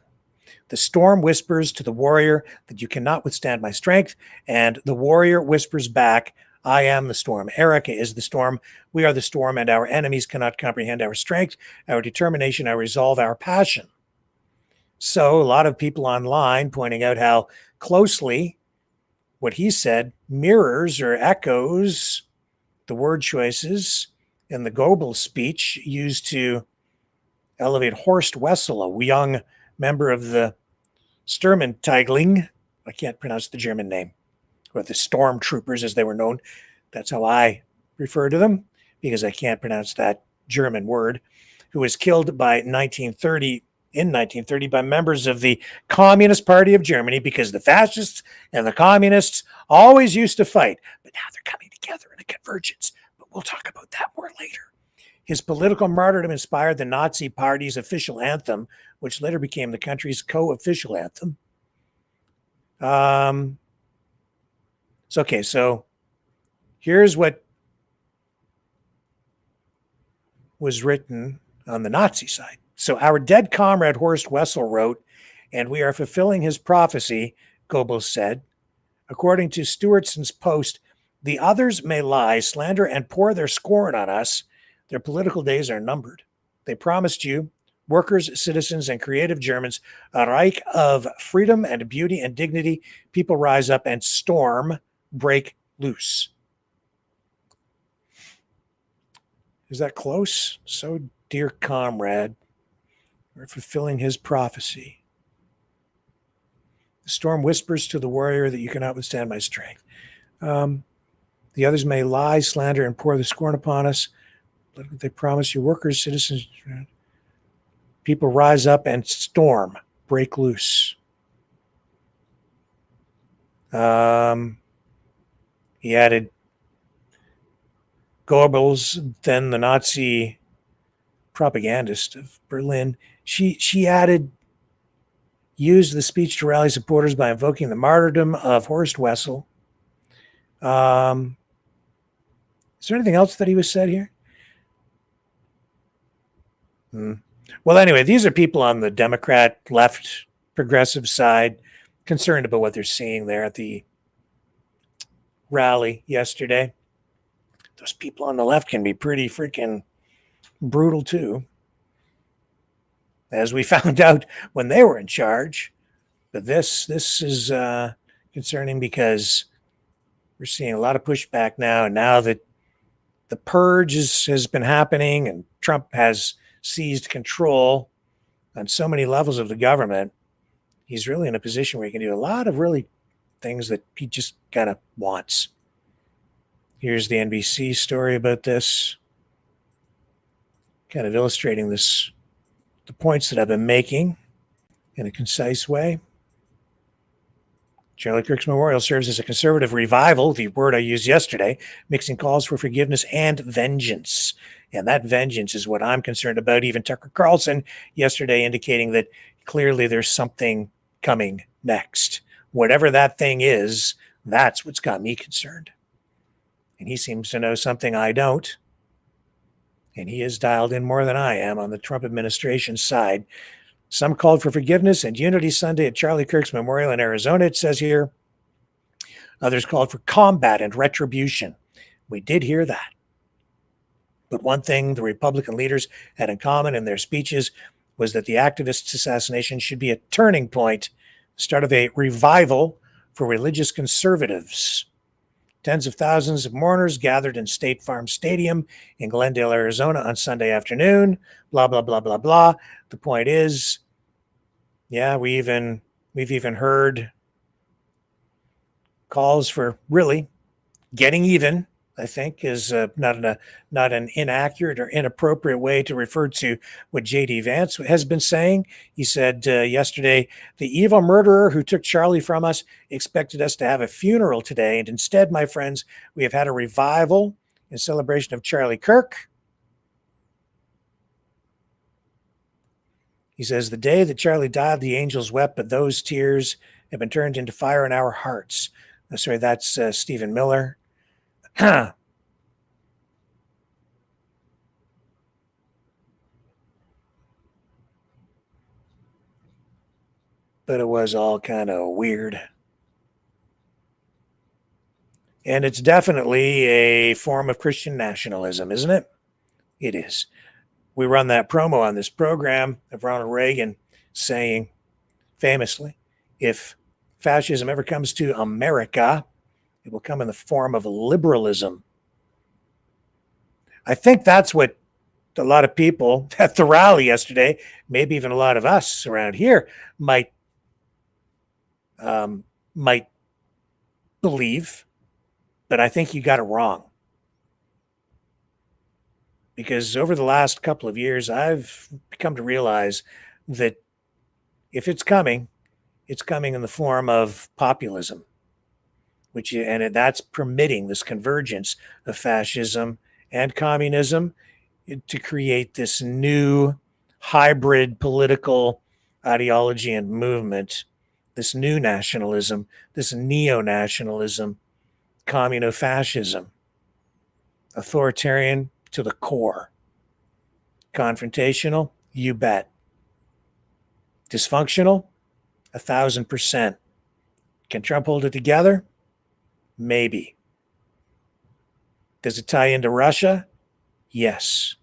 The storm whispers to the warrior that you cannot withstand my strength, and the warrior whispers back, I am the storm. Erica is the storm. We are the storm, and our enemies cannot comprehend our strength, our determination, our resolve, our passion. So a lot of people online pointing out how closely what he said mirrors or echoes the word choices in the Goebbels speech used to elevate Horst Wessel, a young member of the Sturmteigling. I can't pronounce the German name, or the stormtroopers as they were known. That's how I refer to them, because I can't pronounce that German word, who was killed in 1930 by members of the Communist Party of Germany, because the fascists and the communists always used to fight, but now they're coming together in a convergence. But we'll talk about that more later. His political martyrdom inspired the Nazi Party's official anthem, which later became the country's co-official anthem. So here's what was written on the Nazi side. So our dead comrade Horst Wessel wrote, and we are fulfilling his prophecy, Goebbels said. According to Stewartson's post, the others may lie, slander, and pour their scorn on us. Their political days are numbered. They promised you, workers, citizens, and creative Germans, a Reich of freedom and beauty and dignity. People rise up and storm, break loose. Is that close? So, dear comrade, we're fulfilling his prophecy. The storm whispers to the warrior that you cannot withstand my strength. The others may lie, slander, and pour the scorn upon us. But they promise you, workers, citizens, people rise up and storm, break loose. He added, Goebbels, then the Nazi propagandist of Berlin, she added, used the speech to rally supporters by invoking the martyrdom of Horst Wessel. Is there anything else that he was said here? Well, anyway, these are people on the Democrat left progressive side concerned about what they're seeing there at the rally yesterday. Those people on the left can be pretty freaking brutal too, as we found out when they were in charge. But this is concerning because we're seeing a lot of pushback now. And now that the purge has been happening and Trump has seized control on so many levels of the government, he's really in a position where he can do a lot of really things that he just kind of wants. Here's the NBC story about this, kind of illustrating the points that I've been making in a concise way. Charlie Kirk's memorial serves as a conservative revival, the word I used yesterday, mixing calls for forgiveness and vengeance. And that vengeance is what I'm concerned about. Even Tucker Carlson yesterday indicating that clearly there's something coming next. Whatever that thing is, that's what's got me concerned. And he seems to know something I don't. And he is dialed in more than I am on the Trump administration side. Some called for forgiveness and unity Sunday at Charlie Kirk's memorial in Arizona, it says here. Others called for combat and retribution. We did hear that. But one thing the Republican leaders had in common in their speeches was that the activist's assassination should be a turning point, the start of a revival for religious conservatives. Tens of thousands of mourners gathered in State Farm Stadium in Glendale, Arizona on Sunday afternoon. Blah, blah, blah, blah, blah. The point is, yeah, we've even heard calls for really getting even, I think, is not an inaccurate or inappropriate way to refer to what J.D. Vance has been saying. He said yesterday, the evil murderer who took Charlie from us expected us to have a funeral today. And instead, my friends, we have had a revival in celebration of Charlie Kirk. He says, the day that Charlie died, the angels wept, but those tears have been turned into fire in our hearts. Sorry, that's Stephen Miller. But it was all kind of weird. And it's definitely a form of Christian nationalism, isn't it? It is. We run that promo on this program of Ronald Reagan saying famously, if fascism ever comes to America, it will come in the form of liberalism. I think that's what a lot of people at the rally yesterday, maybe even a lot of us around here, might believe, but I think you got it wrong. Because over the last couple of years, I've come to realize that if it's coming in the form of populism, and that's permitting this convergence of fascism and communism to create this new hybrid political ideology and movement, this new nationalism, this neo-nationalism, communo-fascism, authoritarian to the core. Confrontational, you bet. Dysfunctional, 1,000%. Can Trump hold it together? Maybe. Does it tie into Russia? Yes.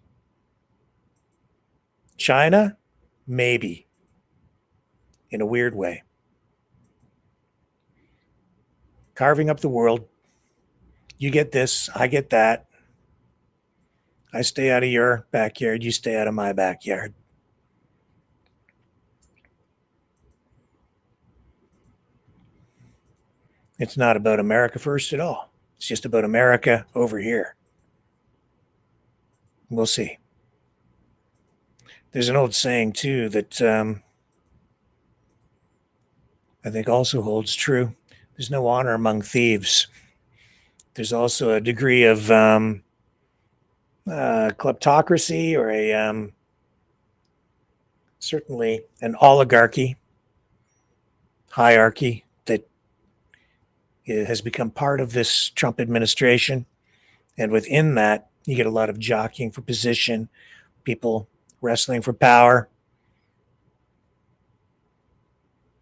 China? Maybe. In a weird way. Carving up the world. You get this, I get that. I stay out of your backyard, you stay out of my backyard. It's not about America first at all. It's just about America over here. We'll see. There's an old saying, too, that I think also holds true. There's no honor among thieves. There's also a degree of kleptocracy or a certainly an oligarchy, hierarchy that has become part of this Trump administration. And within that, you get a lot of jockeying for position, people wrestling for power.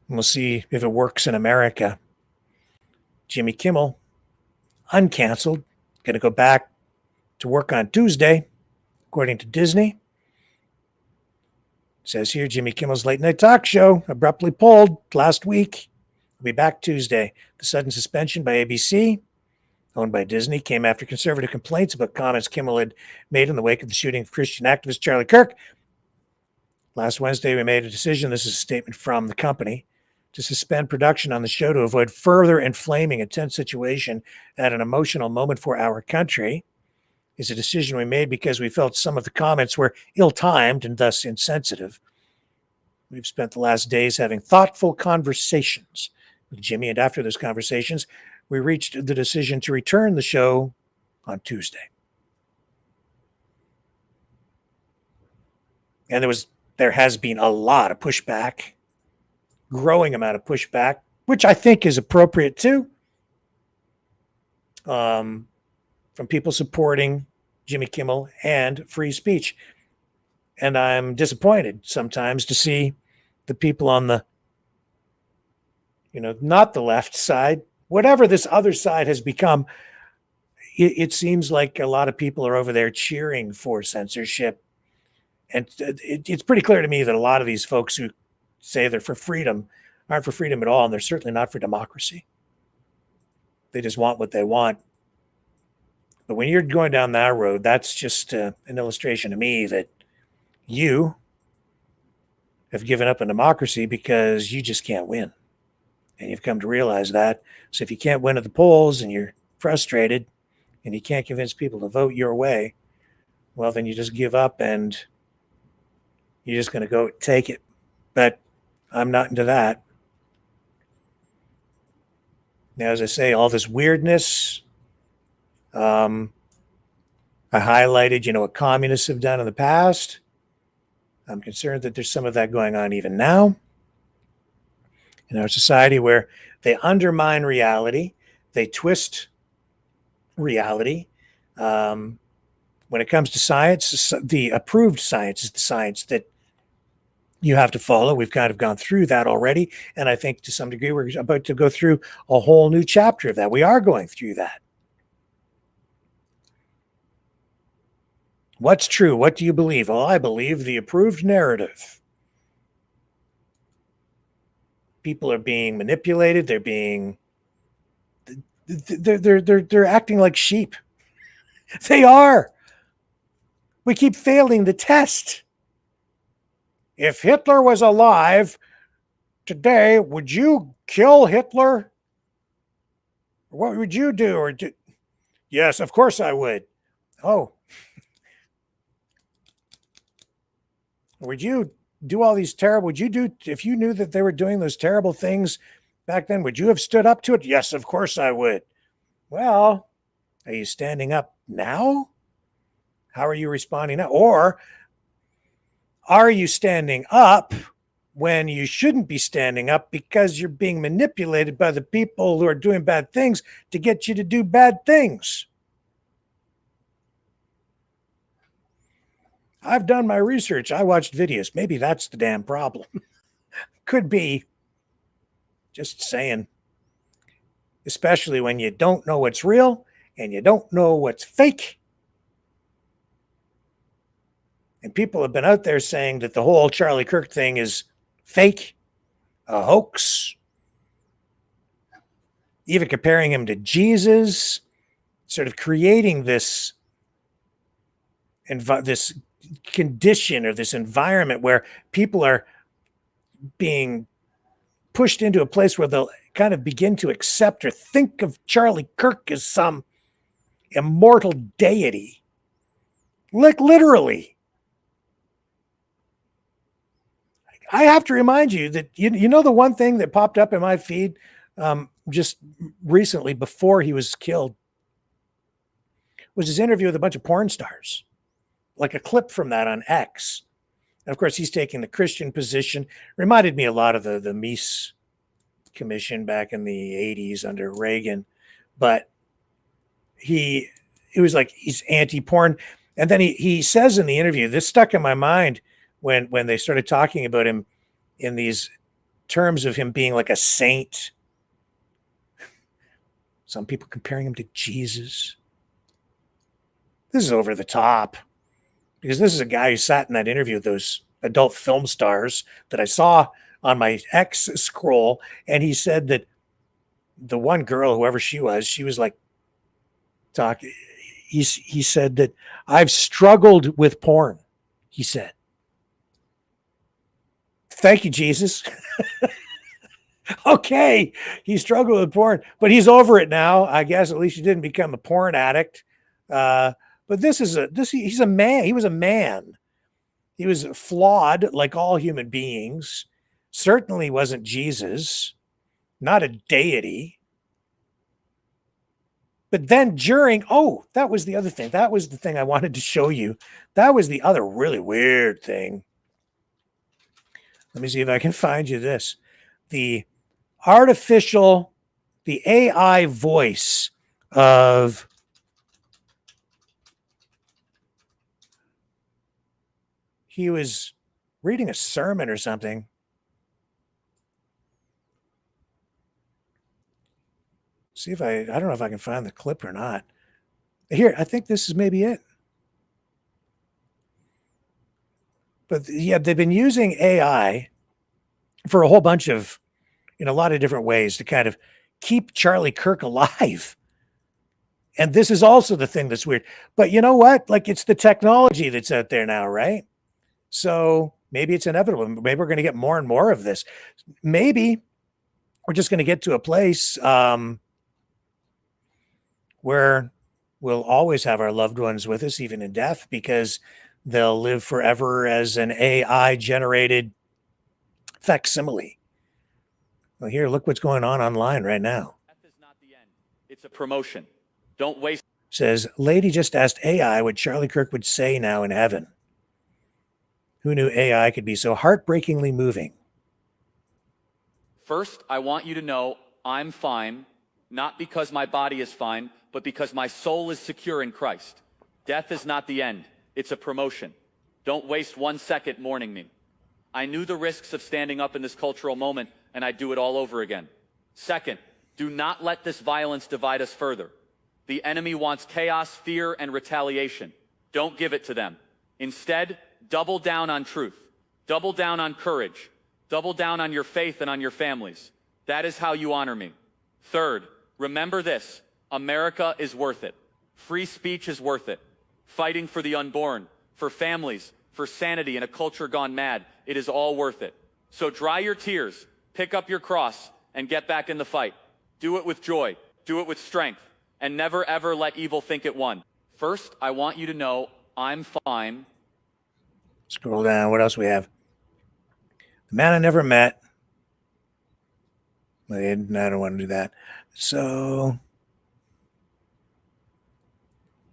And we'll see if it works in America. Jimmy Kimmel, uncanceled, going to go back to work on Tuesday, according to Disney. It says here, Jimmy Kimmel's late night talk show abruptly pulled last week. Will be back Tuesday. The sudden suspension by ABC, owned by Disney, came after conservative complaints about comments Kimmel had made in the wake of the shooting of Christian activist Charlie Kirk. Last Wednesday, we made a decision, this is a statement from the company, to suspend production on the show to avoid further inflaming a tense situation at an emotional moment for our country. Is a decision we made because we felt some of the comments were ill-timed and thus insensitive. We've spent the last days having thoughtful conversations with Jimmy, and after those conversations, we reached the decision to return the show on Tuesday. And there has been a lot of pushback, growing amount of pushback, which I think is appropriate too, from people supporting Jimmy Kimmel and free speech. And I'm disappointed sometimes to see the people on the, not the left side, whatever this other side has become. It seems like a lot of people are over there cheering for censorship. And it's pretty clear to me that a lot of these folks who say they're for freedom aren't for freedom at all, and they're certainly not for democracy. They just want what they want. But when you're going down that road, that's just an illustration to me that you have given up on democracy because you just can't win. And you've come to realize that. So if you can't win at the polls and you're frustrated and you can't convince people to vote your way, well, then you just give up and you're just going to go take it. But I'm not into that. Now, as I say, all this weirdness, I highlighted, what communists have done in the past. I'm concerned that there's some of that going on even now in our society where they undermine reality, they twist reality. When it comes to science, the approved science is the science that you have to follow. We've kind of gone through that already. And I think to some degree, we're about to go through a whole new chapter of that. We are going through that. What's true? What do you believe? Well, I believe the approved narrative. People are being manipulated. They're acting like sheep. They are. We keep failing the test. If Hitler was alive today, would you kill Hitler? What would you do? Yes, of course I would. Oh. Would you do all these terrible, if you knew that they were doing those terrible things back then, would you have stood up to it? Yes, of course I would. Well, are you standing up now? How are you responding now? Or are you standing up when you shouldn't be standing up because you're being manipulated by the people who are doing bad things to get you to do bad things? I've done my research. I watched videos. Maybe that's the damn problem. Could be. Just saying. especially when you don't know what's real and you don't know what's fake. And people have been out there saying that the whole Charlie Kirk thing is fake, a hoax, even comparing him to Jesus, sort of creating this condition or this environment where people are being pushed into a place where they'll kind of begin to accept or think of Charlie Kirk as some immortal deity. Like literally. I have to remind you that you know the one thing that popped up in my feed just recently before he was killed was his interview with a bunch of porn stars, like a clip from that on X. And of course, he's taking the Christian position. Reminded me a lot of the Meese Commission back in the 80s under Reagan. But it was like he's anti-porn. And then he says in the interview, this stuck in my mind when they started talking about him in these terms of him being like a saint. Some people comparing him to Jesus. This is over the top, because this is a guy who sat in that interview with those adult film stars that I saw on my X scroll, and he said that the one girl, whoever she was like talking. He said that I've struggled with porn. He said, "Thank you, Jesus." Okay, he struggled with porn, but he's over it now. I guess at least he didn't become a porn addict. But he's a man. He was a man. He was flawed like all human beings. Certainly wasn't Jesus, not a deity. But then that was the other thing. That was the thing I wanted to show you. That was the other really weird thing. Let me see if I can find you this. The AI voice of he was reading a sermon or something. See if I don't know if I can find the clip or not. Here, I think this is maybe it. But yeah, they've been using AI for a whole bunch of, in a lot of different ways to kind of keep Charlie Kirk alive. And this is also the thing that's weird. But you know what? Like, it's the technology that's out there now, right? So maybe it's inevitable. Maybe we're going to get more and more of this. Maybe we're just going to get to a place where we'll always have our loved ones with us, even in death, because they'll live forever as an AI-generated facsimile. Well, here, look what's going on online right now. Death is not the end. It's a promotion. Don't waste. Says, lady just asked AI what Charlie Kirk would say now in heaven. Who knew AI could be so heartbreakingly moving? First, I want you to know I'm fine, not because my body is fine, but because my soul is secure in Christ. Death is not the end. It's a promotion. Don't waste 1 second mourning me. I knew the risks of standing up in this cultural moment, and I'd do it all over again. Second, do not let this violence divide us further. The enemy wants chaos, fear, and retaliation. Don't give it to them. Instead, double down on truth. Double down on courage. Double down on your faith and on your families. That is how you honor me. Third, remember this. America is worth it. Free speech is worth it. Fighting for the unborn, for families, for sanity in a culture gone mad, it is all worth it. So dry your tears, pick up your cross, and get back in the fight. Do it with joy, do it with strength, and never ever let evil think it won. First, I want you to know I'm fine. Scroll down, what else we have? The man I never met. I don't want to do that. So,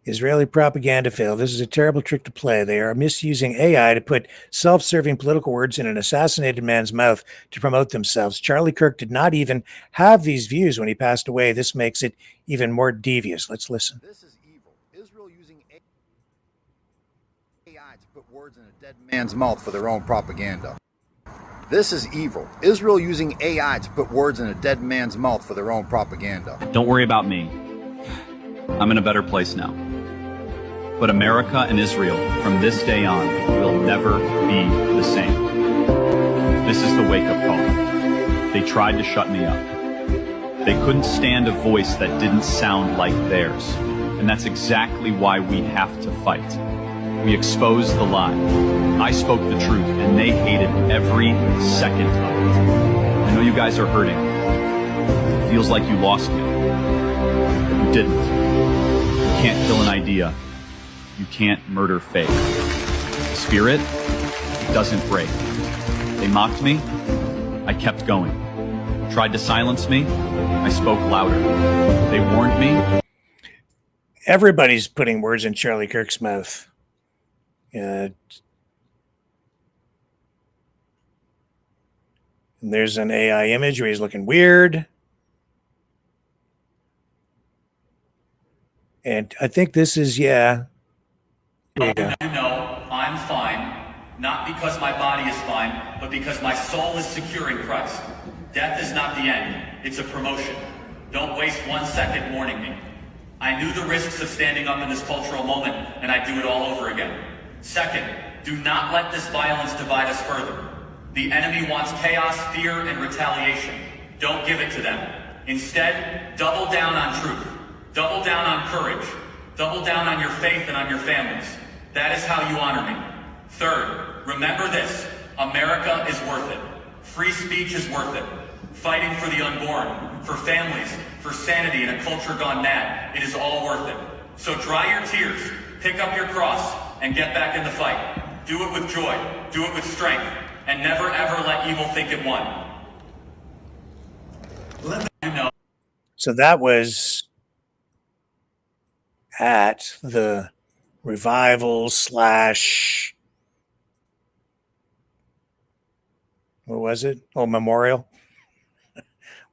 Israeli propaganda failed. This is a terrible trick to play. They are misusing AI to put self-serving political words in an assassinated man's mouth to promote themselves. Charlie Kirk did not even have these views when he passed away. This makes it even more devious. Let's listen. This is evil. Israel using AI to put words in a dead man's mouth for their own propaganda. This is evil. Israel using AI to put words in a dead man's mouth for their own propaganda. Don't worry about me. I'm in a better place now. But America and Israel, from this day on, will never be the same. This is the wake-up call. They tried to shut me up. They couldn't stand a voice that didn't sound like theirs. And that's exactly why we have to fight. We exposed the lie. I spoke the truth, and they hated every second of it. I know you guys are hurting. It feels like you lost me. But you didn't. You can't kill an idea. You can't murder faith. Spirit, it doesn't break. They mocked me. I kept going. Tried to silence me. I spoke louder. They warned me. Everybody's putting words in Charlie Kirk's mouth. And there's an AI image where he's looking weird. And I think this is, yeah. Here you go. You know, I'm fine, not because my body is fine, but because my soul is secure in Christ. Death is not the end, it's a promotion. Don't waste 1 second mourning me. I knew the risks of standing up in this cultural moment, and I'd do it all over again. Second, do not let this violence divide us further. The enemy wants chaos, fear, and retaliation. Don't give it to them. Instead, double down on truth. Double down on courage. Double down on your faith and on your families. That is how you honor me. Third, remember this. America is worth it. Free speech is worth it. Fighting for the unborn, for families, for sanity in a culture gone mad. It is all worth it. So dry your tears, pick up your cross, and get back in the fight. Do it with joy, do it with strength, and never ever let evil think it won. You know. So that was at the revival / what was it? Oh, memorial,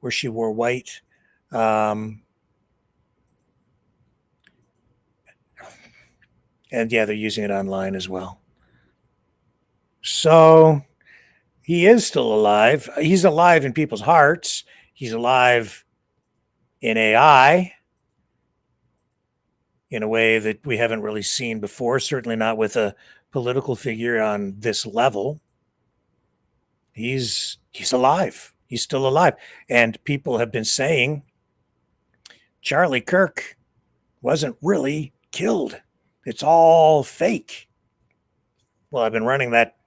where she wore white. And yeah, they're using it online as well. So he is still alive. He's alive in people's hearts. He's alive in AI in a way that we haven't really seen before, certainly not with a political figure on this level. He's alive. He's still alive. And people have been saying Charlie Kirk wasn't really killed. It's all fake. Well, I've been running that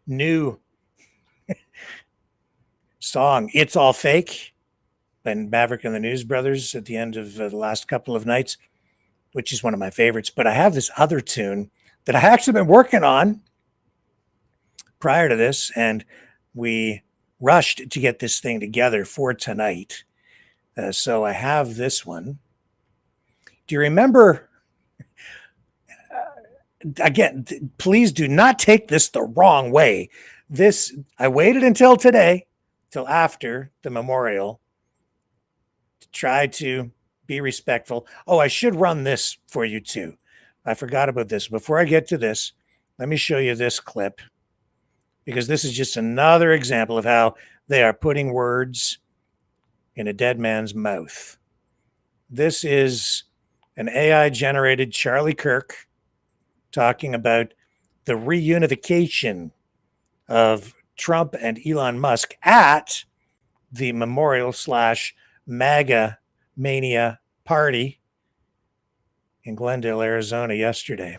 new song, It's All Fake, and Maverick and the News Brothers at the end of the last couple of nights, which is one of my favorites. But I have this other tune that I actually been working on prior to this, and we rushed to get this thing together for tonight. So I have this one. Do you remember? Again, please do not take this the wrong way. This, I waited until today, till after the memorial, to try to be respectful. Oh, I should run this for you too. I forgot about this. Before I get to this, let me show you this clip, because this is just another example of how they are putting words in a dead man's mouth. This is an AI-generated Charlie Kirk talking about the reunification of Trump and Elon Musk at the memorial / MAGA Mania party in Glendale, Arizona yesterday.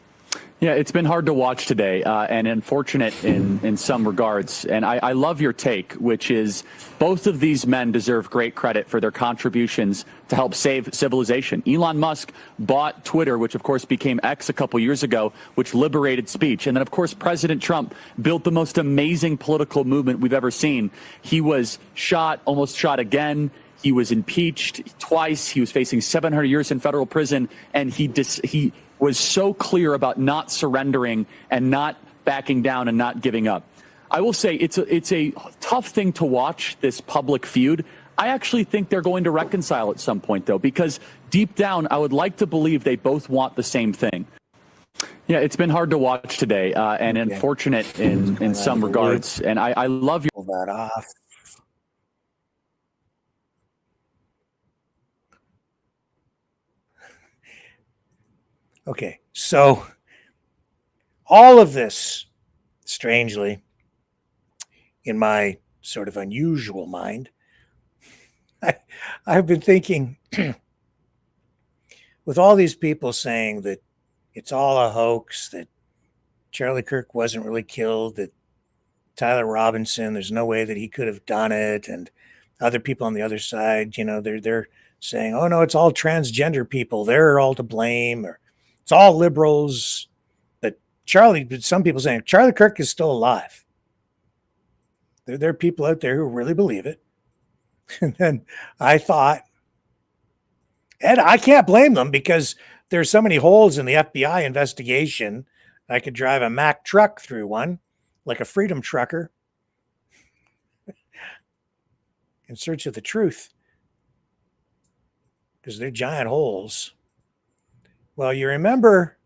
Yeah, it's been hard to watch today and unfortunate in some regards. And I love your take, which is both of these men deserve great credit for their contributions to help save civilization. Elon Musk bought Twitter, which of course became X a couple years ago, which liberated speech. And then, of course, President Trump built the most amazing political movement we've ever seen. He was shot, almost shot again. He was impeached twice. He was facing 700 years in federal prison. And he was so clear about not surrendering and not backing down and not giving up. I will say it's a tough thing to watch, this public feud. I actually think they're going to reconcile at some point, though, because deep down, I would like to believe they both want the same thing. Yeah, it's been hard to watch today, and unfortunate in some regards. And I love your. Pull that off. Okay, so all of this, strangely, in my sort of unusual mind, I've been thinking, with all these people saying that it's all a hoax, that Charlie Kirk wasn't really killed, that Tyler Robinson, there's no way that he could have done it, and other people on the other side, they're saying, oh no, it's all transgender people, they're all to blame, or it's all liberals. But some people saying Charlie Kirk is still alive. There are people out there who really believe it. And then I thought, and I can't blame them, because there's so many holes in the FBI investigation. I could drive a Mack truck through one, like a freedom trucker, in search of the truth, because they're giant holes. Well, you remember,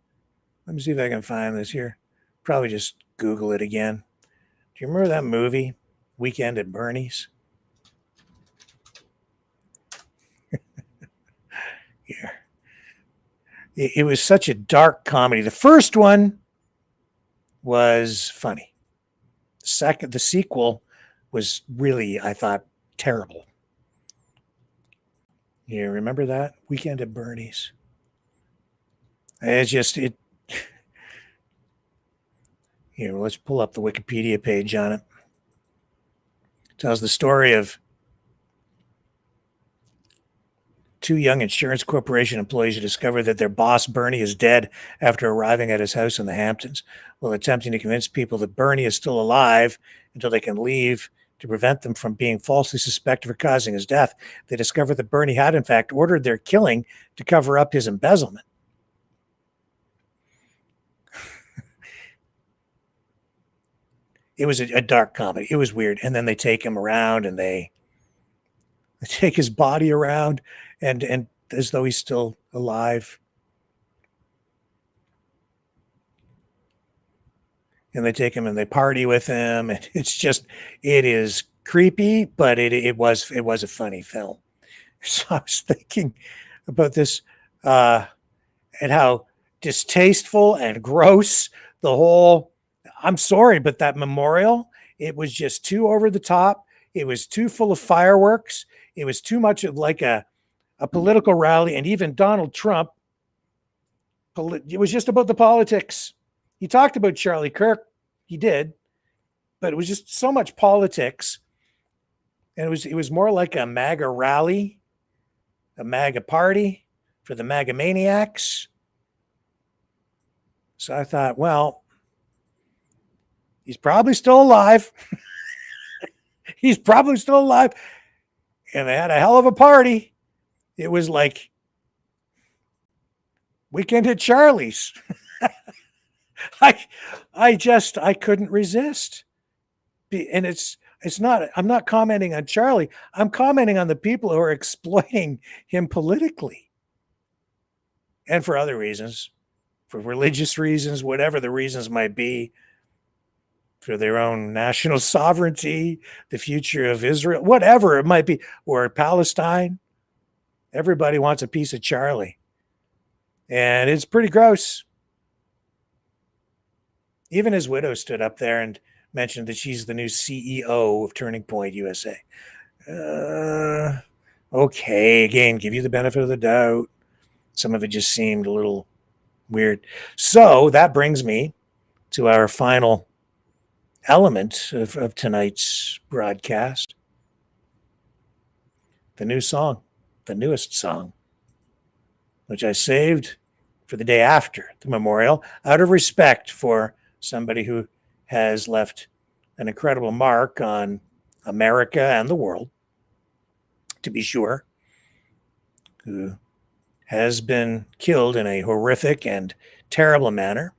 let me see if I can find this here. Probably just Google it again. Do you remember that movie, Weekend at Bernie's? Here. It was such a dark comedy. The first one was funny. The sequel was really, I thought, terrible. You remember that? Weekend at Bernie's. Let's pull up the Wikipedia page on it. It tells the story of two young insurance corporation employees who discover that their boss, Bernie, is dead after arriving at his house in the Hamptons. While attempting to convince people that Bernie is still alive until they can leave to prevent them from being falsely suspected for causing his death, they discover that Bernie had, in fact, ordered their killing to cover up his embezzlement. It was a dark comedy. It was weird. And then they take him around and they take his body around and as though he's still alive. And they take him and they party with him. And it is creepy, but it was a funny film. So I was thinking about this and how distasteful and gross the whole, I'm sorry, but that memorial, it was just too over the top. It was too full of fireworks. It was too much of like a political rally. And even Donald Trump, it was just about the politics. He talked about Charlie Kirk. He did. But it was just so much politics. And it was more like a MAGA rally, a MAGA party for the MAGA maniacs. So I thought, well, he's probably still alive. He's probably still alive. And they had a hell of a party. It was like Weekend at Charlie's. I couldn't resist. And I'm not commenting on Charlie. I'm commenting on the people who are exploiting him politically. And for other reasons, for religious reasons, whatever the reasons might be, for their own national sovereignty, the future of Israel, whatever it might be, or Palestine. Everybody wants a piece of Charlie. And it's pretty gross. Even his widow stood up there and mentioned that she's the new CEO of Turning Point USA. Okay, again, give you the benefit of the doubt. Some of it just seemed a little weird. So that brings me to our final element of tonight's broadcast. The new song, the newest song, which I saved for the day after the memorial, out of respect for somebody who has left an incredible mark on America and the world, to be sure, who has been killed in a horrific and terrible manner,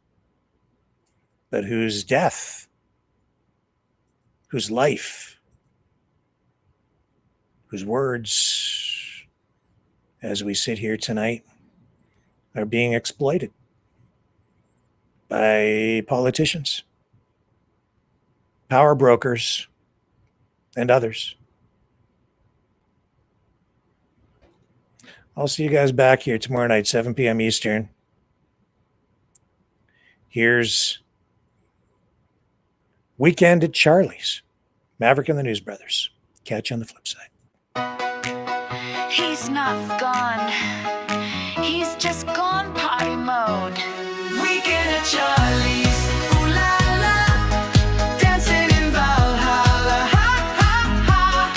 but whose death, whose life, whose words, as we sit here tonight, are being exploited. by politicians, power brokers, and others. I'll see you guys back here tomorrow night, 7 p.m. Eastern. Here's Weekend at Charlie's. Maverick and the News Brothers. Catch you on the flip side. He's not gone. He's just gone party mode. Weekend at Charlie's. Ooh la la. Dancing in Valhalla. Ha ha ha.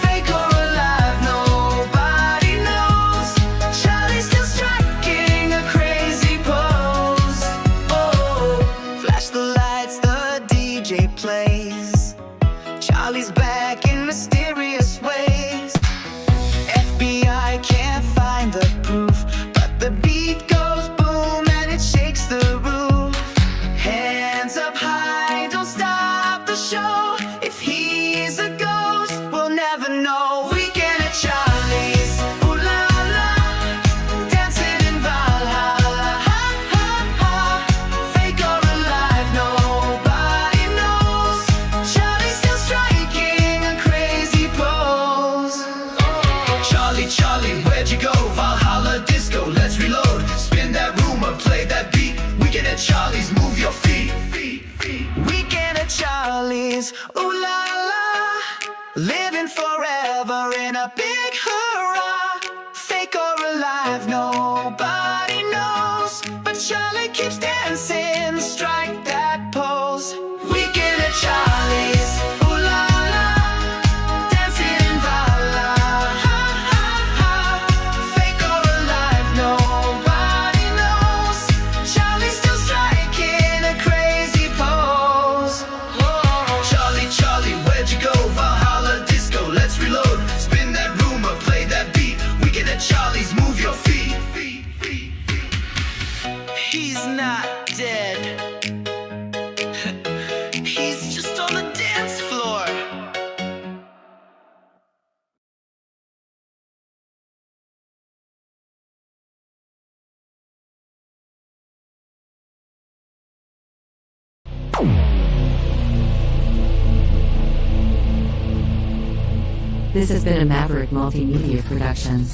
Fake or alive, nobody knows. Charlie's still striking a crazy pose. Oh, flash the lights, the DJ plays. Charlie's back in mysterious ways. FBI can't find the proof, but the beat goes boom and it shakes the roof. Hands up high, don't stop the show. If he's a ghost, we'll never know. Weekend at Charlie's. Ooh la la. Dancing in Valhalla. Ha ha ha. Fake or alive, nobody knows. Charlie's still striking a crazy pose. Charlie, Charlie, where'd you go? Valhalla disco, let's reload. Spin that rumor, play that beat. Weekend at Charlie's, move your feet. Weekend at Charlie's, ooh la la. Living forever in a big hurrah. Fake or alive, nobody knows. But Charlie keeps dancing, strike that pose. Weekend at Charlie's, ooh la la. Dancing in Valhalla. Ha ha ha. Fake or alive, nobody knows. Charlie's still striking a crazy pose. Charlie, Charlie, where'd you go? Valhalla disco, let's reload. Spin that rumor, play that beat. Weekend at Charlie's, move your feet. He's not dead. He's just on the dance floor. This has been a Maverick Multimedia production.